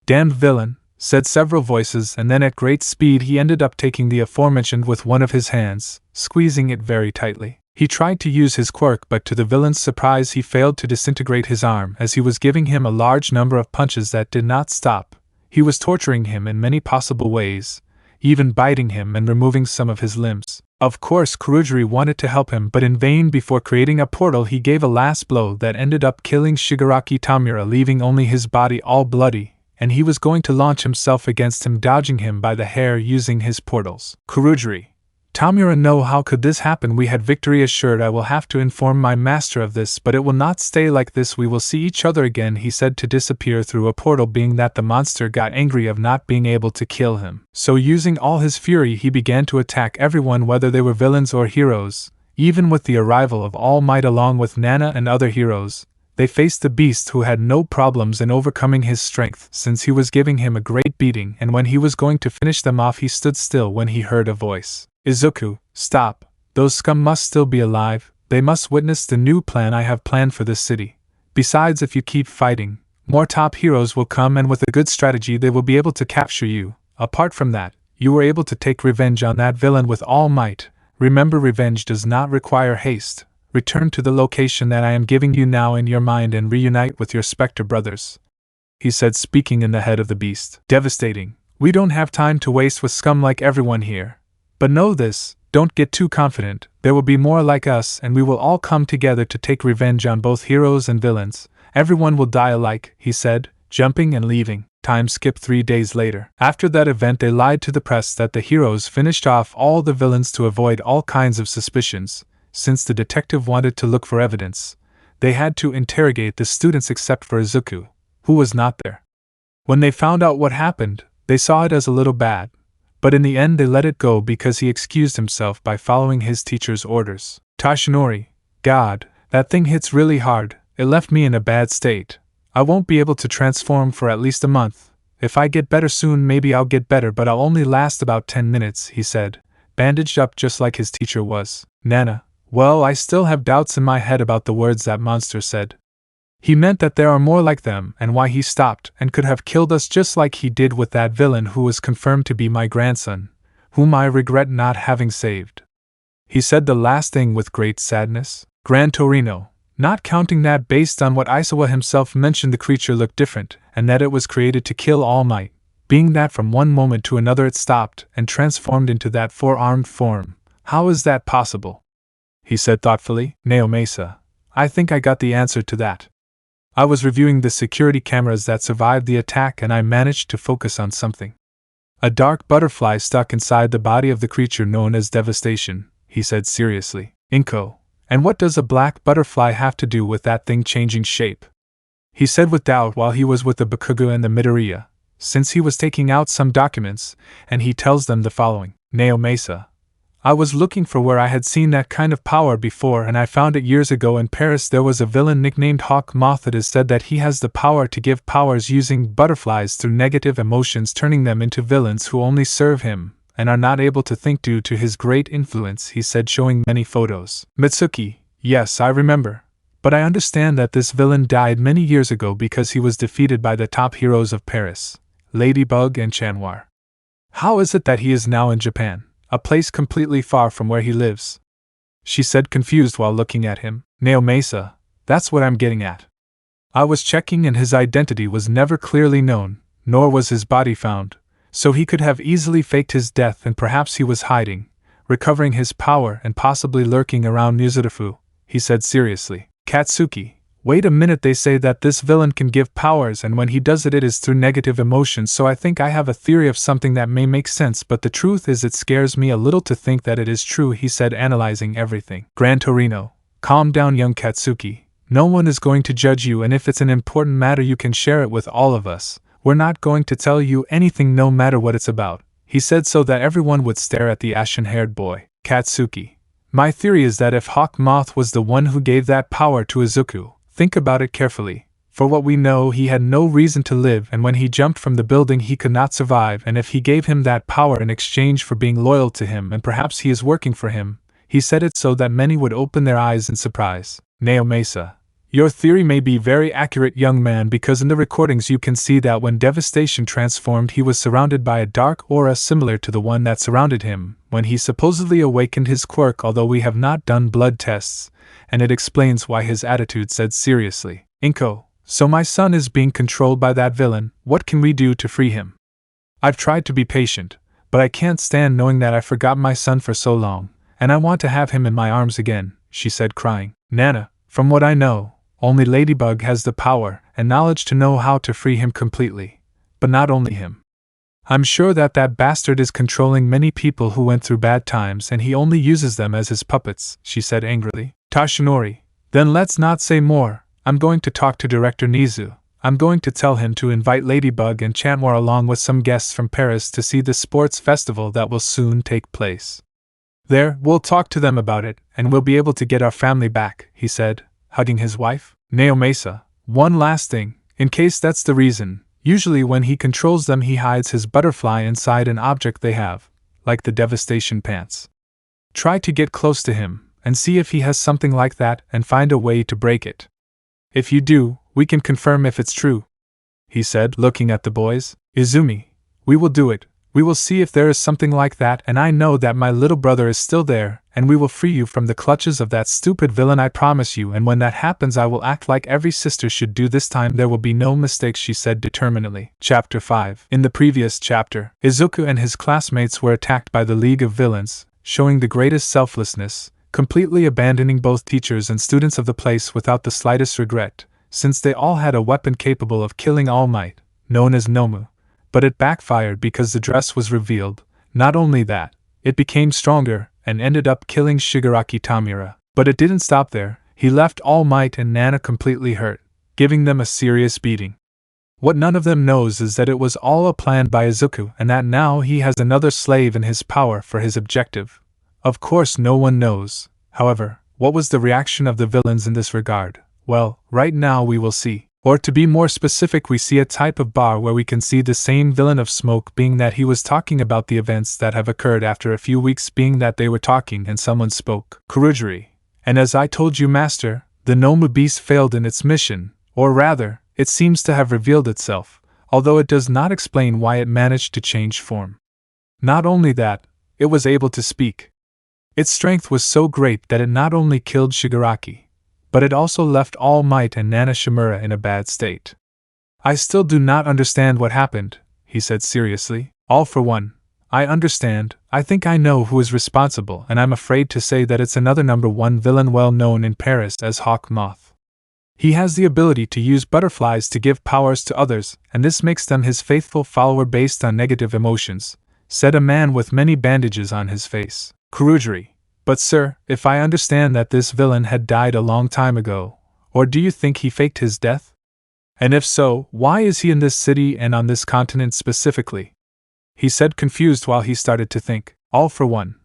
Damned villain, said several voices, and then at great speed he ended up taking the aforementioned with one of his hands, squeezing it very tightly. He tried to use his quirk, but to the villain's surprise he failed to disintegrate his arm as he was giving him a large number of punches that did not stop. He was torturing him in many possible ways, even biting him and removing some of his limbs. Of course Kurogiri wanted to help him, but in vain. Before creating a portal he gave a last blow that ended up killing Shigaraki Tamura, leaving only his body all bloody, and he was going to launch himself against him, dodging him by the hair using his portals. Kurogiri, Tamura, no, how could this happen? We had victory assured. I will have to inform my master of this, but it will not stay like this. We will see each other again, he said to disappear through a portal, being that the monster got angry of not being able to kill him. So using all his fury he began to attack everyone, whether they were villains or heroes. Even with the arrival of All Might along with Nana and other heroes, they faced the beast, who had no problems in overcoming his strength since he was giving him a great beating, and when he was going to finish them off he stood still when he heard a voice. Izuku, stop. Those scum must still be alive. They must witness the new plan I have planned for this city. Besides, if you keep fighting, more top heroes will come, and with a good strategy they will be able to capture you. Apart from that, you were able to take revenge on that villain with all might. Remember, revenge does not require haste. Return to the location that I am giving you now in your mind and reunite with your specter brothers, he said, speaking in the head of the beast. Devastating. We don't have time to waste with scum like everyone here. But know this, don't get too confident. There will be more like us, and we will all come together to take revenge on both heroes and villains. Everyone will die alike, he said, jumping and leaving. Time skipped 3 days later. After that event they lied to the press that the heroes finished off all the villains to avoid all kinds of suspicions. Since the detective wanted to look for evidence, they had to interrogate the students except for Izuku, who was not there. When they found out what happened, they saw it as a little bad, but in the end they let it go because he excused himself by following his teacher's orders. Tashinori, God, that thing hits really hard. It left me in a bad state. I won't be able to transform for at least a month. If I get better soon, maybe I'll get better, but I'll only last about 10 minutes, he said, bandaged up just like his teacher was. Nana, well, I still have doubts in my head about the words that monster said. He meant that there are more like them, and why he stopped and could have killed us just like he did with that villain who was confirmed to be my grandson, whom I regret not having saved. He said the last thing with great sadness. Gran Torino, not counting that based on what Aizawa himself mentioned, the creature looked different, and that it was created to kill All Might, being that from one moment to another it stopped and transformed into that 4-armed form. How is that possible? He said thoughtfully. Naomasa, I think I got the answer to that. I was reviewing the security cameras that survived the attack and I managed to focus on something. A dark butterfly stuck inside the body of the creature known as Devastation, he said seriously. Inko, and what does a black butterfly have to do with that thing changing shape? He said with doubt while he was with the Bakugo and the Midoriya, since he was taking out some documents, and he tells them the following. Naomasa, I was looking for where I had seen that kind of power before, and I found it years ago in Paris. There was a villain nicknamed Hawk Moth. It is said that he has the power to give powers using butterflies through negative emotions, turning them into villains who only serve him and are not able to think due to his great influence, he said, showing many photos. Mitsuki, yes, I remember. But I understand that this villain died many years ago because he was defeated by the top heroes of Paris, Ladybug and Chanwar. How is it that he is now in Japan, a place completely far from where he lives? She said, confused while looking at him. Naomasa, that's what I'm getting at. I was checking, and his identity was never clearly known, nor was his body found, so he could have easily faked his death, and perhaps he was hiding, recovering his power, and possibly lurking around Musafu, he said seriously. Katsuki, wait a minute, they say that this villain can give powers, and when he does it, it is through negative emotions, so I think I have a theory of something that may make sense, but the truth is it scares me a little to think that it is true, he said, analyzing everything. Gran Torino, calm down, young Katsuki. No one is going to judge you, and if it's an important matter you can share it with all of us. We're not going to tell you anything no matter what it's about, he said, so that everyone would stare at the ashen-haired boy. Katsuki, my theory is that if Hawk Moth was the one who gave that power to Izuku, think about it carefully. For what we know, he had no reason to live, and when he jumped from the building he could not survive, and if he gave him that power in exchange for being loyal to him, and perhaps he is working for him, he said it so that many would open their eyes in surprise. Naomasa, your theory may be very accurate, young man, because in the recordings you can see that when Devastation transformed he was surrounded by a dark aura similar to the one that surrounded him when he supposedly awakened his quirk, although we have not done blood tests, and it explains why his attitude, said seriously. Inko, so my son is being controlled by that villain. What can we do to free him? I've tried to be patient, but I can't stand knowing that I forgot my son for so long, and I want to have him in my arms again, she said, crying. Nana, from what I know, only Ladybug has the power and knowledge to know how to free him completely. But not only him. I'm sure that that bastard is controlling many people who went through bad times, and he only uses them as his puppets, she said angrily. Tashinori, then let's not say more. I'm going to talk to Director Nizu. I'm going to tell him to invite Ladybug and Chanwar along with some guests from Paris to see the sports festival that will soon take place. There, we'll talk to them about it, and we'll be able to get our family back, he said, hugging his wife. Naomasa, one last thing, in case that's the reason, usually when he controls them he hides his butterfly inside an object they have, like the Devastation pants. Try to get close to him, and see if he has something like that, and find a way to break it. If you do, we can confirm if it's true, he said, looking at the boys. Izumi, we will do it. We will see if there is something like that, and I know that my little brother is still there, and we will free you from the clutches of that stupid villain, I promise you, and when that happens I will act like every sister should do. This time there will be no mistakes, she said determinedly. Chapter 5. In the previous chapter, Izuku and his classmates were attacked by the League of Villains, showing the greatest selflessness, completely abandoning both teachers and students of the place without the slightest regret, since they all had a weapon capable of killing Almight, known as Nomu. But it backfired because the dress was revealed. Not only that, it became stronger and ended up killing Shigaraki Tamura. But it didn't stop there. He left All Might and Nana completely hurt, giving them a serious beating. What none of them knows is that it was all a plan by Izuku, and that now he has another slave in his power for his objective. Of course no one knows, however, what was the reaction of the villains in this regard. Well, right now we will see. Or to be more specific, we see a type of bar where we can see the same villain of smoke, being that he was talking about the events that have occurred after a few weeks, being that they were talking and someone spoke. Kurujiri. And as I told you, Master, the Nomu beast failed in its mission, or rather, it seems to have revealed itself, although it does not explain why it managed to change form. Not only that, it was able to speak. Its strength was so great that it not only killed Shigaraki, but it also left All Might and Nana Shimura in a bad state. I still do not understand what happened, he said seriously. All for one, I understand. I think I know who is responsible, and I'm afraid to say that it's another number one villain well known in Paris as Hawk Moth. He has the ability to use butterflies to give powers to others, and this makes them his faithful follower based on negative emotions, said a man with many bandages on his face. Kurujiri. But sir, if I understand that this villain had died a long time ago, or do you think he faked his death? And if so, why is he in this city and on this continent specifically? He said, confused while he started to think. All for one,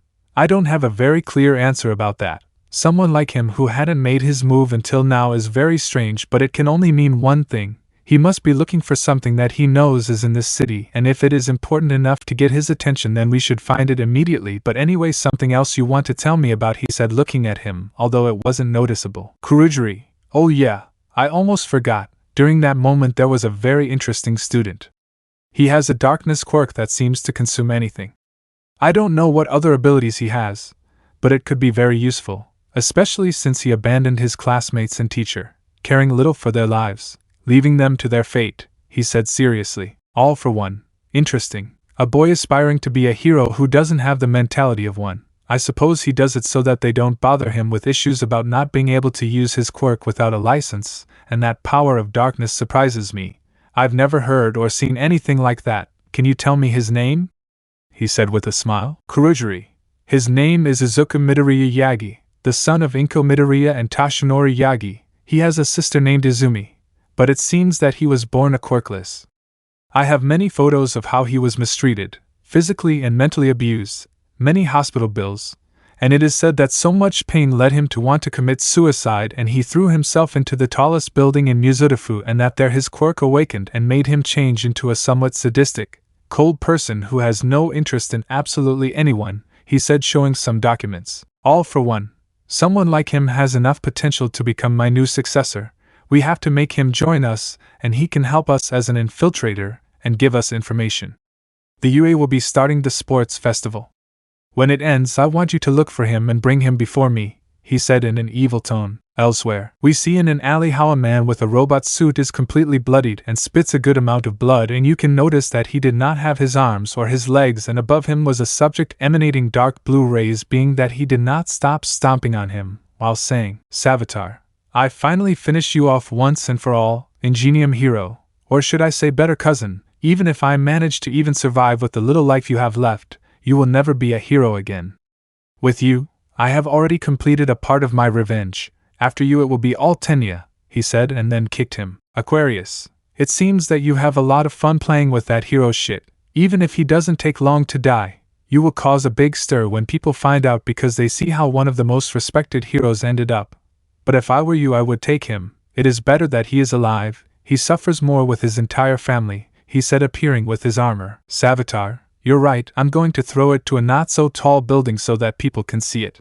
I don't have a very clear answer about that. Someone like him who hadn't made his move until now is very strange, but it can only mean one thing. He must be looking for something that he knows is in this city, and if it is important enough to get his attention, then we should find it immediately. But anyway, something else you want to tell me about, he said, looking at him, although it wasn't noticeable. Kurujiri. Oh yeah, I almost forgot. During that moment there was a very interesting student. He has a darkness quirk that seems to consume anything. I don't know what other abilities he has, but it could be very useful, especially since he abandoned his classmates and teacher, caring little for their lives, leaving them to their fate, he said seriously. All for one. Interesting. A boy aspiring to be a hero who doesn't have the mentality of one. I suppose he does it so that they don't bother him with issues about not being able to use his quirk without a license, and that power of darkness surprises me. I've never heard or seen anything like that. Can you tell me his name? He said with a smile. Kurujiri. His name is Izuku Midoriya Yagi, the son of Inko Midoriya and Toshinori Yagi. He has a sister named Izumi, but it seems that he was born a quirkless. I have many photos of how he was mistreated, physically and mentally abused, many hospital bills, and it is said that so much pain led him to want to commit suicide and he threw himself into the tallest building in Musafu, and that there his quirk awakened and made him change into a somewhat sadistic, cold person who has no interest in absolutely anyone, he said, showing some documents. All for one. Someone like him has enough potential to become my new successor. We have to make him join us, and he can help us as an infiltrator and give us information. The UA will be starting the sports festival. When it ends, I want you to look for him and bring him before me, he said in an evil tone. Elsewhere, we see in an alley how a man with a robot suit is completely bloodied and spits a good amount of blood, and you can notice that he did not have his arms or his legs, and above him was a subject emanating dark blue rays, being that he did not stop stomping on him, while saying, Savitar, I finally finish you off once and for all, ingenium hero, or should I say better cousin. Even if I manage to even survive with the little life you have left, you will never be a hero again. With you, I have already completed a part of my revenge. After you it will be all Tenya, he said, and then kicked him. Aquarius, it seems that you have a lot of fun playing with that hero shit. Even if he doesn't take long to die, you will cause a big stir when people find out, because they see how one of the most respected heroes ended up. But if I were you, I would take him. It is better that he is alive. He suffers more with his entire family, he said, appearing with his armor. Savitar, you're right, I'm going to throw it to a not-so-tall building so that people can see it.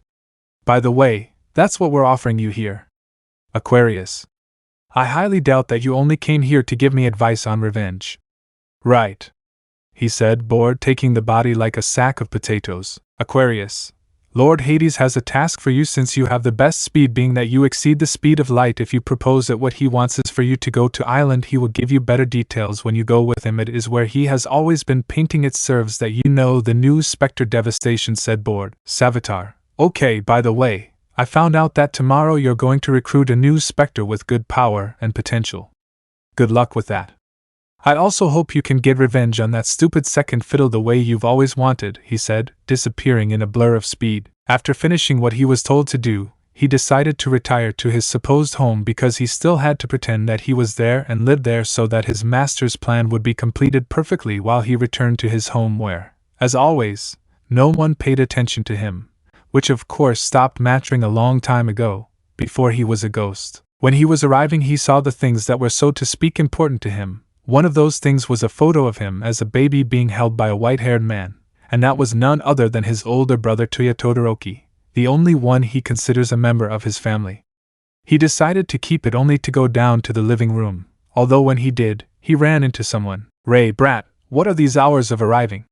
By the way, that's what we're offering you here. Aquarius. I highly doubt that you only came here to give me advice on revenge. Right. He said, bored, taking the body like a sack of potatoes. Aquarius. Lord Hades has a task for you, since you have the best speed, being that you exceed the speed of light. If you propose that what he wants is for you to go to Island, he will give you better details when you go with him. It is where he has always been painting. It serves that you know the new specter devastation, said Bored. Savitar. Okay, by the way, I found out that tomorrow you're going to recruit a new specter with good power and potential. Good luck with that. I also hope you can get revenge on that stupid second fiddle the way you've always wanted, he said, disappearing in a blur of speed. After finishing what he was told to do, he decided to retire to his supposed home, because he still had to pretend that he was there and lived there so that his master's plan would be completed perfectly while he returned to his home, where, as always, no one paid attention to him, which of course stopped mattering a long time ago, before he was a ghost. When he was arriving, he saw the things that were, so to speak, important to him. One of those things was a photo of him as a baby being held by a white-haired man, and that was none other than his older brother Todoroki, the only one he considers a member of his family. He decided to keep it only to go down to the living room, although when he did, he ran into someone. Ray, brat, what are these hours of arriving?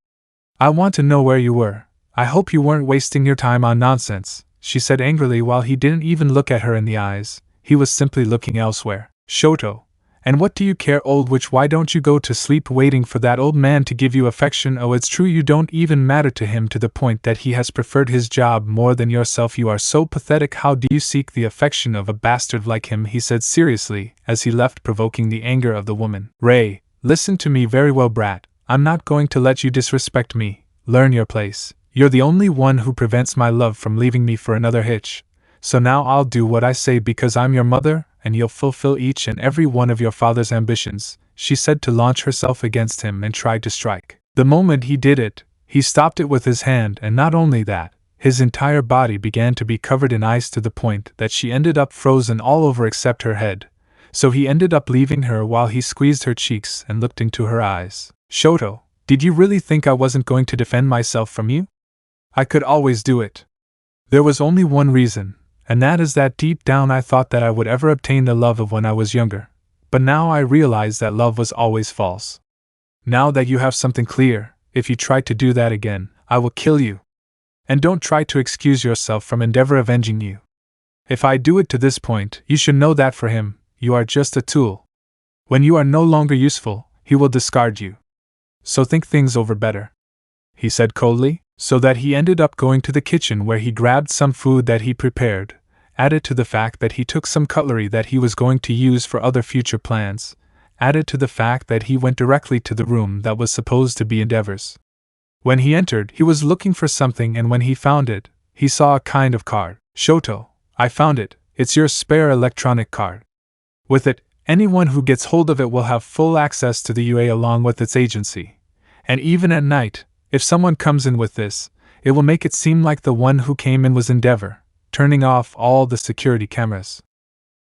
I want to know where you were. I hope you weren't wasting your time on nonsense, she said angrily, while he didn't even look at her in the eyes. He was simply looking elsewhere. Shoto. And what do you care, old witch? Why don't you go to sleep waiting for that old man to give you affection? Oh, it's true, you don't even matter to him, to the point that he has preferred his job more than yourself. You are so pathetic. How do you seek the affection of a bastard like him? He said seriously, as he left, provoking the anger of the woman. Ray, listen to me very well, brat. I'm not going to let you disrespect me. Learn your place. You're the only one who prevents my love from leaving me for another hitch. So now I'll do what I say, because I'm your mother, and you'll fulfill each and every one of your father's ambitions, she said, to launch herself against him and tried to strike. The moment he did it, he stopped it with his hand, and not only that, his entire body began to be covered in ice to the point that she ended up frozen all over except her head, so he ended up leaving her while he squeezed her cheeks and looked into her eyes. Shoto, did you really think I wasn't going to defend myself from you? I could always do it. There was only one reason, and that is that deep down I thought that I would ever obtain the love of when I was younger, but now I realize that love was always false. Now that you have something clear, if you try to do that again, I will kill you. And don't try to excuse yourself from endeavor avenging you. If I do it to this point, you should know that for him, you are just a tool. When you are no longer useful, he will discard you. So think things over better, he said coldly, so that he ended up going to the kitchen where he grabbed some food that he prepared, added to the fact that he took some cutlery that he was going to use for other future plans, added to the fact that he went directly to the room that was supposed to be Endeavor's. When he entered, he was looking for something, and when he found it, he saw a kind of card. Shoto, I found it. It's your spare electronic card. With it, anyone who gets hold of it will have full access to the UA along with its agency. And even at night, if someone comes in with this, it will make it seem like the one who came in was Endeavor, turning off all the security cameras.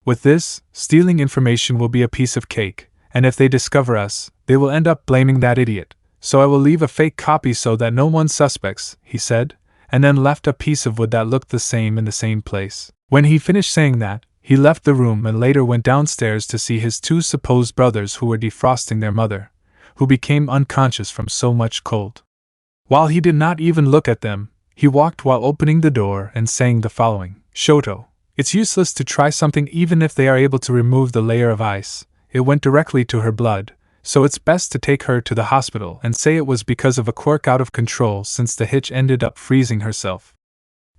With this, stealing information will be a piece of cake, and if they discover us, they will end up blaming that idiot. So I will leave a fake copy so that no one suspects, he said, and then left a piece of wood that looked the same in the same place. When he finished saying that, he left the room and later went downstairs to see his two supposed brothers who were defrosting their mother, who became unconscious from so much cold. While he did not even look at them, he walked while opening the door and saying the following. Shoto, it's useless to try something even if they are able to remove the layer of ice. It went directly to her blood, so it's best to take her to the hospital and say it was because of a quirk out of control since the hitch ended up freezing herself.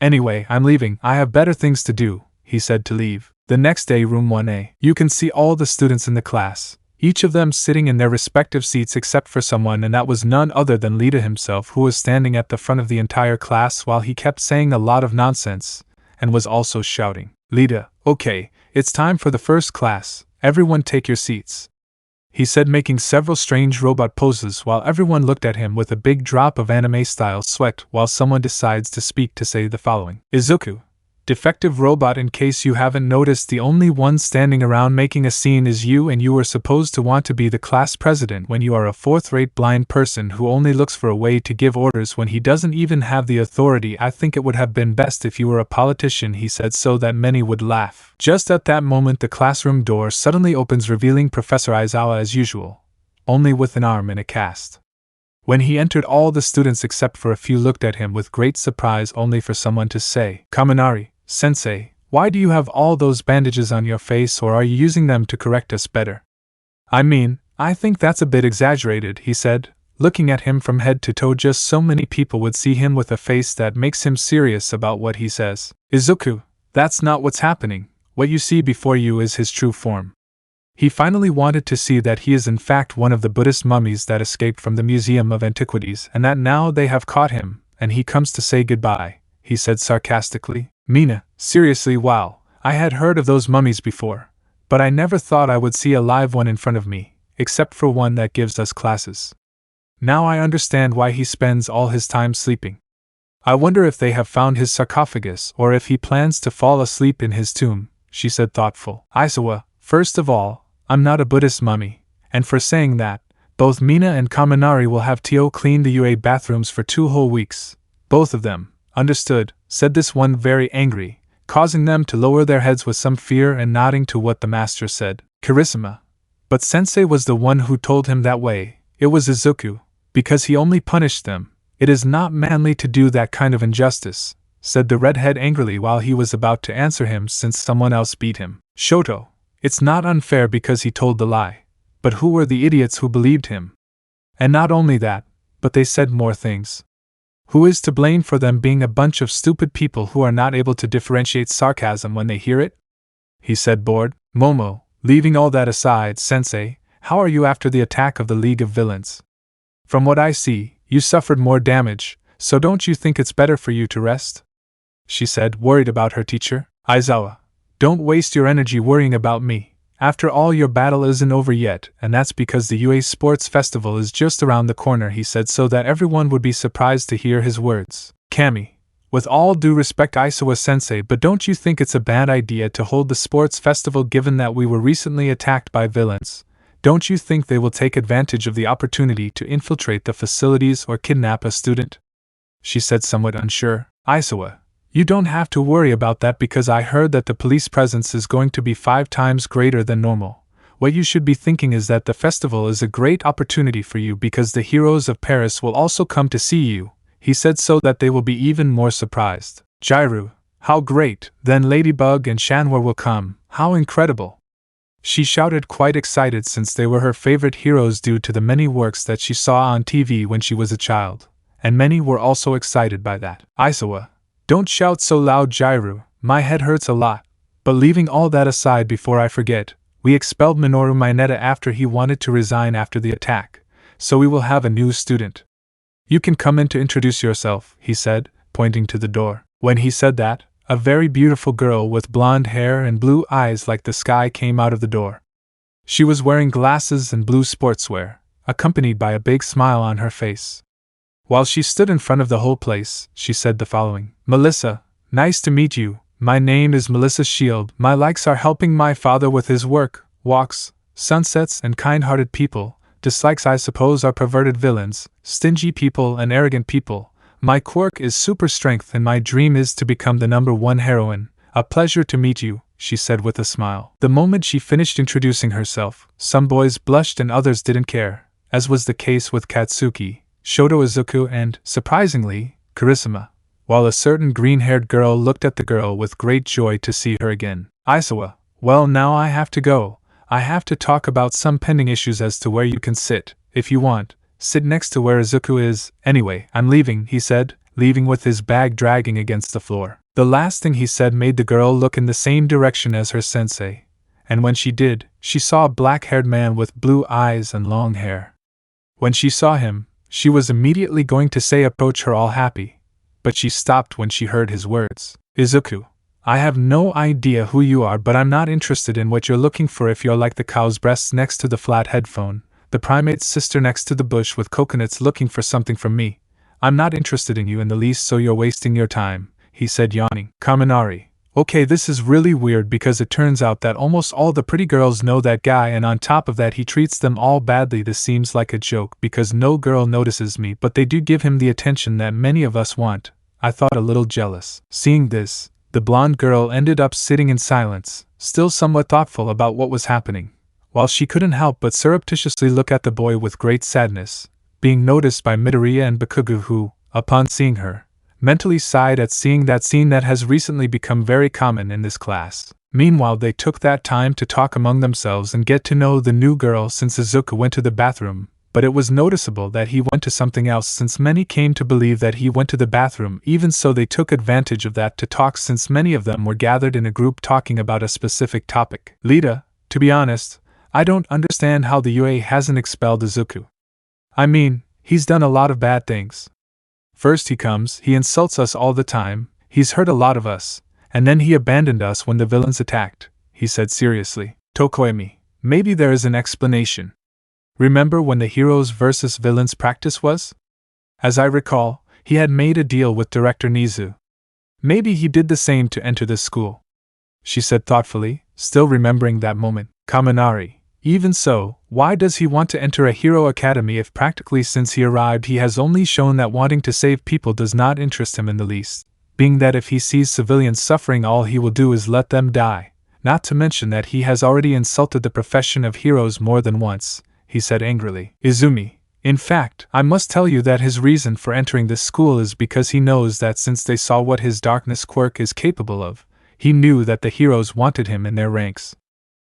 Anyway, I'm leaving, I have better things to do, he said to leave. The next day, room 1A. You can see all the students in the class, each of them sitting in their respective seats except for someone, and that was none other than Lida himself, who was standing at the front of the entire class while he kept saying a lot of nonsense, and was also shouting, Lida, okay, it's time for the first class, everyone take your seats. He said, making several strange robot poses while everyone looked at him with a big drop of anime-style sweat while someone decides to speak to say the following. Izuku, defective robot, in case you haven't noticed, the only one standing around making a scene is you, and you were supposed to want to be the class president when you are a fourth-rate blind person who only looks for a way to give orders when he doesn't even have the authority. I think it would have been best if you were a politician, he said, so that many would laugh. Just at that moment, the classroom door suddenly opens, revealing Professor Aizawa as usual, only with an arm in a cast. When he entered, all the students except for a few looked at him with great surprise, only for someone to say, Kaminari, Sensei, why do you have all those bandages on your face, or are you using them to correct us better? I mean, I think that's a bit exaggerated, he said, looking at him from head to toe just so many people would see him with a face that makes him serious about what he says. Izuku, that's not what's happening. What you see before you is his true form. He finally wanted to see that he is in fact one of the Buddhist mummies that escaped from the Museum of Antiquities, and that now they have caught him, and he comes to say goodbye, he said sarcastically. Mina, seriously, wow, I had heard of those mummies before, but I never thought I would see a live one in front of me, except for one that gives us classes. Now I understand why he spends all his time sleeping. I wonder if they have found his sarcophagus or if he plans to fall asleep in his tomb, she said thoughtful. Aizawa, first of all, I'm not a Buddhist mummy, and for saying that, both Mina and Kaminari will have Tio clean the UA bathrooms for 2 whole weeks. Both of them. Understood, said this one very angry, causing them to lower their heads with some fear and nodding to what the master said. Charisma. But Sensei was the one who told him that way. It was Izuku, because he only punished them. It is not manly to do that kind of injustice, said the redhead angrily while he was about to answer him since someone else beat him. Shoto, it's not unfair because he told the lie. But who were the idiots who believed him? And not only that, but they said more things. Who is to blame for them being a bunch of stupid people who are not able to differentiate sarcasm when they hear it? He said, bored. Momo, leaving all that aside, Sensei, how are you after the attack of the League of Villains? From what I see, you suffered more damage, so don't you think it's better for you to rest? She said, worried about her teacher. Aizawa, don't waste your energy worrying about me. After all, your battle isn't over yet, and that's because the UA Sports Festival is just around the corner, he said, so that everyone would be surprised to hear his words. Kami, With all due respect, Aizawa-sensei, but don't you think it's a bad idea to hold the sports festival given that we were recently attacked by villains? Don't you think they will take advantage of the opportunity to infiltrate the facilities or kidnap a student? She said, somewhat unsure. Aizawa, you don't have to worry about that because I heard that the police presence is going to be 5 times greater than normal. What you should be thinking is that the festival is a great opportunity for you because the heroes of Paris will also come to see you, he said, so that they will be even more surprised. Jiru, how great, then Ladybug and Shanwar will come, how incredible! She shouted, quite excited since they were her favorite heroes due to the many works that she saw on TV when she was a child, and many were also excited by that. Aizawa, don't shout so loud, Jiru, my head hurts a lot. But leaving all that aside, before I forget, we expelled Minoru Mineta after he wanted to resign after the attack, so we will have a new student. You can come in to introduce yourself, he said, pointing to the door. When he said that, a very beautiful girl with blonde hair and blue eyes like the sky came out of the door. She was wearing glasses and blue sportswear, accompanied by a big smile on her face. While she stood in front of the whole place, she said the following. Melissa, nice to meet you. My name is Melissa Shield. My likes are helping my father with his work, walks, sunsets, and kind-hearted people. Dislikes, I suppose, are perverted villains, stingy people, and arrogant people. My quirk is super strength, and my dream is to become the #1 heroine. A pleasure to meet you, she said with a smile. The moment she finished introducing herself, some boys blushed and others didn't care, as was the case with Katsuki, Shoto, Izuku, and, surprisingly, Karisume, while a certain green-haired girl looked at the girl with great joy to see her again. Aizawa, well, now I have to go. I have to talk about some pending issues as to where you can sit, if you want. Sit next to where Izuku is. Anyway, I'm leaving, he said, leaving with his bag dragging against the floor. The last thing he said made the girl look in the same direction as her sensei, and when she did, she saw a black-haired man with blue eyes and long hair. When she saw him, she was immediately going to say approach her all happy, but she stopped when she heard his words. Izuku, I have no idea who you are, but I'm not interested in what you're looking for. If you're like the cow's breasts next to the flat headphone, the primate's sister next to the bush with coconuts looking for something from me, I'm not interested in you in the least, so you're wasting your time, he said, yawning. Kaminari, okay, this is really weird because it turns out that almost all the pretty girls know that guy, and on top of that he treats them all badly. This seems like a joke because no girl notices me, but they do give him the attention that many of us want. I thought, a little jealous. Seeing this, the blonde girl ended up sitting in silence, still somewhat thoughtful about what was happening, while she couldn't help but surreptitiously look at the boy with great sadness, being noticed by Midoriya and Bakugo, who, upon seeing her, mentally sighed at seeing that scene that has recently become very common in this class. Meanwhile, they took that time to talk among themselves and get to know the new girl since Izuku went to the bathroom, but it was noticeable that he went to something else since many came to believe that he went to the bathroom. Even so, they took advantage of that to talk since many of them were gathered in a group talking about a specific topic. Lita, to be honest, I don't understand how the UA hasn't expelled Izuku. I mean, he's done a lot of bad things. First he comes, he insults us all the time, he's hurt a lot of us, and then he abandoned us when the villains attacked, he said seriously. Tokoemi, maybe there is an explanation. Remember when the heroes versus villains practice was? As I recall, he had made a deal with Director Nizu. Maybe he did the same to enter this school, she said thoughtfully, still remembering that moment. Kaminari, even so, why does he want to enter a hero academy if practically since he arrived he has only shown that wanting to save people does not interest him in the least, being that if he sees civilians suffering all he will do is let them die, not to mention that he has already insulted the profession of heroes more than once, he said angrily. Izumi, in fact, I must tell you that his reason for entering this school is because he knows that since they saw what his darkness quirk is capable of, he knew that the heroes wanted him in their ranks.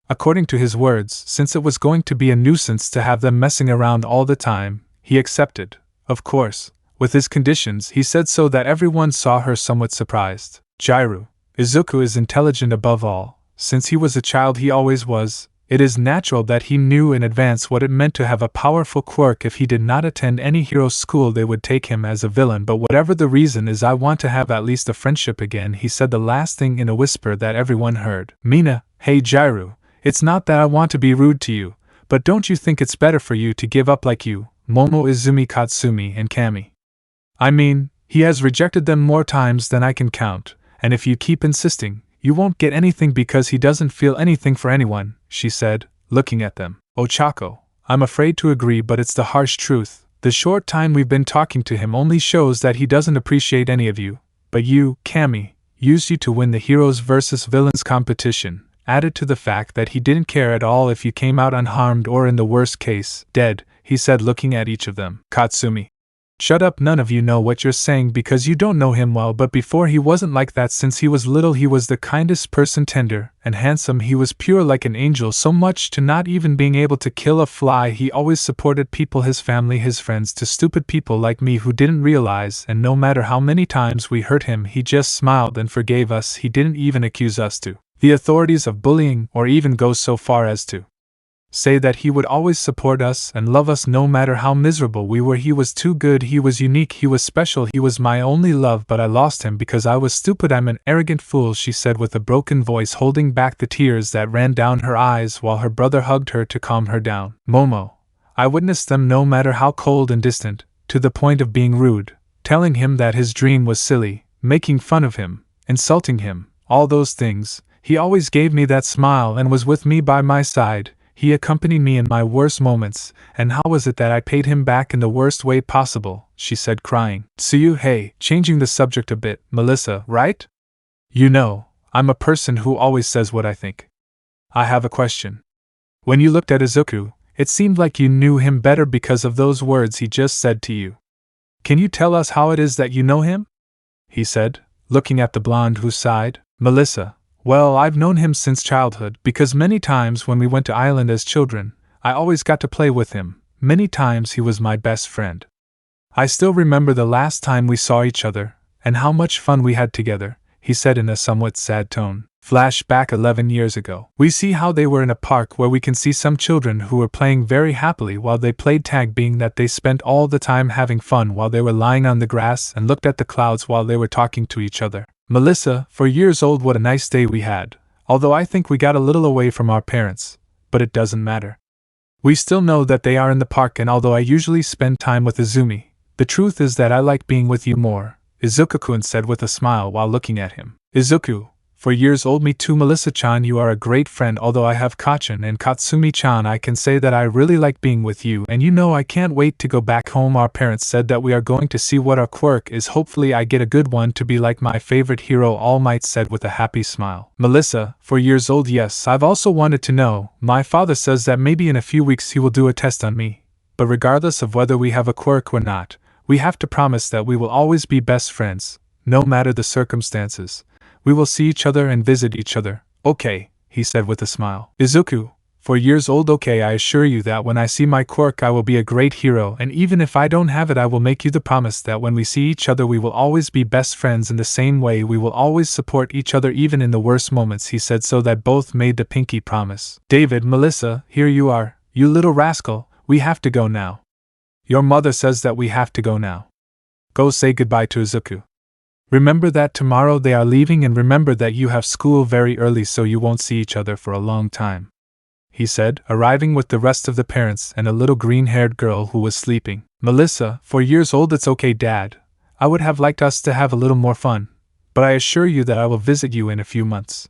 According to his words, since it was going to be a nuisance to have them messing around all the time, he accepted, of course, with his conditions. He said so that everyone saw her somewhat surprised. Jiru, Izuku is intelligent above all. Since he was a child he always was. It is natural that he knew in advance what it meant to have a powerful quirk. If he did not attend any hero school they would take him as a villain, but whatever the reason is, I want to have at least a friendship again, he said the last thing in a whisper that everyone heard. Mina, hey Jiru, it's not that I want to be rude to you, but don't you think it's better for you to give up like you, Momo, Izumi, Katsumi, and Kami? I mean, He has rejected them more times than I can count, and if you keep insisting, you won't get anything because he doesn't feel anything for anyone, she said, looking at them. Ochako, I'm afraid to agree, but it's the harsh truth. The short time we've been talking to him only shows that he doesn't appreciate any of you. But you, Kami, used you to win the heroes versus villains competition, added to the fact that he didn't care at all if you came out unharmed or in the worst case, dead, he said, looking at each of them. Katsumi. Shut up, none of you know what you're saying because you don't know him well, but before he wasn't like that. Since he was little he was the kindest person, tender and handsome. He was pure like an angel, so much to not even being able to kill a fly. He always supported people, his family, his friends, to stupid people like me who didn't realize, and no matter how many times we hurt him he just smiled and forgave us. He didn't even accuse us to the authorities of bullying or even go so far as to say that he would always support us and love us no matter how miserable we were. He was too good, he was unique, he was special, he was my only love, but I lost him because I was stupid. I'm an arrogant fool, she said with a broken voice, holding back the tears that ran down her eyes while her brother hugged her to calm her down. Momo. I witnessed them, no matter how cold and distant, to the point of being rude, telling him that his dream was silly, making fun of him, insulting him, all those things. He always gave me that smile and was with me by my side. He accompanied me in my worst moments, and how was it that I paid him back in the worst way possible, she said, crying. Tsuyu, hey, changing the subject a bit, Melissa, right? You know, I'm a person who always says what I think. I have a question. When you looked at Izuku, it seemed like you knew him better because of those words he just said to you. Can you tell us how it is that you know him? He said, looking at the blonde who sighed. Melissa. Well, I've known him since childhood, because many times when we went to Island as children, I always got to play with him. Many times he was my best friend. I still remember the last time we saw each other, and how much fun we had together, he said in a somewhat sad tone. Flash back 11 years ago. We see how they were in a park where we can see some children who were playing very happily while they played tag, being that they spent all the time having fun while they were lying on the grass and looked at the clouds while they were talking to each other. Melissa, 4 years old, what a nice day we had, although I think we got a little away from our parents, but it doesn't matter. We still know that they are in the park, and although I usually spend time with Izumi, the truth is that I like being with you more, Izuku-kun said with a smile while looking at him. Izuku, 4 years old, me too, Melissa-chan, you are a great friend. Although I have Kachan and Katsumi-chan, I can say that I really like being with you, and you know I can't wait to go back home. Our parents said that we are going to see what our quirk is. Hopefully I get a good one to be like my favorite hero, Almight said with a happy smile. Melissa, 4 years old, yes, I've also wanted to know. My father says that maybe in a few weeks he will do a test on me, but regardless of whether we have a quirk or not, we have to promise that we will always be best friends, no matter the circumstances. We will see each other and visit each other. Okay, he said with a smile. Izuku, 4 years old, okay, I assure you that when I see my quirk I will be a great hero, and even if I don't have it I will make you the promise that when we see each other we will always be best friends. In the same way we will always support each other even in the worst moments, he said, so that both made the pinky promise. David, Melissa, here you are, you little rascal, we have to go now. Your mother says that we have to go now. Go say goodbye to Izuku. Remember that tomorrow they are leaving, and remember that you have school very early so you won't see each other for a long time, he said, arriving with the rest of the parents and a little green-haired girl who was sleeping. Melissa, 4 years old, it's okay, Dad. I would have liked us to have a little more fun, but I assure you that I will visit you in a few months.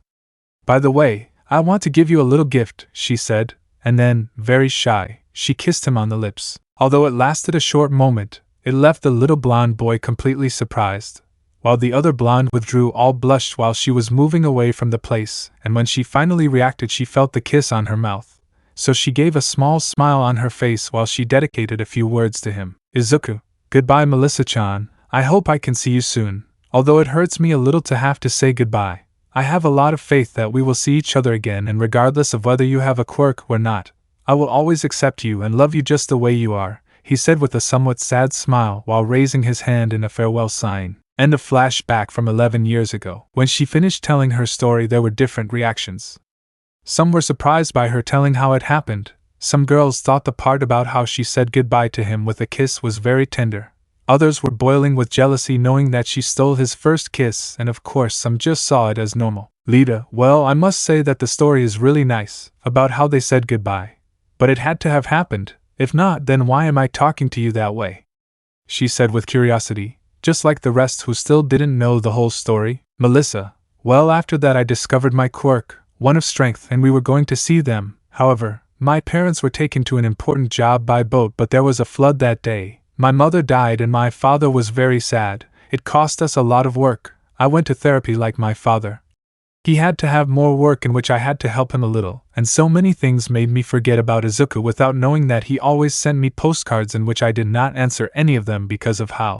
By the way, I want to give you a little gift, she said, and then, very shy, she kissed him on the lips. Although it lasted a short moment, it left the little blonde boy completely surprised. While the other blonde withdrew, all blushed while she was moving away from the place, and when she finally reacted she felt the kiss on her mouth, so she gave a small smile on her face while she dedicated a few words to him. Izuku, goodbye Melissa-chan, I hope I can see you soon, although it hurts me a little to have to say goodbye. I have a lot of faith that we will see each other again, and regardless of whether you have a quirk or not, I will always accept you and love you just the way you are, he said with a somewhat sad smile while raising his hand in a farewell sign. And a flashback from 11 years ago. When she finished telling her story there were different reactions. Some were surprised by her telling how it happened. Some girls thought the part about how she said goodbye to him with a kiss was very tender. Others were boiling with jealousy knowing that she stole his first kiss, and of course some just saw it as normal. Lita, well, I must say that the story is really nice, about how they said goodbye. But it had to have happened. If not, then why am I talking to you that way? She said with curiosity, just like the rest who still didn't know the whole story. Melissa, well, after that I discovered my quirk, one of strength, and we were going to see them. However, my parents were taken to an important job by boat, but there was a flood that day. My mother died and my father was very sad. It cost us a lot of work. I went to therapy like my father. He had to have more work in which I had to help him a little, and so many things made me forget about Izuku without knowing that he always sent me postcards in which I did not answer any of them because of how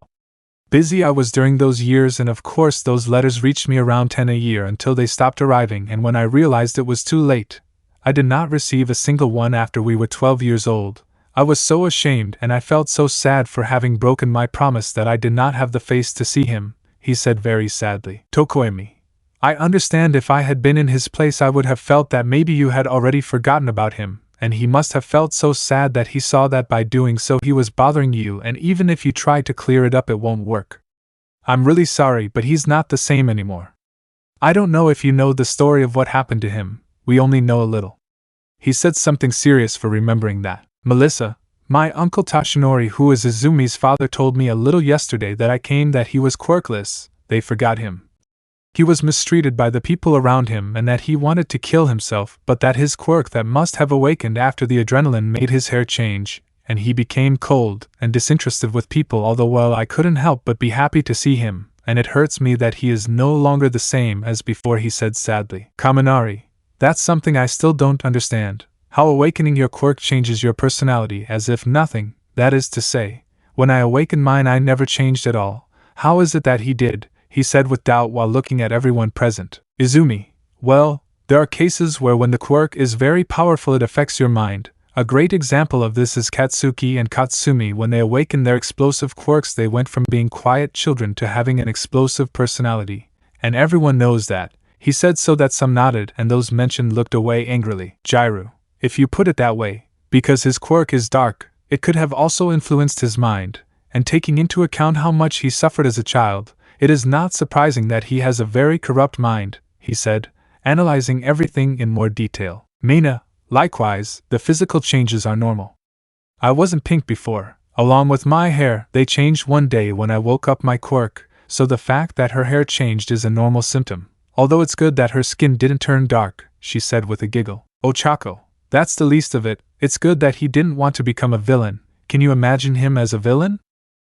busy I was during those years, and of course those letters reached me around 10 a year until they stopped arriving, and when I realized it was too late, I did not receive a single one after we were 12 years old. I was so ashamed and I felt so sad for having broken my promise that I did not have the face to see him, he said very sadly. Tokoemi, I understand if I had been in his place I would have felt that maybe you had already forgotten about him, and he must have felt so sad that he saw that by doing so he was bothering you, and even if you try to clear it up it won't work. I'm really sorry, but he's not the same anymore. I don't know if you know the story of what happened to him, we only know a little. He said something serious for remembering that. Melissa, my uncle Tashinori, who is Izumi's father, told me a little yesterday that I came that he was quirkless, they forgot him. He was mistreated by the people around him and that he wanted to kill himself, but that his quirk that must have awakened after the adrenaline made his hair change, and he became cold and disinterested with people, although well I couldn't help but be happy to see him, and it hurts me that he is no longer the same as before, he said sadly. Kaminari, that's something I still don't understand, how awakening your quirk changes your personality as if nothing, that is to say, when I awakened mine I never changed at all. How is it that he did? He said with doubt while looking at everyone present. Izumi, well, there are cases where when the quirk is very powerful it affects your mind. A great example of this is Katsuki and Katsumi. When they awakened their explosive quirks they went from being quiet children to having an explosive personality. And everyone knows that. He said so that some nodded and those mentioned looked away angrily. Jiru, if you put it that way, because his quirk is dark, it could have also influenced his mind, and taking into account how much he suffered as a child, it is not surprising that he has a very corrupt mind, he said, analyzing everything in more detail. Mina, likewise, the physical changes are normal. I wasn't pink before, along with my hair, they changed one day when I woke up my quirk, so the fact that her hair changed is a normal symptom. Although it's good that her skin didn't turn dark, she said with a giggle. Ochako, that's the least of it, it's good that he didn't want to become a villain. Can you imagine him as a villain?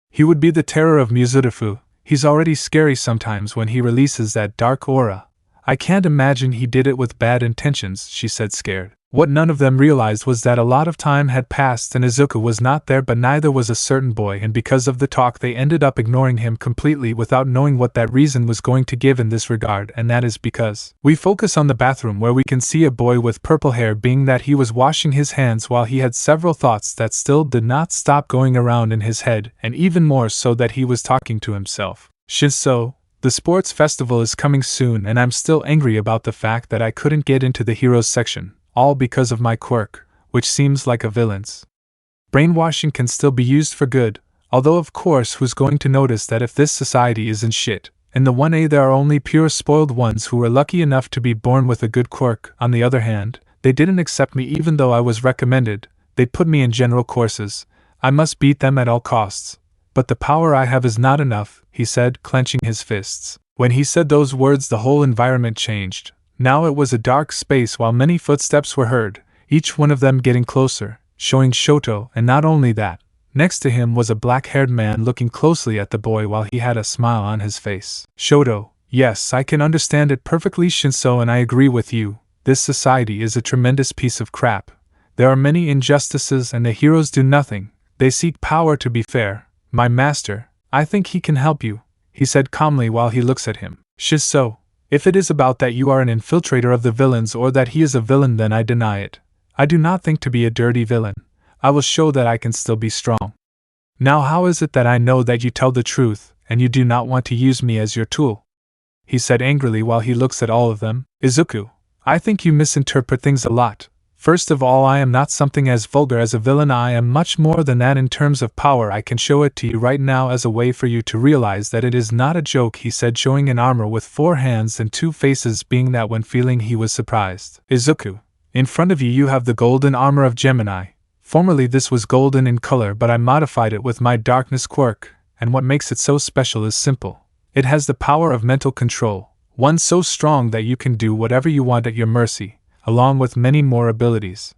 He would be the terror of Musafu. He's already scary sometimes when he releases that dark aura. I can't imagine he did it with bad intentions, she said scared. What none of them realized was that a lot of time had passed and Izuku was not there, but neither was a certain boy, and because of the talk they ended up ignoring him completely without knowing what that reason was going to give in this regard, and that is because we focus on the bathroom where we can see a boy with purple hair, being that he was washing his hands while he had several thoughts that still did not stop going around in his head, and even more so that he was talking to himself. Shinso, the sports festival is coming soon and I'm still angry about the fact that I couldn't get into the heroes section, all because of my quirk, which seems like a villain's. Brainwashing can still be used for good, although of course who's going to notice that if this society isn't shit? In the 1A there are only pure spoiled ones who were lucky enough to be born with a good quirk. On the other hand, they didn't accept me even though I was recommended, they'd put me in general courses. I must beat them at all costs. But the power I have is not enough, he said, clenching his fists. When he said those words the whole environment changed. Now it was a dark space while many footsteps were heard, each one of them getting closer, showing Shoto, and not only that, next to him was a black-haired man looking closely at the boy while he had a smile on his face. Shoto, yes, I can understand it perfectly, Shinso, and I agree with you, this society is a tremendous piece of crap. There are many injustices and the heroes do nothing, they seek power to be fair. My master, I think he can help you, he said calmly while he looks at him. Shinso, if it is about that you are an infiltrator of the villains or that he is a villain, then I deny it. I do not think to be a dirty villain. I will show that I can still be strong. Now how is it that I know that you tell the truth, and you do not want to use me as your tool? He said angrily while he looks at all of them. Izuku, I think you misinterpret things a lot. First of all, I am not something as vulgar as a villain, I am much more than that in terms of power. I can show it to you right now as a way for you to realize that it is not a joke, he said, showing an armor with 4 hands and 2 faces, being that when feeling he was surprised. Izuku, in front of you you have the golden armor of Gemini. Formerly this was golden in color, but I modified it with my darkness quirk, and what makes it so special is simple. It has the power of mental control, one so strong that you can do whatever you want at your mercy, along with many more abilities.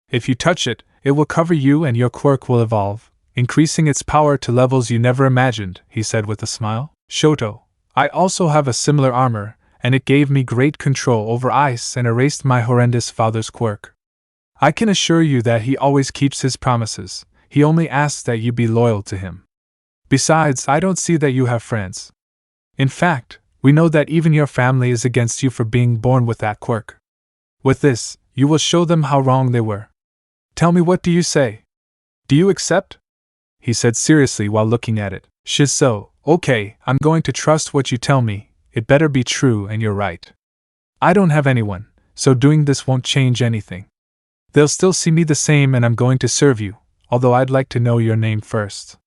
If you touch it, it will cover you and your quirk will evolve, increasing its power to levels you never imagined, he said with a smile. Shoto, I also have a similar armor, and it gave me great control over ice and erased my horrendous father's quirk. I can assure you that he always keeps his promises, he only asks that you be loyal to him. Besides, I don't see that you have friends. In fact, we know that even your family is against you for being born with that quirk. With this, you will show them how wrong they were. Tell me, what do you say? Do you accept? He said seriously while looking at it. Shiso, okay, I'm going to trust what you tell me, it better be true and you're right. I don't have anyone, so doing this won't change anything. They'll still see me the same and I'm going to serve you, although I'd like to know your name first.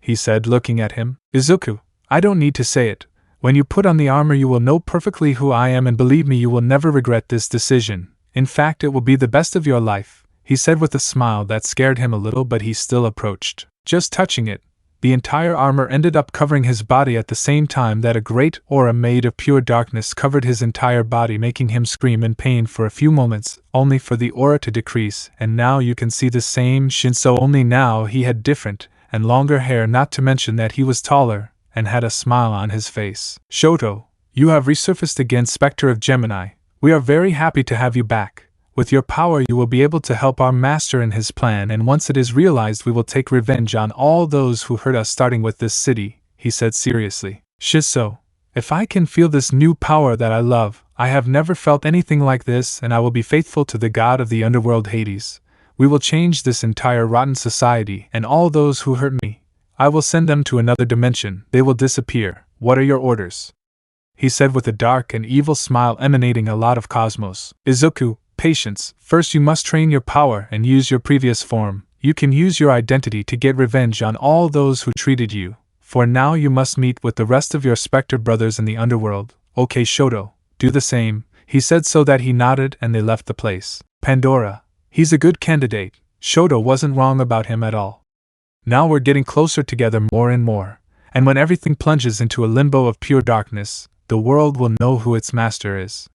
He said, looking at him. Izuku, I don't need to say it. When you put on the armor you will know perfectly who I am, and believe me, you will never regret this decision. In fact, it will be the best of your life, he said with a smile that scared him a little, but he still approached. Just touching it, the entire armor ended up covering his body at the same time that a great aura made of pure darkness covered his entire body, making him scream in pain for a few moments, only for the aura to decrease. And now you can see the same Shinso, only now he had different and longer hair, not to mention that he was taller and had a smile on his face. Shoto, you have resurfaced again, Specter of Gemini. We are very happy to have you back. With your power you will be able to help our master in his plan, and once it is realized we will take revenge on all those who hurt us, starting with this city, he said seriously. Shiso, if I can feel this new power that I love, I have never felt anything like this, and I will be faithful to the god of the underworld Hades. We will change this entire rotten society, and all those who hurt me, I will send them to another dimension. They will disappear. What are your orders? He said with a dark and evil smile emanating a lot of cosmos. Izuku, patience. First you must train your power and use your previous form. You can use your identity to get revenge on all those who treated you. For now you must meet with the rest of your specter brothers in the underworld. Okay, Shoto, do the same, he said, so that he nodded and they left the place. Pandora, he's a good candidate. Shoto wasn't wrong about him at all. Now we're getting closer together more and more, and when everything plunges into a limbo of pure darkness, the world will know who its master is,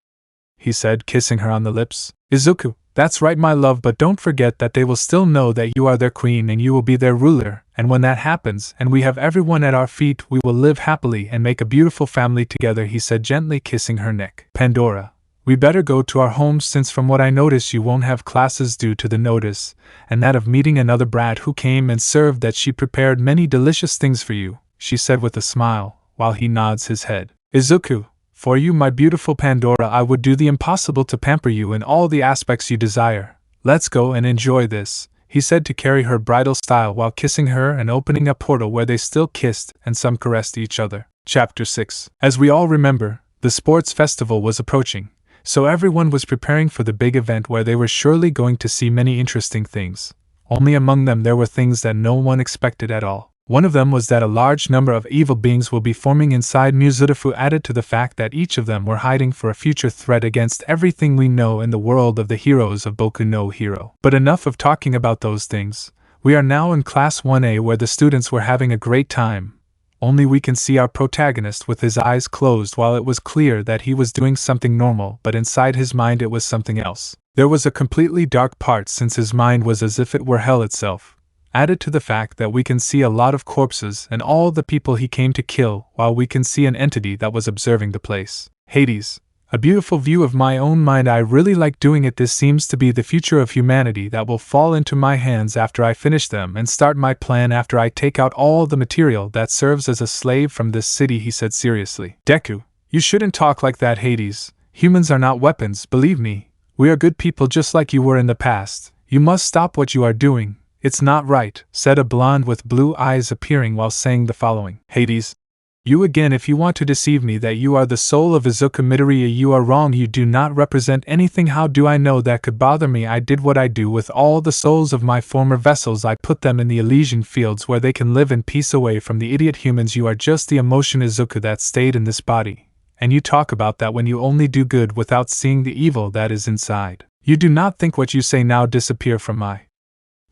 he said, kissing her on the lips. Izuku, that's right, my love, but don't forget that they will still know that you are their queen and you will be their ruler, and when that happens and we have everyone at our feet, we will live happily and make a beautiful family together, he said, gently kissing her neck. Pandora, we better go to our homes, since from what I notice you won't have classes due to the notice, and that of meeting another brat who came and served that she prepared many delicious things for you, she said with a smile, while he nods his head. Izuku, for you, my beautiful Pandora, I would do the impossible to pamper you in all the aspects you desire. Let's go and enjoy this, he said, to carry her bridal style while kissing her and opening a portal where they still kissed and some caressed each other. Chapter 6. As we all remember, the sports festival was approaching, so everyone was preparing for the big event where they were surely going to see many interesting things. Only among them there were things that no one expected at all. One of them was that a large number of evil beings will be forming inside Musafu, added to the fact that each of them were hiding for a future threat against everything we know in the world of the heroes of Boku no Hero. But enough of talking about those things. We are now in Class 1A, where the students were having a great time. Only we can see our protagonist with his eyes closed, while it was clear that he was doing something normal, but inside his mind it was something else. There was a completely dark part, since his mind was as if it were hell itself. Added to the fact that we can see a lot of corpses and all the people he came to kill, while we can see an entity that was observing the place. Hades. A beautiful view of my own mind. I really like doing it. This seems to be the future of humanity that will fall into my hands after I finish them and start my plan after I take out all the material that serves as a slave from this city, he said seriously. Deku, you shouldn't talk like that, Hades. Humans are not weapons, believe me. We are good people just like you were in the past. You must stop what you are doing. It's not right, said a blonde with blue eyes appearing while saying the following. Hades. You again. If you want to deceive me that you are the soul of Izuku Midoriya, you are wrong. You do not represent anything. How do I know that could bother me? I did what I do with all the souls of my former vessels. I put them in the Elysian fields where they can live in peace away from the idiot humans. You are just the emotion, Izuku, that stayed in this body. And you talk about that when you only do good without seeing the evil that is inside. You do not think what you say now disappear from my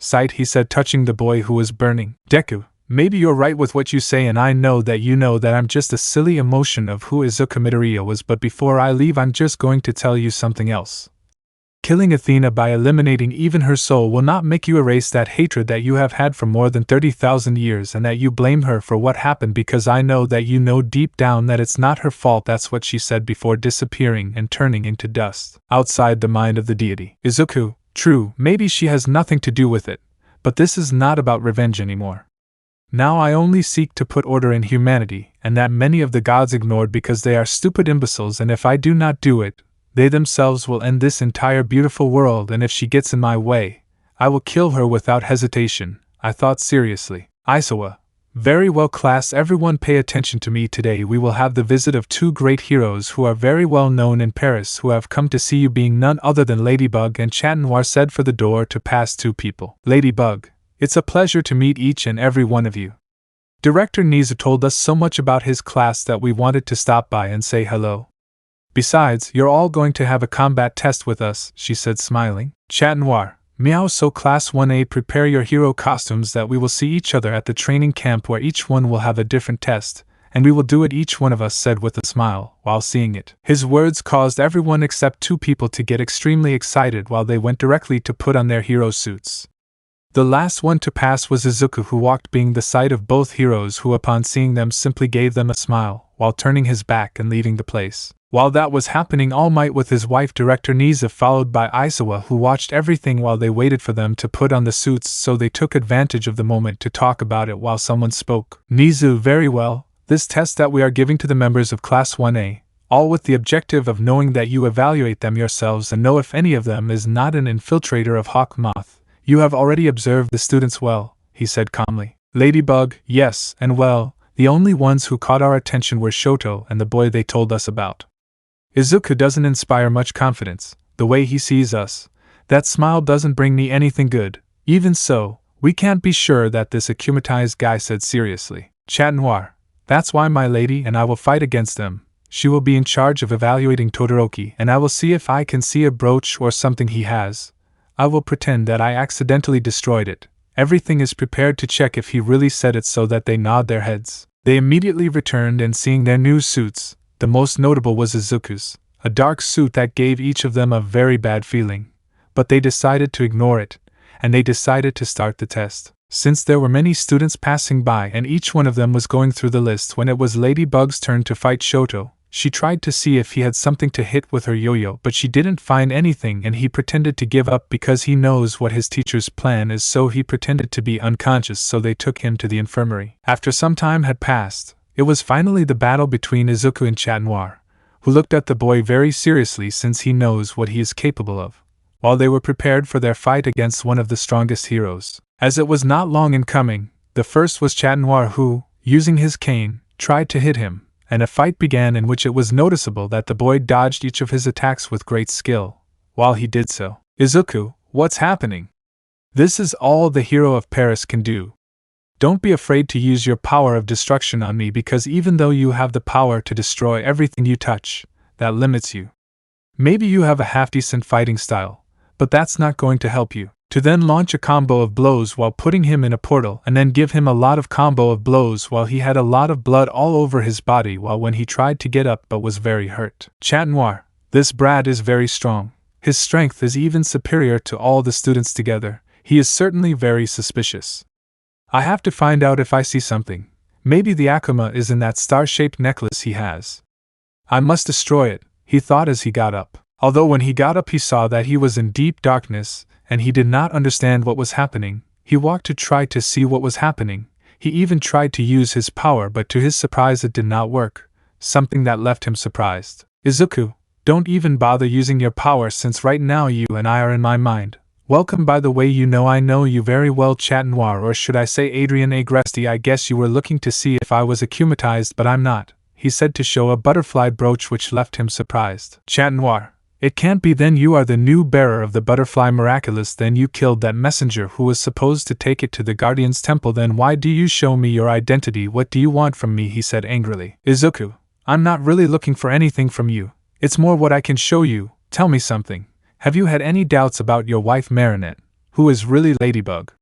sight, he said, touching the boy who was burning. Deku, maybe you're right with what you say, and I know that I'm just a silly emotion of who Izuku Midoriya was, but before I leave I'm just going to tell you something else. Killing Athena by eliminating even her soul will not make you erase that hatred that you have had for more than 30,000 years and that you blame her for what happened, because I know that you know deep down that it's not her fault. That's what she said before disappearing and turning into dust outside the mind of the deity. Izuku, true, maybe she has nothing to do with it, but this is not about revenge anymore. Now I only seek to put order in humanity, and that many of the gods ignored because they are stupid imbeciles, and if I do not do it, they themselves will end this entire beautiful world, and if she gets in my way, I will kill her without hesitation. I thought seriously. Aizawa. Very well, class, everyone pay attention to me. Today we will have the visit of two great heroes who are very well known in Paris, who have come to see you, being none other than Ladybug and Chat Noir, said for the door to pass two people. Ladybug, it's a pleasure to meet each and every one of you. Director Nizu told us so much about his class that we wanted to stop by and say hello. Besides, you're all going to have a combat test with us, she said, smiling. Chat Noir, meow. So class 1A, prepare your hero costumes that we will see each other at the training camp where each one will have a different test, and we will do it, each one of us said with a smile, while seeing it. His words caused everyone except two people to get extremely excited while they went directly to put on their hero suits. The last one to pass was Izuku, who walked, being the sight of both heroes, who upon seeing them simply gave them a smile, while turning his back and leaving the place. While that was happening, Almight with his wife Director Nizu, followed by Aizawa, who watched everything while they waited for them to put on the suits, so they took advantage of the moment to talk about it while someone spoke. Nizu, very well, this test that we are giving to the members of Class 1A, all with the objective of knowing that you evaluate them yourselves and know if any of them is not an infiltrator of Hawk Moth. You have already observed the students well, he said calmly. Ladybug, yes, and well, the only ones who caught our attention were Shoto and the boy they told us about. Izuku doesn't inspire much confidence, the way he sees us. That smile doesn't bring me anything good. Even so, we can't be sure that this akumatized guy said seriously. Chat Noir, that's why my lady and I will fight against them. She will be in charge of evaluating Todoroki, and I will see if I can see a brooch or something he has. I will pretend that I accidentally destroyed it. Everything is prepared to check if he really said it, so that they nod their heads. They immediately returned, and seeing their new suits, the most notable was Izuku's, a dark suit that gave each of them a very bad feeling. But they decided to ignore it, and they decided to start the test. Since there were many students passing by and each one of them was going through the list, when it was Ladybug's turn to fight Shoto, she tried to see if he had something to hit with her yo-yo, but she didn't find anything, and he pretended to give up because he knows what his teacher's plan is, so he pretended to be unconscious, so they took him to the infirmary. After some time had passed, it was finally the battle between Izuku and Chat Noir, who looked at the boy very seriously since he knows what he is capable of, while they were prepared for their fight against one of the strongest heroes. As it was not long in coming, the first was Chat Noir, who, using his cane, tried to hit him, and a fight began in which it was noticeable that the boy dodged each of his attacks with great skill. While he did so, Izuku, what's happening? This is all the hero of Paris can do. Don't be afraid to use your power of destruction on me, because even though you have the power to destroy everything you touch, that limits you. Maybe you have a half-decent fighting style, but that's not going to help you. To then launch a combo of blows while putting him in a portal, and then give him a lot of combo of blows while he had a lot of blood all over his body while when he tried to get up but was very hurt. Chat Noir, this Brad is very strong. His strength is even superior to all the students together. He is certainly very suspicious. I have to find out if I see something. Maybe the Akuma is in that star-shaped necklace he has. I must destroy it, he thought as he got up. Although when he got up he saw that he was in deep darkness, and he did not understand what was happening. He walked to try to see what was happening. He even tried to use his power, but to his surprise it did not work, something that left him surprised. Izuku, don't even bother using your power, since right now you and I are in my mind. Welcome, by the way, I know you very well, Chat Noir, or should I say Adrien Agresti. I guess you were looking to see if I was akumatized, but I'm not, he said to show a butterfly brooch which left him surprised. Chat Noir, it can't be. Then you are the new bearer of the butterfly miraculous. Then you killed that messenger who was supposed to take it to the Guardian's temple. Then why do you show me your identity? What do you want from me? He said angrily. Izuku, I'm not really looking for anything from you. It's more what I can show you. Tell me something. Have you had any doubts about your wife Marinette, who is really Ladybug?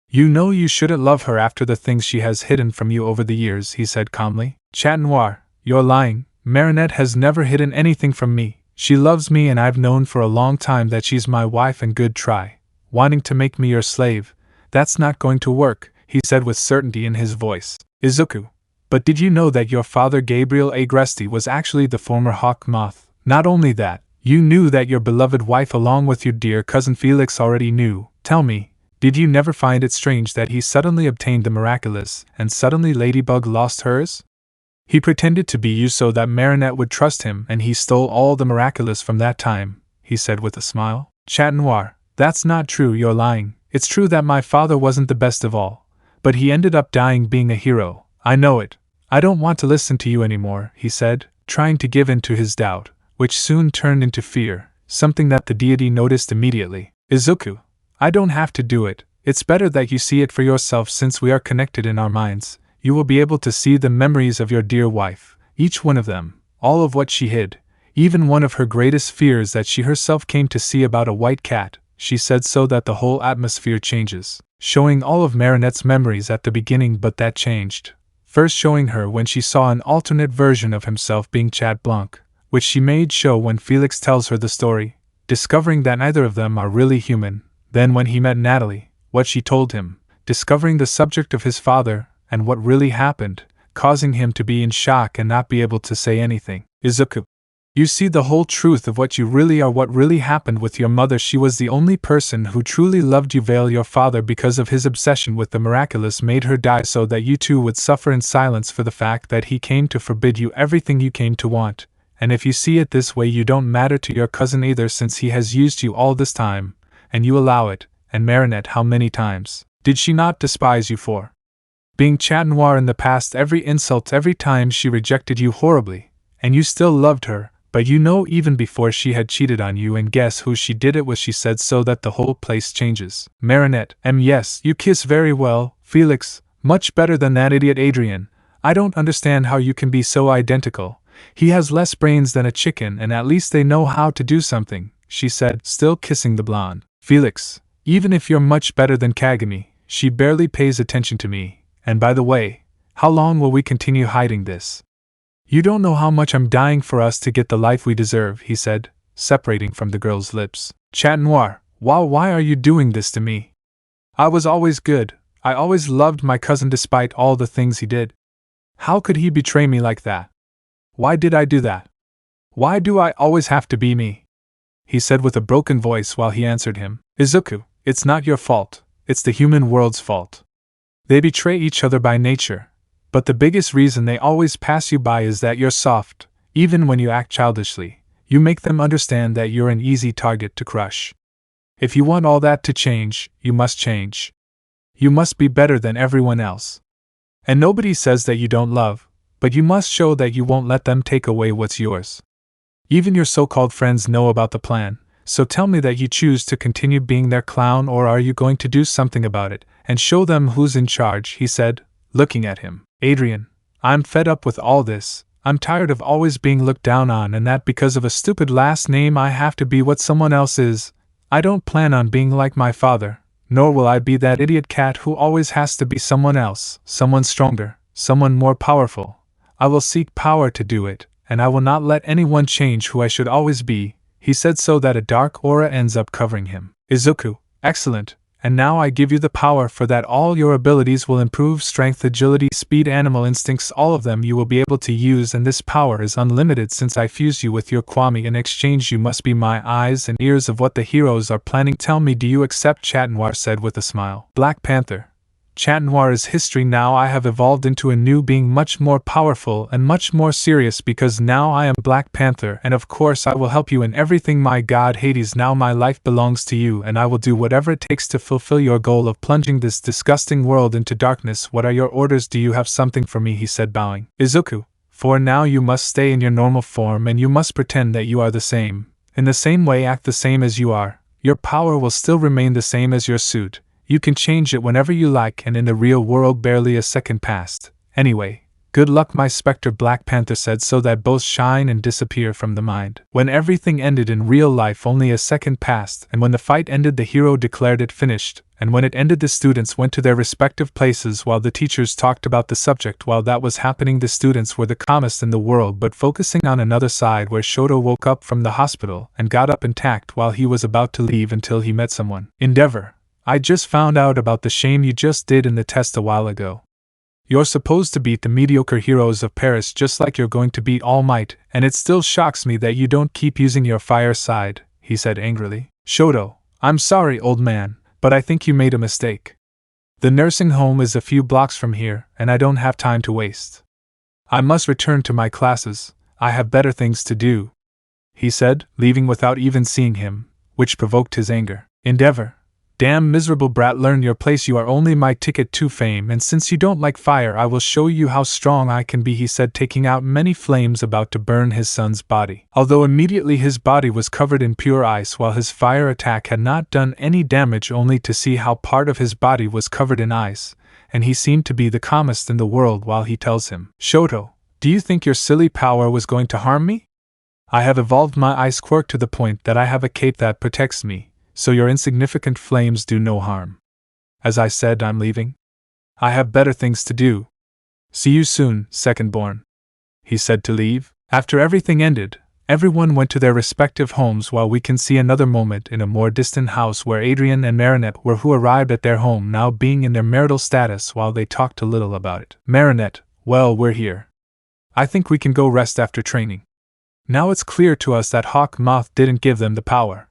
You know you shouldn't love her after the things she has hidden from you over the years, he said calmly. Chat Noir, you're lying. Marinette has never hidden anything from me. She loves me and I've known for a long time that she's my wife and good try. Wanting to make me your slave, that's not going to work, he said with certainty in his voice. Izuku, but did you know that your father Gabriel Agresti was actually the former Hawk Moth? Not only that, you knew that your beloved wife along with your dear cousin Felix already knew. Tell me, did you never find it strange that he suddenly obtained the miraculous, and suddenly Ladybug lost hers? He pretended to be you so that Marinette would trust him, and he stole all the miraculous from that time, he said with a smile. Chat Noir, that's not true, you're lying. It's true that my father wasn't the best of all, but he ended up dying being a hero. I know it. I don't want to listen to you anymore, he said, trying to give in to his doubt, which soon turned into fear, something that the deity noticed immediately. Izuku, I don't have to do it. It's better that you see it for yourself since we are connected in our minds. You will be able to see the memories of your dear wife, each one of them, all of what she hid, even one of her greatest fears that she herself came to see about a white cat, she said so that the whole atmosphere changes, showing all of Marinette's memories at the beginning, but that changed. First showing her when she saw an alternate version of himself being Chat Blanc, which she made show when Felix tells her the story, discovering that neither of them are really human. Then when he met Natalie, what she told him, discovering the subject of his father, and what really happened, causing him to be in shock and not be able to say anything. Izuku, you see the whole truth of what you really are, what really happened with your mother. She was the only person who truly loved you. Your father, because of his obsession with the miraculous, made her die so that you two would suffer in silence for the fact that he came to forbid you everything you came to want. And if you see it this way, you don't matter to your cousin either, since he has used you all this time, and you allow it. And Marinette, how many times did she not despise you for being Chat Noir in the past? Every insult, every time she rejected you horribly, and you still loved her. But you know, even before she had cheated on you, and guess who she did it with? She said so that the whole place changes. Marinette, yes, you kiss very well, Felix, much better than that idiot Adrien. I don't understand how you can be so identical. He has less brains than a chicken, and at least they know how to do something, she said, still kissing the blonde. Felix, even if you're much better than Kagami, she barely pays attention to me. And by the way, how long will we continue hiding this? You don't know how much I'm dying for us to get the life we deserve, he said, separating from the girl's lips. Chat Noir, why are you doing this to me? I was always good. I always loved my cousin despite all the things he did. How could he betray me like that? Why did I do that? Why do I always have to be me? He said with a broken voice while he answered him. Izuku, it's not your fault. It's the human world's fault. They betray each other by nature. But the biggest reason they always pass you by is that you're soft. Even when you act childishly, you make them understand that you're an easy target to crush. If you want all that to change, you must change. You must be better than everyone else. And nobody says that you don't love, but you must show that you won't let them take away what's yours. Even your so-called friends know about the plan, so tell me that you choose to continue being their clown, or are you going to do something about it, and show them who's in charge, he said, looking at him. Adrien, I'm fed up with all this. I'm tired of always being looked down on, and that because of a stupid last name I have to be what someone else is. I don't plan on being like my father, nor will I be that idiot cat who always has to be someone else, someone stronger, someone more powerful. I will seek power to do it, and I will not let anyone change who I should always be, he said so that a dark aura ends up covering him. Izuku, excellent. And now I give you the power for that. All your abilities will improve: strength, agility, speed, animal instincts, all of them you will be able to use, and this power is unlimited since I fuse you with your Kwami. In exchange you must be my eyes and ears of what the heroes are planning. Tell me, do you accept? Chat Noir said with a smile. Black Panther. Chat Noir is history now. I have evolved into a new being, much more powerful and much more serious, because now I am Black Panther, and of course I will help you in everything. My god Hades, now my life belongs to you, and I will do whatever it takes to fulfill your goal of plunging this disgusting world into darkness. What are your orders? Do you have something for me? He said, bowing. Izuku, for now you must stay in your normal form, and you must pretend that you are the same. In the same way, act the same as you are. Your power will still remain the same as your suit. You can change it whenever you like, and in the real world barely a second passed. Anyway, good luck, my specter, Black Panther said so that both shine and disappear from the mind. When everything ended in real life, only a second passed, and when the fight ended the hero declared it finished, and when it ended the students went to their respective places while the teachers talked about the subject. While that was happening, the students were the calmest in the world, but focusing on another side where Shoto woke up from the hospital and got up intact while he was about to leave until he met someone. Endeavor, I just found out about the shame you just did in the test a while ago. You're supposed to beat the mediocre heroes of Paris just like you're going to beat All Might, and it still shocks me that you don't keep using your fire side, he said angrily. Shoto, I'm sorry, old man, but I think you made a mistake. The nursing home is a few blocks from here, and I don't have time to waste. I must return to my classes, I have better things to do, he said, leaving without even seeing him, which provoked his anger. Endeavor, damn miserable brat, learn your place, you are only my ticket to fame, and since you don't like fire I will show you how strong I can be, he said, taking out many flames about to burn his son's body. Although immediately his body was covered in pure ice while his fire attack had not done any damage, only to see how part of his body was covered in ice, and he seemed to be the calmest in the world while he tells him, Shoto, do you think your silly power was going to harm me? I have evolved my ice quirk to the point that I have a cape that protects me, so your insignificant flames do no harm. As I said, I'm leaving. I have better things to do. See you soon, second-born. He said to leave. After everything ended, everyone went to their respective homes while we can see another moment in a more distant house where Adrian and Marinette were, who arrived at their home now being in their marital status while they talked a little about it. Marinette, well, we're here. I think we can go rest after training. Now it's clear to us that Hawk Moth didn't give them the power.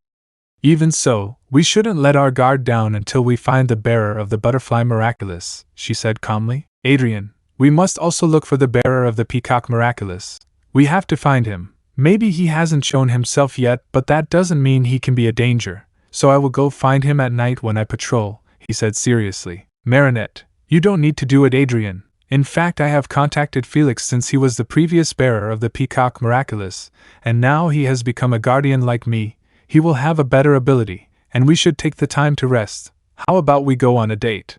Even so, we shouldn't let our guard down until we find the bearer of the butterfly miraculous, she said calmly. Adrian, we must also look for the bearer of the peacock miraculous. We have to find him. Maybe he hasn't shown himself yet, but that doesn't mean he can be a danger, so I will go find him at night when I patrol, he said seriously. Marinette, you don't need to do it, Adrian. In fact, I have contacted Felix since he was the previous bearer of the peacock miraculous, and now he has become a guardian like me. He will have a better ability, and we should take the time to rest. How about we go on a date?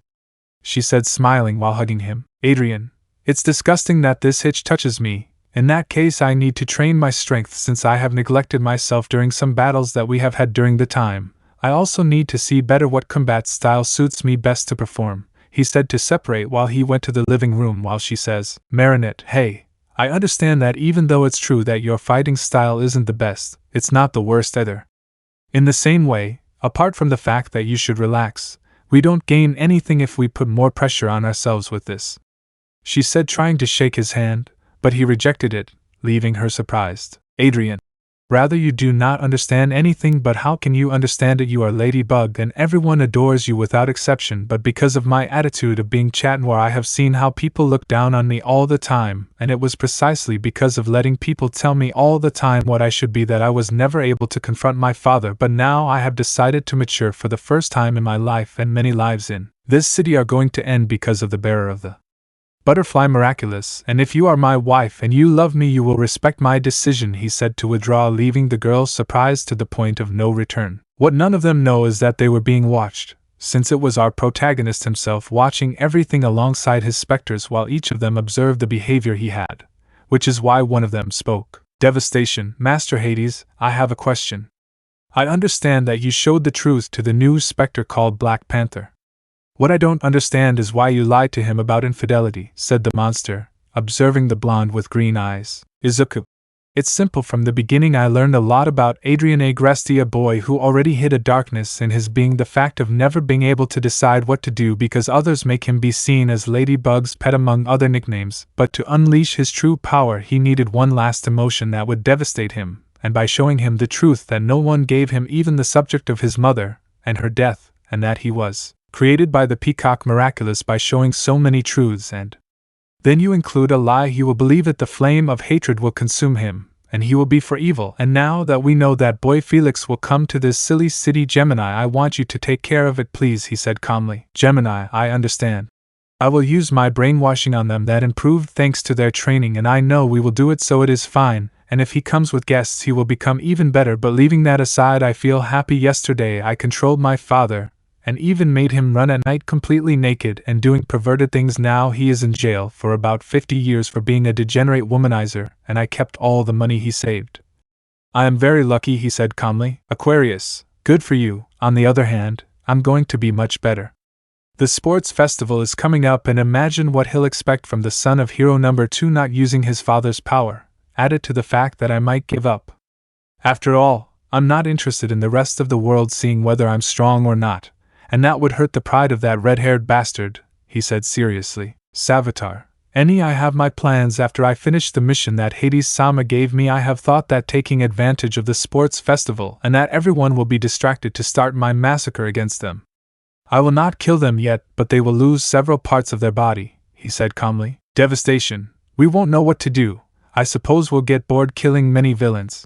She said, smiling while hugging him. Adrian, it's disgusting that this hitch touches me. In that case, I need to train my strength since I have neglected myself during some battles that we have had during the time. I also need to see better what combat style suits me best to perform, he said to separate while he went to the living room while she says, Marinette, hey, I understand that even though it's true that your fighting style isn't the best, it's not the worst either. In the same way, apart from the fact that you should relax, we don't gain anything if we put more pressure on ourselves with this, she said, trying to shake his hand, but he rejected it, leaving her surprised. Adrian, rather you do not understand anything, but how can you understand it? You are Ladybug and everyone adores you without exception, but because of my attitude of being Chatnoir I have seen how people look down on me all the time, and it was precisely because of letting people tell me all the time what I should be that I was never able to confront my father. But now I have decided to mature for the first time in my life, and many lives in this city are going to end because of the bearer of the butterfly miraculous, and if you are my wife and you love me you will respect my decision, he said to withdraw, leaving the girls surprised to the point of no return. What none of them know is that they were being watched, since it was our protagonist himself watching everything alongside his specters while each of them observed the behavior he had, which is why one of them spoke. Devastation, Master Hades, I have a question. I understand that you showed the truth to the new specter called Black Panther. What I don't understand is why you lied to him about infidelity, said the monster, observing the blonde with green eyes. Izuku. It's simple. From the beginning I learned a lot about Adrian Agresti, a boy who already hid a darkness in his being, the fact of never being able to decide what to do because others make him be seen as Ladybug's pet among other nicknames, but to unleash his true power he needed one last emotion that would devastate him, and by showing him the truth that no one gave him, even the subject of his mother, and her death, and that he was created by the peacock miraculous. By showing so many truths and then you include a lie, he will believe it. The flame of hatred will consume him, and he will be for evil. And now that we know that boy Felix will come to this silly city, Gemini, I want you to take care of it, please, he said calmly. Gemini, I understand. I will use my brainwashing on them that improved thanks to their training, and I know we will do it, so it is fine, and if he comes with guests he will become even better. But leaving that aside, I feel happy. Yesterday I controlled my father, and even made him run at night completely naked and doing perverted things. Now he is in jail for about 50 years for being a degenerate womanizer, and I kept all the money he saved. I am very lucky, he said calmly. Aquarius, good for you. On the other hand, I'm going to be much better. The sports festival is coming up, and imagine what he'll expect from the son of hero number 2 not using his father's power, added to the fact that I might give up. After all, I'm not interested in the rest of the world seeing whether I'm strong or not, and that would hurt the pride of that red-haired bastard, he said seriously. Savitar, I have my plans after I finish the mission that Hades-sama gave me. I have thought that taking advantage of the sports festival and that everyone will be distracted to start my massacre against them. I will not kill them yet, but they will lose several parts of their body, he said calmly. Devastation. We won't know what to do. I suppose we'll get bored killing many villains.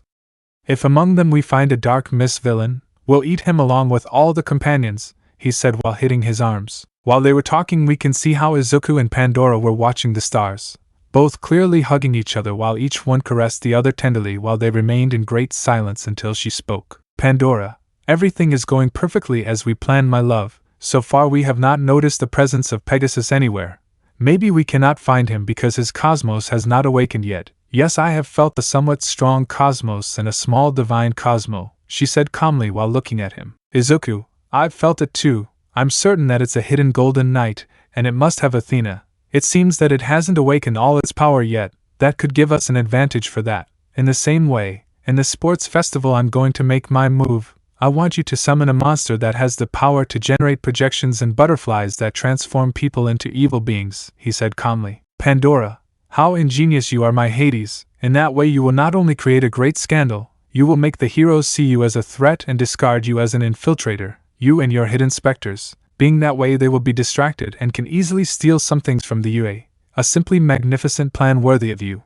If among them we find a dark mist villain, we'll eat him along with all the companions, he said while hitting his arms. While they were talking, we can see how Izuku and Pandora were watching the stars, both clearly hugging each other while each one caressed the other tenderly while they remained in great silence until she spoke. Pandora, everything is going perfectly as we planned, my love. So far we have not noticed the presence of Pegasus anywhere. Maybe we cannot find him because his cosmos has not awakened yet. Yes, I have felt the somewhat strong cosmos and a small divine cosmo, she said calmly while looking at him. Izuku, I've felt it too. I'm certain that it's a hidden golden knight, and it must have Athena. It seems that it hasn't awakened all its power yet. That could give us an advantage for that. In the same way, in the sports festival I'm going to make my move. I want you to summon a monster that has the power to generate projections and butterflies that transform people into evil beings, he said calmly. Pandora, how ingenious you are, my Hades. In that way you will not only create a great scandal, you will make the heroes see you as a threat and discard you as an infiltrator, you and your hidden specters. Being that way they will be distracted and can easily steal some things from the UA. A simply magnificent plan worthy of you.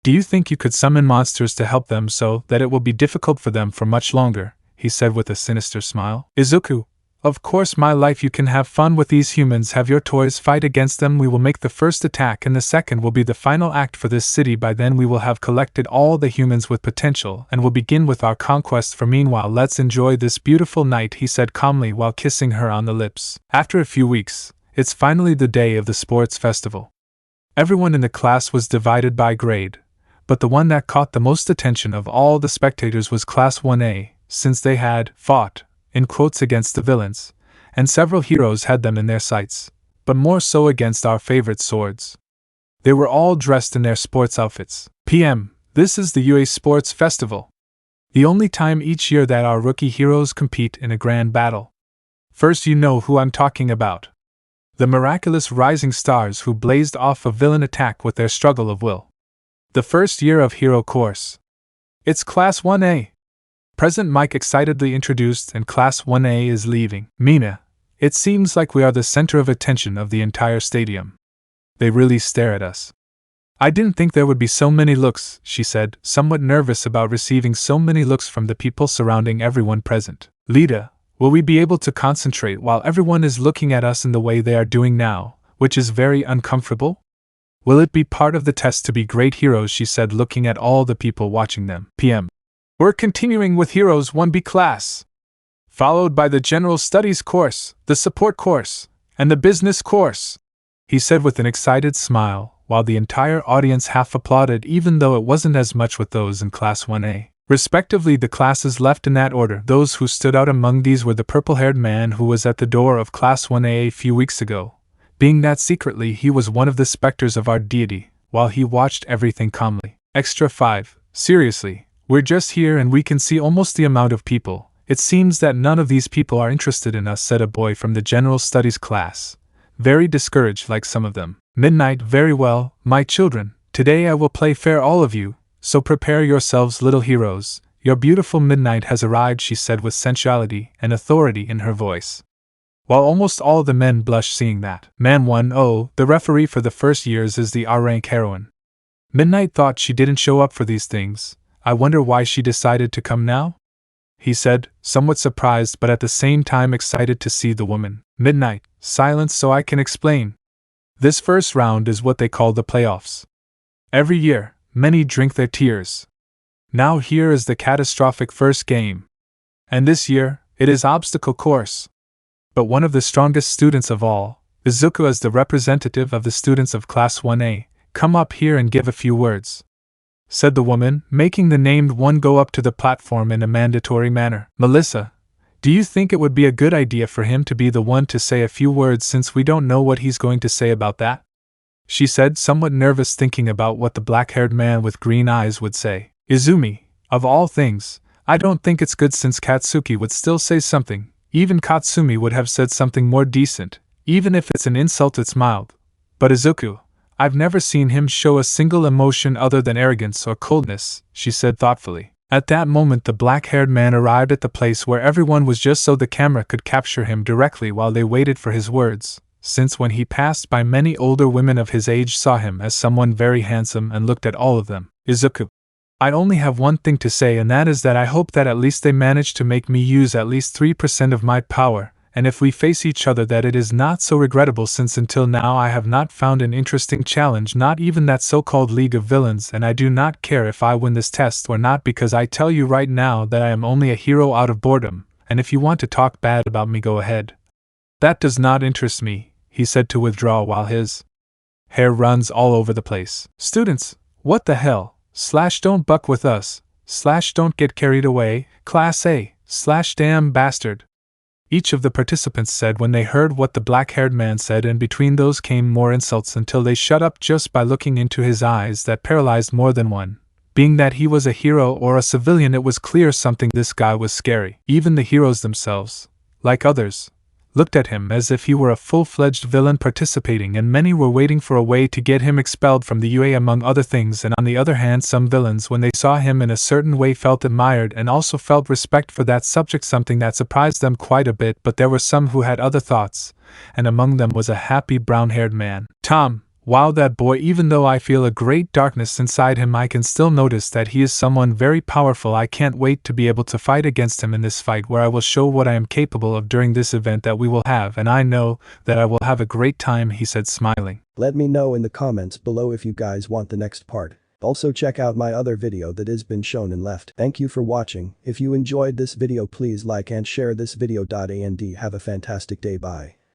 Do you think you could summon monsters to help them so that it will be difficult for them for much longer? He said with a sinister smile. Izuku, of course, my life, you can have fun with these humans, have your toys, fight against them. We will make the first attack and the second will be the final act for this city. By then we will have collected all the humans with potential and will begin with our conquest. For meanwhile, let's enjoy this beautiful night, he said calmly while kissing her on the lips. After a few weeks, it's finally the day of the sports festival. Everyone in the class was divided by grade, but the one that caught the most attention of all the spectators was Class 1A. Since they had fought, in quotes, against the villains, and several heroes had them in their sights, but more so against our favorite swords. They were all dressed in their sports outfits. PM, this is the UA Sports Festival. The only time each year that our rookie heroes compete in a grand battle. First, you know who I'm talking about. The miraculous rising stars who blazed off a villain attack with their struggle of will. The first year of hero course. It's Class 1A. President Mike excitedly introduced, and Class 1A is leaving. Mina, it seems like we are the center of attention of the entire stadium. They really stare at us. I didn't think there would be so many looks, she said, somewhat nervous about receiving so many looks from the people surrounding everyone present. Lita, will we be able to concentrate while everyone is looking at us in the way they are doing now, which is very uncomfortable? Will it be part of the test to be great heroes, she said, looking at all the people watching them. PM. We're continuing with Heroes 1B class, followed by the General Studies course, the Support course, and the Business course, he said with an excited smile, while the entire audience half applauded even though it wasn't as much with those in Class 1A. Respectively, the classes left in that order. Those who stood out among these were the purple-haired man who was at the door of Class 1A a few weeks ago, being that secretly he was one of the specters of our deity, while he watched everything calmly. Extra 5, seriously. We're just here and we can see almost the amount of people. It seems that none of these people are interested in us, said a boy from the General Studies class, very discouraged like some of them. Midnight, very well, my children, today I will play fair all of you, so prepare yourselves, little heroes. Your beautiful Midnight has arrived, she said with sensuality and authority in her voice. While almost all the men blushed seeing that. Man 1-0, the referee for the first years, is the R-rank heroine. Midnight thought she didn't show up for these things. I wonder why she decided to come now? He said, somewhat surprised but at the same time excited to see the woman. Midnight, silence so I can explain. This first round is what they call the playoffs. Every year, many drink their tears. Now here is the catastrophic first game. And this year, it is obstacle course. But one of the strongest students of all, Izuku as the representative of the students of Class 1A, come up here and give a few words, said the woman, making the named one go up to the platform in a mandatory manner. Melissa, Do you think it would be a good idea for him to be the one to say a few words since we don't know what he's going to say about that? She said, somewhat nervous, thinking about what the black-haired man with green eyes would say. Izumi, of all things, I don't think it's good since Katsuki would still say something. Even Katsumi would have said something more decent. Even if it's an insult, it's mild. But Izuku, I've never seen him show a single emotion other than arrogance or coldness, she said thoughtfully. At that moment the black-haired man arrived at the place where everyone was just so the camera could capture him directly while they waited for his words, since when he passed by many older women of his age saw him as someone very handsome and looked at all of them. Izuku, I only have one thing to say, and that is that I hope that at least they manage to make me use at least 3% of my power, and if we face each other that it is not so regrettable, since until now I have not found an interesting challenge, not even that so-called League of Villains, and I do not care if I win this test or not, because I tell you right now that I am only a hero out of boredom, and if you want to talk bad about me, go ahead. That does not interest me, he said to withdraw while his hair runs all over the place. Students, what the hell? / don't buck with us, / don't get carried away, Class A, / damn bastard. Each of the participants said when they heard what the black-haired man said, and between those came more insults until they shut up just by looking into his eyes that paralyzed more than one. Being that he was a hero or a civilian, it was clear something this guy was scary. Even the heroes themselves, like others, looked at him as if he were a full-fledged villain participating, and many were waiting for a way to get him expelled from the UA among other things. And on the other hand, some villains, when they saw him in a certain way, felt admired and also felt respect for that subject, something that surprised them quite a bit. But there were some who had other thoughts, and among them was a happy brown-haired man. Tom, wow, that boy, even though I feel a great darkness inside him, I can still notice that he is someone very powerful. I can't wait to be able to fight against him in this fight, where I will show what I am capable of during this event that we will have, and I know that I will have a great time, he said, smiling. Let me know in the comments below if you guys want the next part. Also check out my other video that has been shown and left. Thank you for watching. If you enjoyed this video, please like and share this video. And have a fantastic day. Bye.